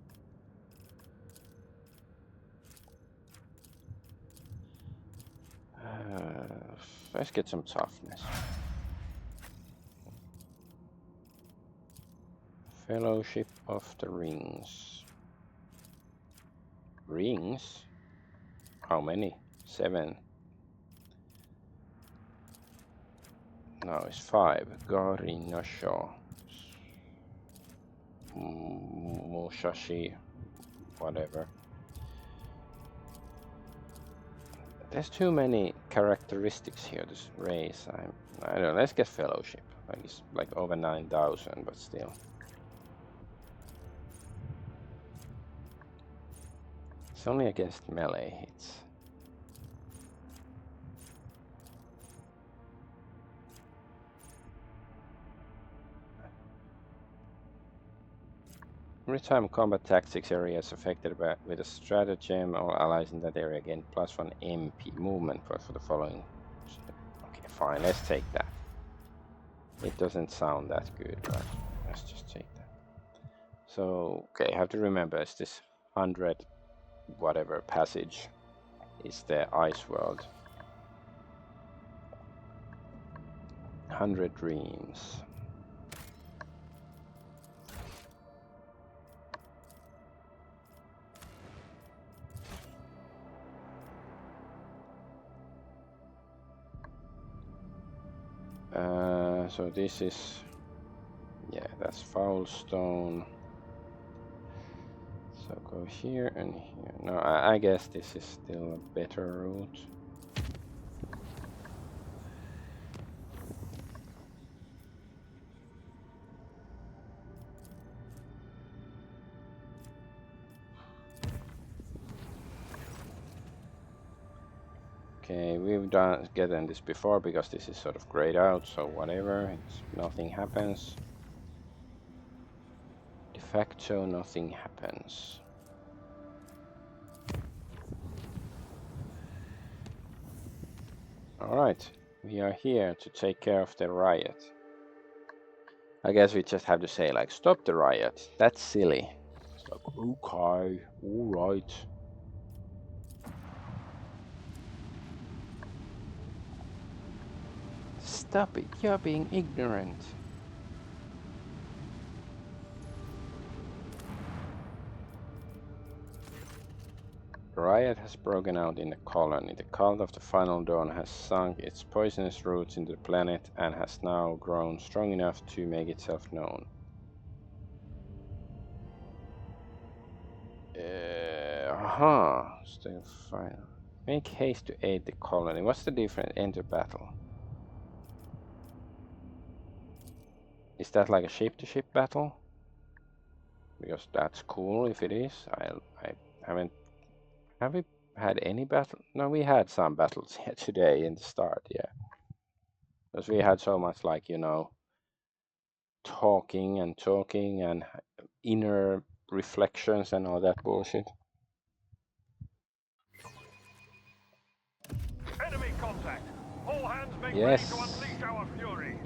Let's get some toughness. Fellowship of the Rings. Rings? How many? 7. No, it's 5. Garinosho. Mushashi. Whatever. There's too many characteristics here to raise. I don't know. Let's get fellowship. Like it's like over 9,000, but still. It's only against melee hits. Every time combat tactics area is affected with a stratagem, all allies in that area gain +1 MP movement for the following. Okay, fine, let's take that. It doesn't sound that good, but let's just take that. So, okay, I have to remember it's this 100 whatever passage is the ice world. 100 dreams. So this is, yeah, that's foul stone. So go here and here. No, I guess this is still a better route. Okay, we've gotten this before because this is sort of grayed out, so whatever, nothing happens. De facto, nothing happens. Alright, we are here to take care of the riot. I guess we just have to say, like, stop the riot. That's silly. It's like, okay, alright. Stop it, you're being ignorant. The riot has broken out in the colony. The cult of the Final Dawn has sunk its poisonous roots into the planet and has now grown strong enough to make itself known. Still fine. Make haste to aid the colony. What's the difference? Enter battle. Is that like a ship-to-ship battle? Because that's cool if it is. I haven't. Have we had any battle? No, we had some battles here today in the start, yeah. Because we had so much, like, you know, talking and inner reflections and all that bullshit. Enemy contact! All hands make Yes. ready to unleash our fury!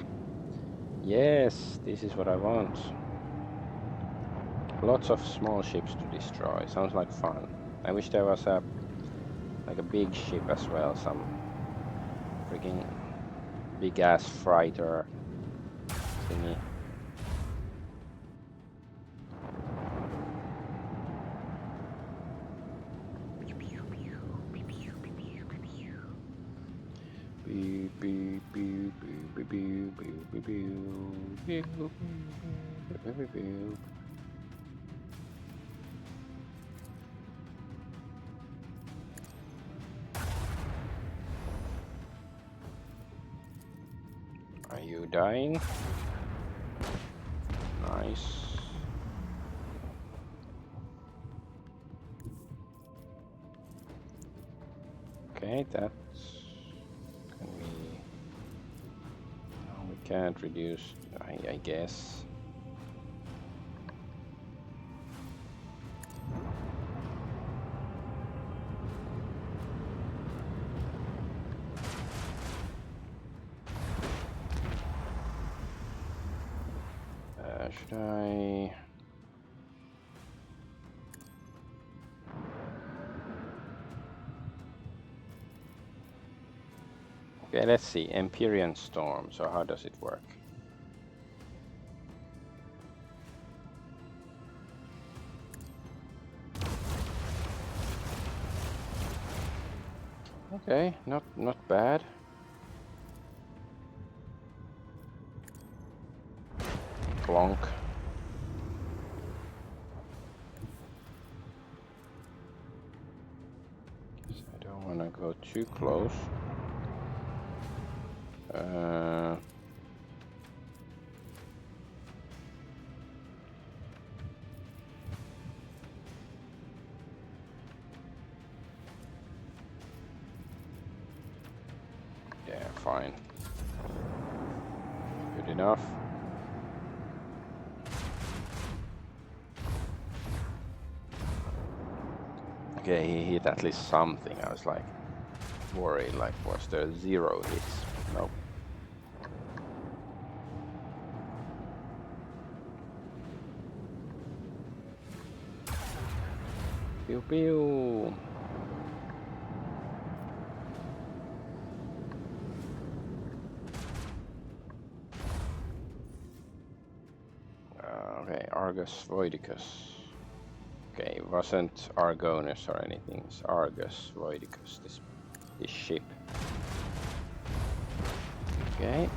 Yes, this is what I want. Lots of small ships to destroy. Sounds like fun. I wish there was a big ship as well, some freaking big ass freighter thingy. Are you dying? Nice. Okay, that's... Can we... No, we can't reduce, I guess. Should I... Okay, let's see. Empyrean Storm. So how does it work? Okay, not bad. Plonk. Guess I don't want to wanna go too close. Yeah, fine. Good enough. Okay, he hit at least something. I was like worried, like was there 0 hits? Nope. Pew pew. Okay, Argus Voidicus. Okay, it wasn't Argonus or anything. It's Argus Voidicus, this ship. Okay,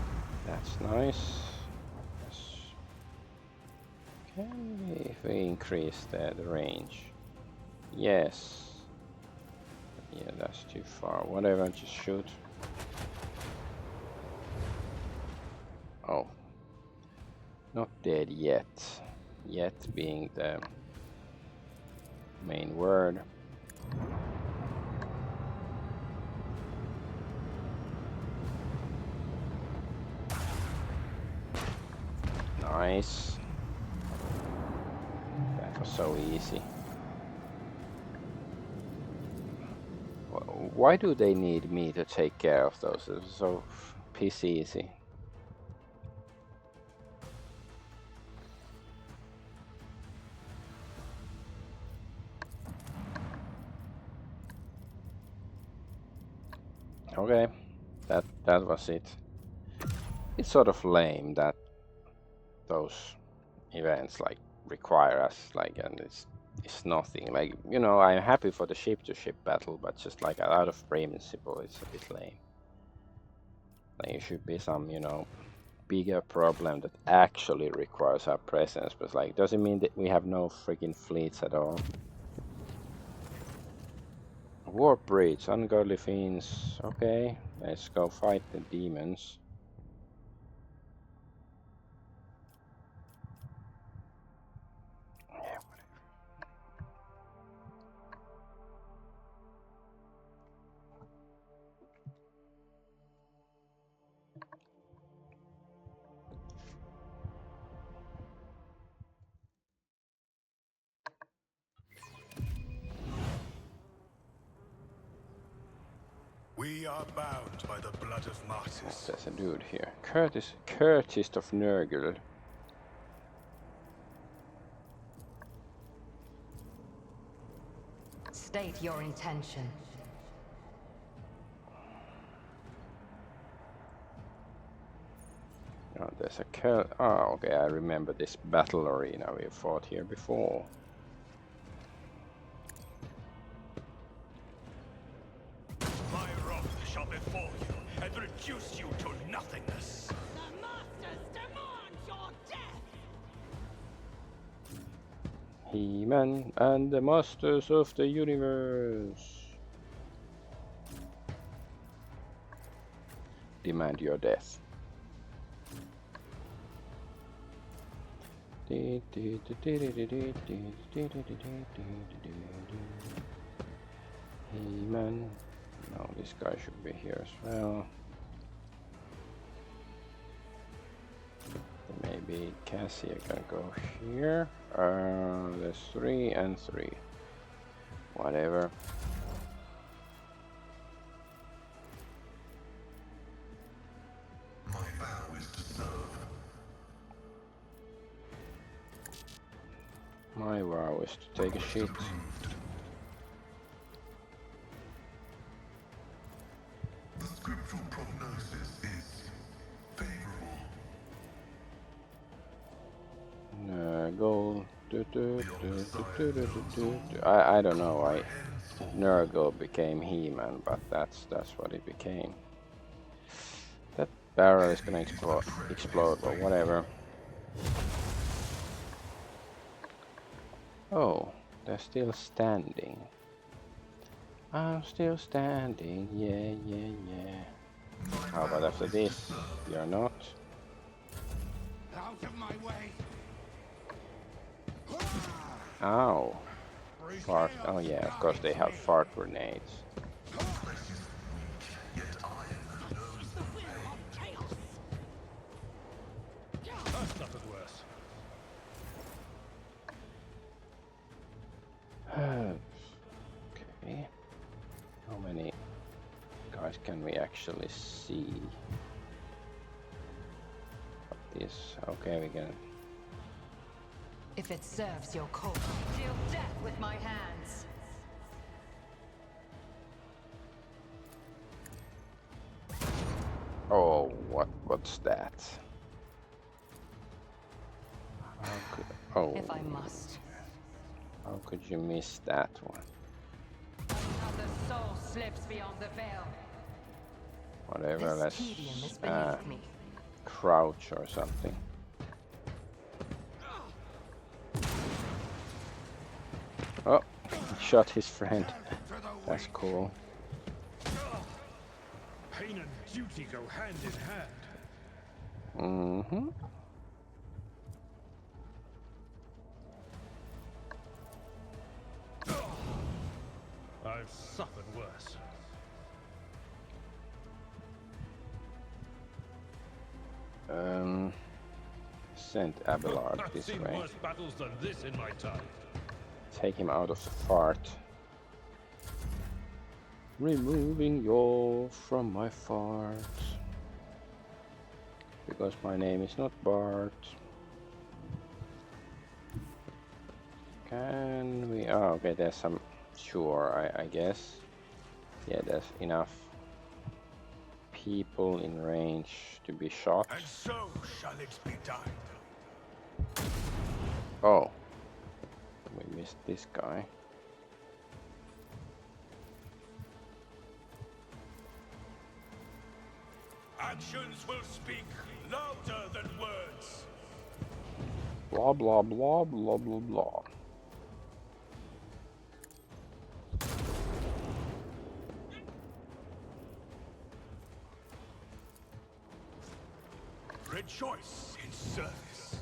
that's nice. Okay, if we increase the range. Yes. Yeah, that's too far. Whatever, just shoot. Oh. Not dead yet. Yet being the main word. Nice. That was so easy. Why do they need me to take care of those? It's so piss easy. Okay, that was it. It's sort of lame that those events like require us, like, and it's nothing. Like, you know, I'm happy for the ship-to-ship battle, but just like out of principle, it's a bit lame. Like, it should be some, you know, bigger problem that actually requires our presence. But like, does it mean that we have no freaking fleets at all? Warp breach, ungodly fiends. Okay, let's go fight the demons. Yeah, whatever. We are bound by the blood of martyrs. There's a dude here. Curtis of Nurgle. State your intention. Oh, there's a oh, okay, I remember this battle arena we fought here before. My wrath shall befall you and reduce you to nothingness. The Masters demand your death! He-Man and the Masters of the Universe demand your death. He-Man. No, this guy should be here as well. Maybe Cassie can go here. There's 3 and 3. Whatever. My vow is to serve. My vow is to take a shit. Approved. The scriptural prognosis is favorable. Nurgle. I don't know why Nurgle became He-Man, but that's what it became. That barrel is gonna explode, but whatever. Oh, they're still standing. I'm still standing, yeah, yeah, yeah. How about after this? You're not. Out of my way! Ow. Fart. Oh yeah, of course they have fart grenades. I've suffered worse. Okay. How many guys can we actually see? This. Okay, we can. If it serves your cause, deal death with my hands. Oh, what's that? How could, oh, If I must. how could you miss that one? Another soul slips beyond the veil. Whatever, This let's tedium is beneath me. crouch or something. Oh, he shot his friend. That's cool. Pain and duty go hand in hand. Mm-hmm. I've suffered worse. Send Abelard I've this seen way. worse battles than this in my time. Take him out of the fart. Removing you from my fart. Because my name is not Bart. Can we... Oh, okay, there's some... Sure, I guess. Yeah, there's enough people in range to be shot. And so shall it be done. Oh. We missed this guy. Actions will speak louder than words. Blah blah blah blah blah blah. Rejoice in service.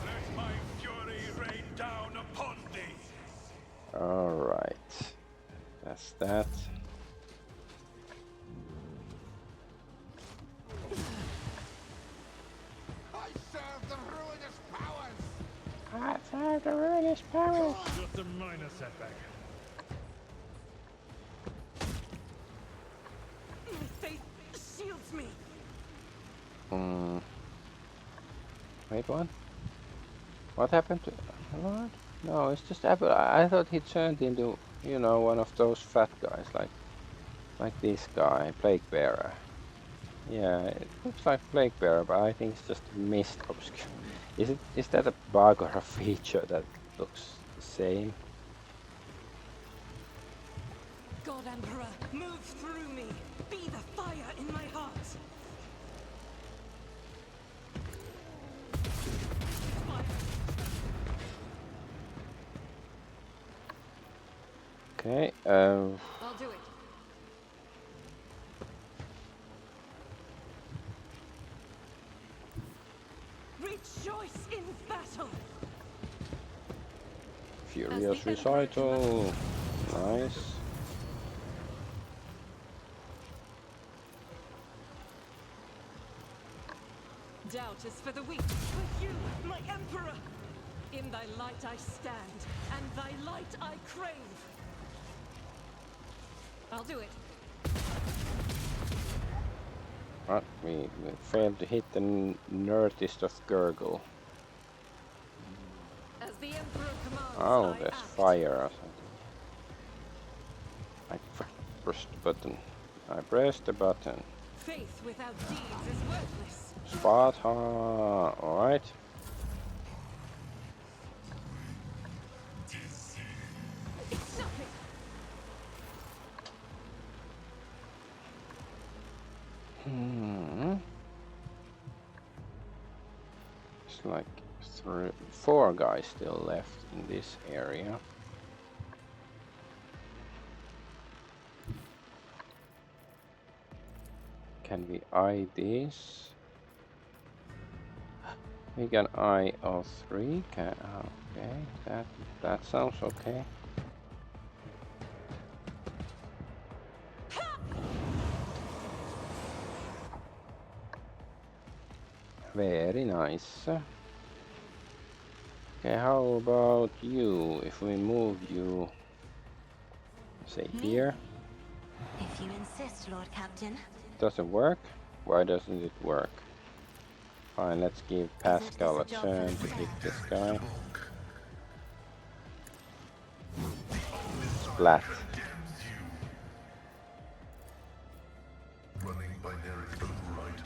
Let my fury rain down upon thee. Alright. That's that. I serve the ruinous powers. I serve the ruinous powers. Just a minor setback. My faith shields me. Wait, what? What happened to... What? No, it's just Apple. I thought he turned into, you know, one of those fat guys, like this guy, Plague Bearer. Yeah, it looks like Plague Bearer, but I think it's just a mist obscure. Is that a bug or a feature that looks the same? God Emperor, move through me. Be the fire in my heart. Okay, I'll do it. Rejoice in battle. Furious Recital. Nice. Doubt is for the weak. With you, my Emperor. In thy light I stand, and thy light I crave. I'll do it. But we failed to hit the nerdist of Gurgle. As the Emperor commands, Oh, I there's act. fire or something. I pressed the button. I pressed the button. Faith without deeds is worthless. Sparta. Alright. It's nothing. It's like 4 guys still left in this area. Can we eye this? We can eye all 3. Okay, that sounds okay. Very nice. Okay, how about you? If we move you, say here. If you insist, Lord Captain. Doesn't work? Why doesn't it work? Fine, let's give Pascal a turn to hit this guy. Splat. Running binary override.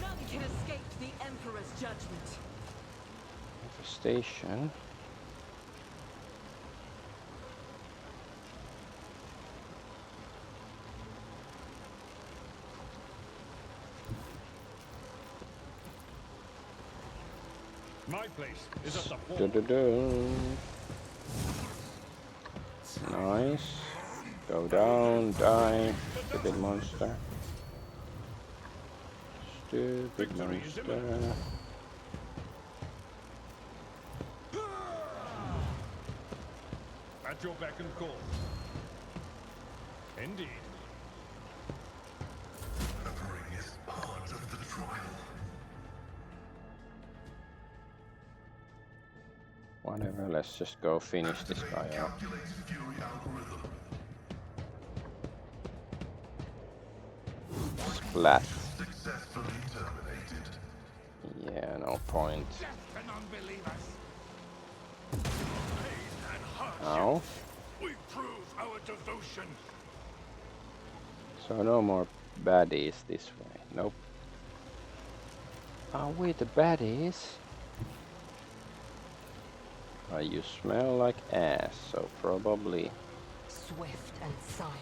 None can escape the Emperor's judgment. Infestation. My place is at the wall. Nice. Go down, die. Stupid monster. Stupid monster. At your beck and call. Indeed. Suffering is part of the trial. Whatever, let's just go finish this guy up. Calculated Fury algorithm. Splat. Successfully terminated. Yeah, no point. Death to non-believers. Pain and hardship. Ow. We prove our devotion. So no more baddies this way. Nope. Are we the baddies? You smell like ass, so probably. Swift and silent.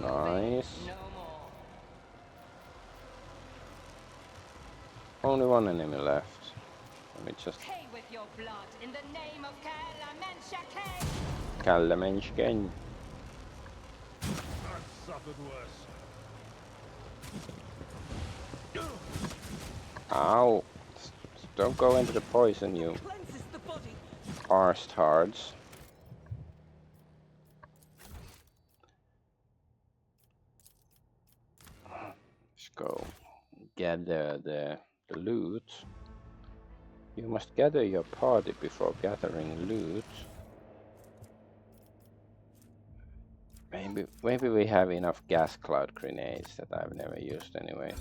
Nice. No more. Only one enemy left. Let me just. Pay with your blood in the name of Kalamenshake. Kalamenshken. I've suffered worse. Ow. Don't go into the poison, you Cleanses the body. arstards. Let's go gather the loot. You must gather your party before gathering loot. Maybe we have enough gas cloud grenades that I've never used anyways.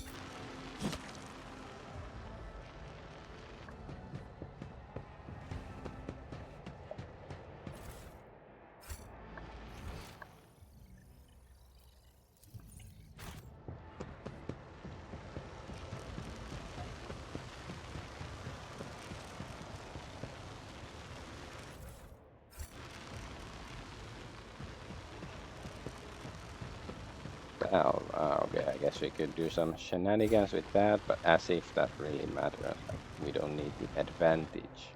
Okay, I guess we could do some shenanigans with that, but as if that really matters. Like, we don't need the advantage.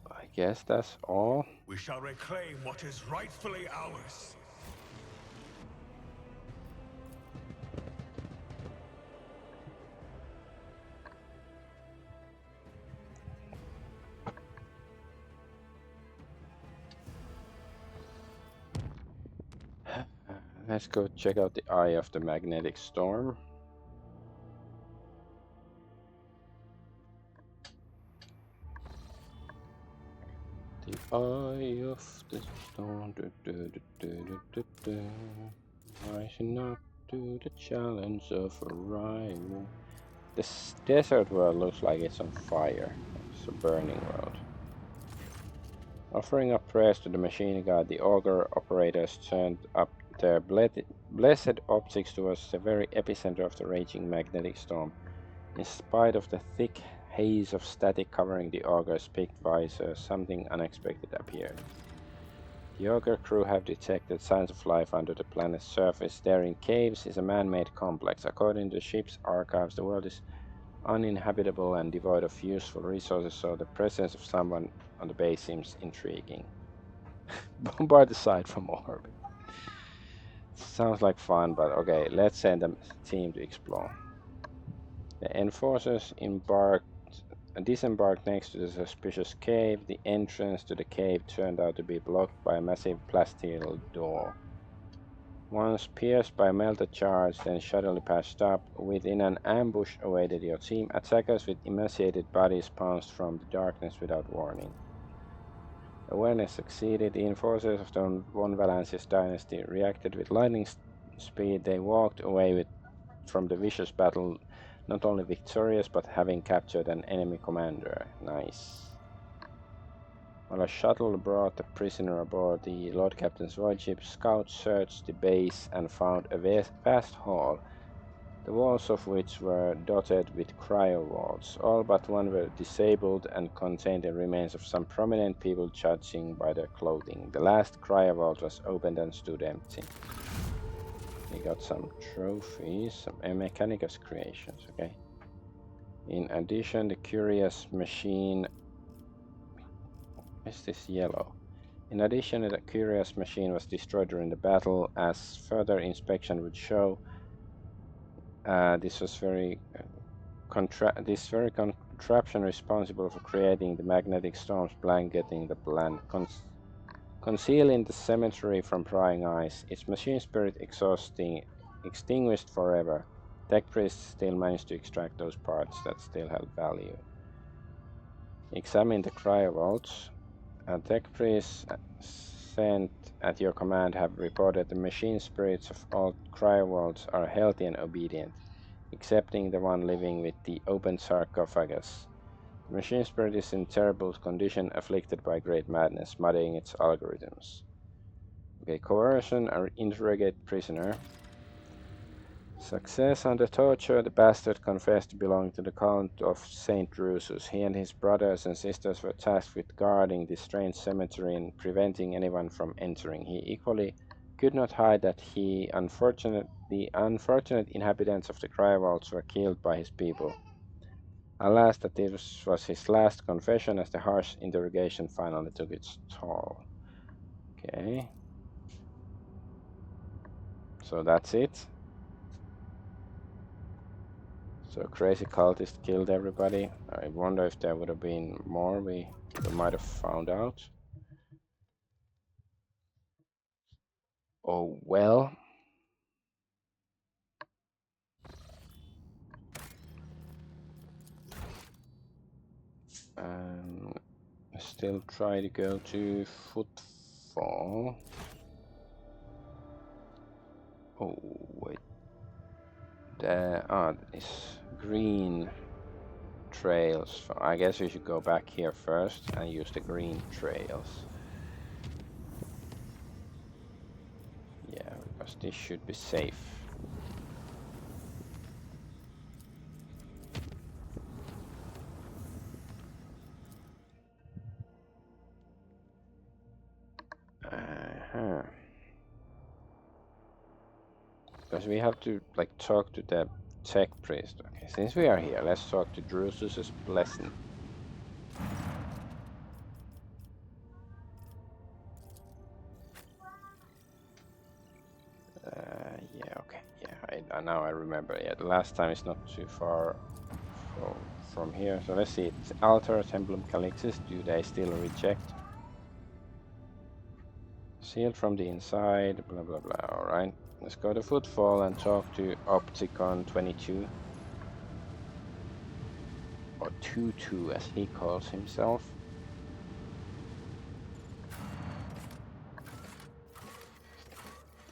I guess that's all. We shall reclaim what is rightfully ours. Let's go check out the eye of the magnetic storm. The eye of the storm, rising up to the challenge of arrival. This desert world looks like it's on fire. It's a burning world. Offering up prayers to the machine god, the augur operators turned up their Blessed optics towards the very epicenter of the raging magnetic storm. In spite of the thick haze of static covering the auger's peaked visor, something unexpected appeared. The auger crew have detected signs of life under the planet's surface. There in caves is a man-made complex. According to the ship's archives, the world is uninhabitable and devoid of useful resources, so the presence of someone on the base seems intriguing. Bombard the site from orbit. Sounds like fun, but okay, let's send a team to explore. The enforcers disembarked next to the suspicious cave. The entrance to the cave turned out to be blocked by a massive plasteel door. Once pierced by melted shards, then suddenly patched up, within an ambush awaited your team. Attackers with emaciated bodies pounced from the darkness without warning. Awareness succeeded. The enforcers of the Von Valancius dynasty reacted with lightning speed. They walked away from the vicious battle not only victorious, but having captured an enemy commander. Nice. While a shuttle brought the prisoner aboard the Lord Captain's void ship, scouts searched the base and found a vast hall, the walls of which were dotted with cryo-vaults. All but one were disabled and contained the remains of some prominent people, judging by their clothing. The last cryo-vault was opened and stood empty. We got some trophies, some Mechanicus creations, okay. In addition, the curious machine... Is this yellow? In addition, the curious machine was destroyed during the battle. As further inspection would show, this very contraption responsible for creating the magnetic storms blanketing the planet, concealing the cemetery from prying eyes. Its machine spirit extinguished forever. Tech priests still managed to extract those parts that still held value. Examine the cryovaults. Tech priests sent at your command have reported the machine spirits of all cryovaults are healthy and obedient, excepting the one living with the open sarcophagus. The machine spirit is in terrible condition, afflicted by great madness, muddying its algorithms. Okay, coercion or interrogate prisoner. Success under torture. The bastard confessed to belong to the Count of St. Drusus. He and his brothers and sisters were tasked with guarding this strange cemetery and preventing anyone from entering. He equally could not hide that the unfortunate inhabitants of the cryovaults were killed by his people. Alas, that this was his last confession, as the harsh interrogation finally took its toll. Okay. So that's it. So crazy cultist killed everybody. I wonder if there would have been more we might have found out. Oh well. Still try to go to Footfall. Oh wait. There are these green trails. I guess we should go back here first and use the green trails. Yeah, because this should be safe. Because we have to like talk to the tech priest. Okay, since we are here, let's talk to Drusus's blessing. Yeah, okay, yeah, now I remember. Yeah, the last time is not too far from here. So let's see. It's Altar, Templum Calixis. Do they still reject? Sealed from the inside, blah blah blah. Alright, let's go to Footfall and talk to Opticon 22. Or Tutu as he calls himself.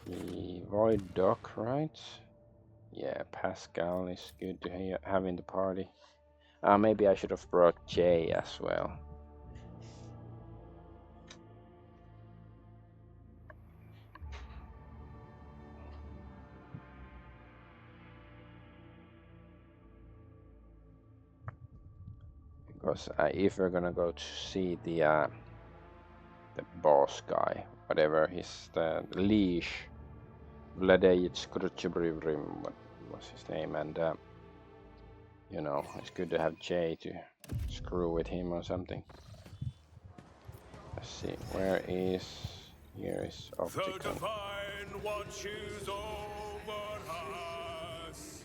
The Void Dock, right? Yeah, Pascal is good to have in the party. Maybe I should have brought Jay as well. Because if we're gonna go to see the boss guy, whatever his the leash, Vladej Skrutchebrivrim, what was his name, and you know, it's good to have Jay to screw with him or something. Let's see, where is... Here is optical. The divine watches over us.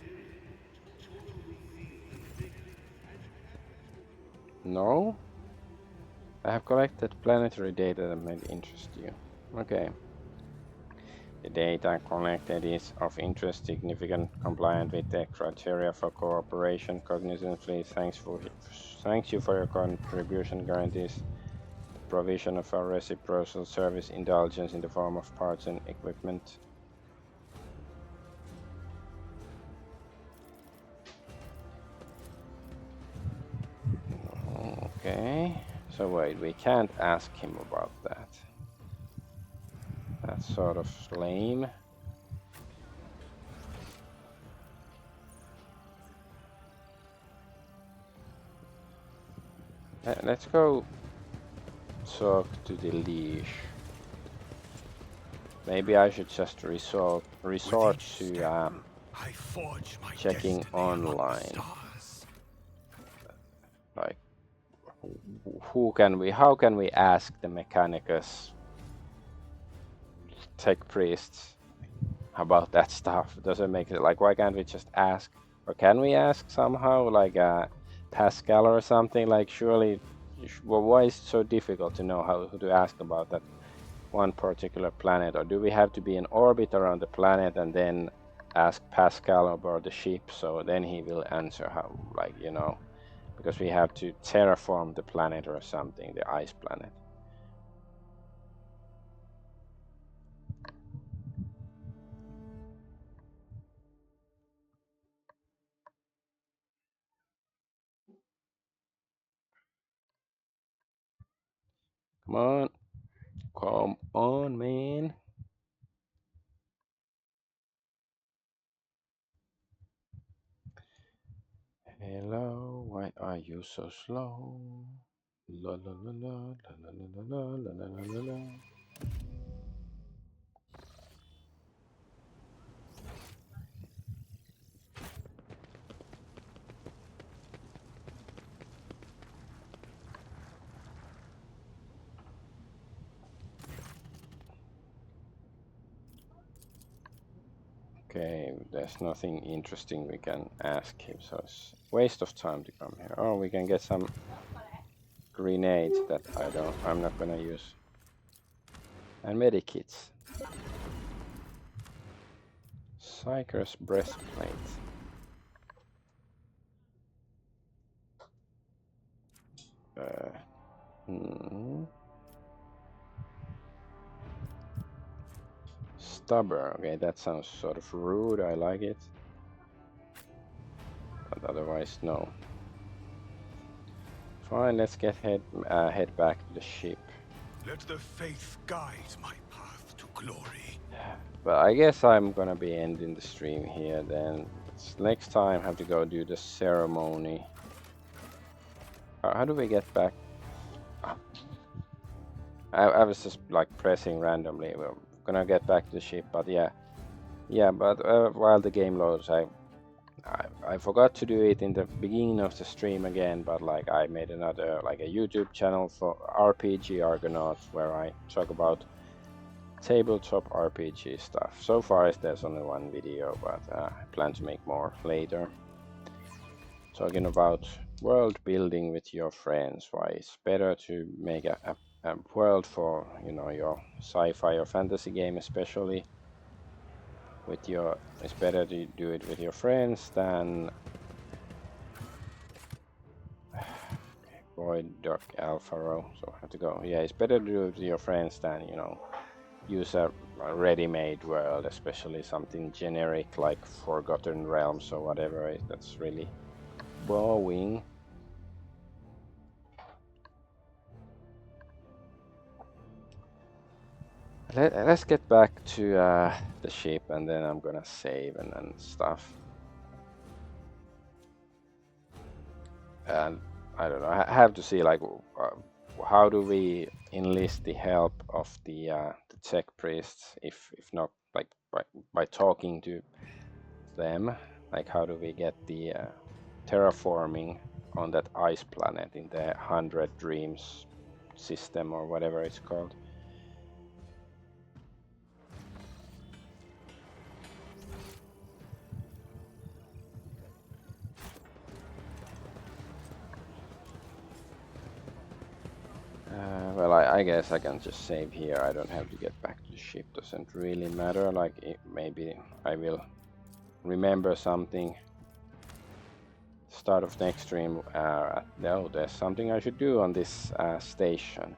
No? I have collected planetary data that may interest you. Okay. The data collected is of interest, significant, compliant with the criteria for cooperation. Cognizantly, thanks you for your contribution, guarantees provision of our reciprocal service indulgence in the form of parts and equipment. Okay, so wait, we can't ask him about that. That's sort of lame. Let's go talk to the leash. Maybe I should just resort to checking online. Like, how can we ask the Mechanicus tech priests about that stuff? Doesn't make it like, why can't we just ask? Or can we ask somehow, like Pascal or something? Like, surely, well, why is it so difficult to know how to ask about that one particular planet? Or do we have to be in orbit around the planet and then ask Pascal about the ship, so then he will answer how, like, you know, because we have to terraform the planet or something, the ice planet. Come on, man. Hello, why are you so slow? La la la la la la la la la la la la. Okay, there's nothing interesting we can ask him, so it's waste of time to come here. Oh, we can get some grenades that I'm not gonna use. And medikits. Psyker's breastplate. Stubber. Okay, that sounds sort of rude. I like it. But otherwise, no. Fine, let's head back to the ship. Let the faith guide my path to glory. But I guess I'm gonna be ending the stream here then. Next time, have to go do the ceremony. How do we get back? I was just like pressing randomly. We're gonna get back to the ship, but yeah. But while the game loads, I forgot to do it in the beginning of the stream again. But like, I made another, like, a YouTube channel for RPG Argonaut, where I talk about tabletop RPG stuff. So far there's only one video, but I plan to make more later. Talking about world building with your friends, why it's better to make a world for, you know, your sci-fi or fantasy game, especially with your, it's better to do it with your friends than Void Duck Alfaro, so I have to go. Yeah, it's better to do it with your friends than, you know, use a ready-made world, especially something generic like Forgotten Realms or whatever. That's really boring. Let's get back to the ship, and then I'm gonna save and stuff. And I don't know. I have to see like how do we enlist the help of the tech priests if not like by talking to them. Like how do we get the terraforming on that ice planet in the 100 Dreams system or whatever it's called? Well, I guess I can just save here. I don't have to get back to the ship. Doesn't really matter. Like maybe I will remember something. Start of next stream. No, there's something I should do on this station.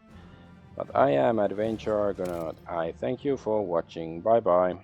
But I am Adventure Argonaut. I thank you for watching. Bye bye.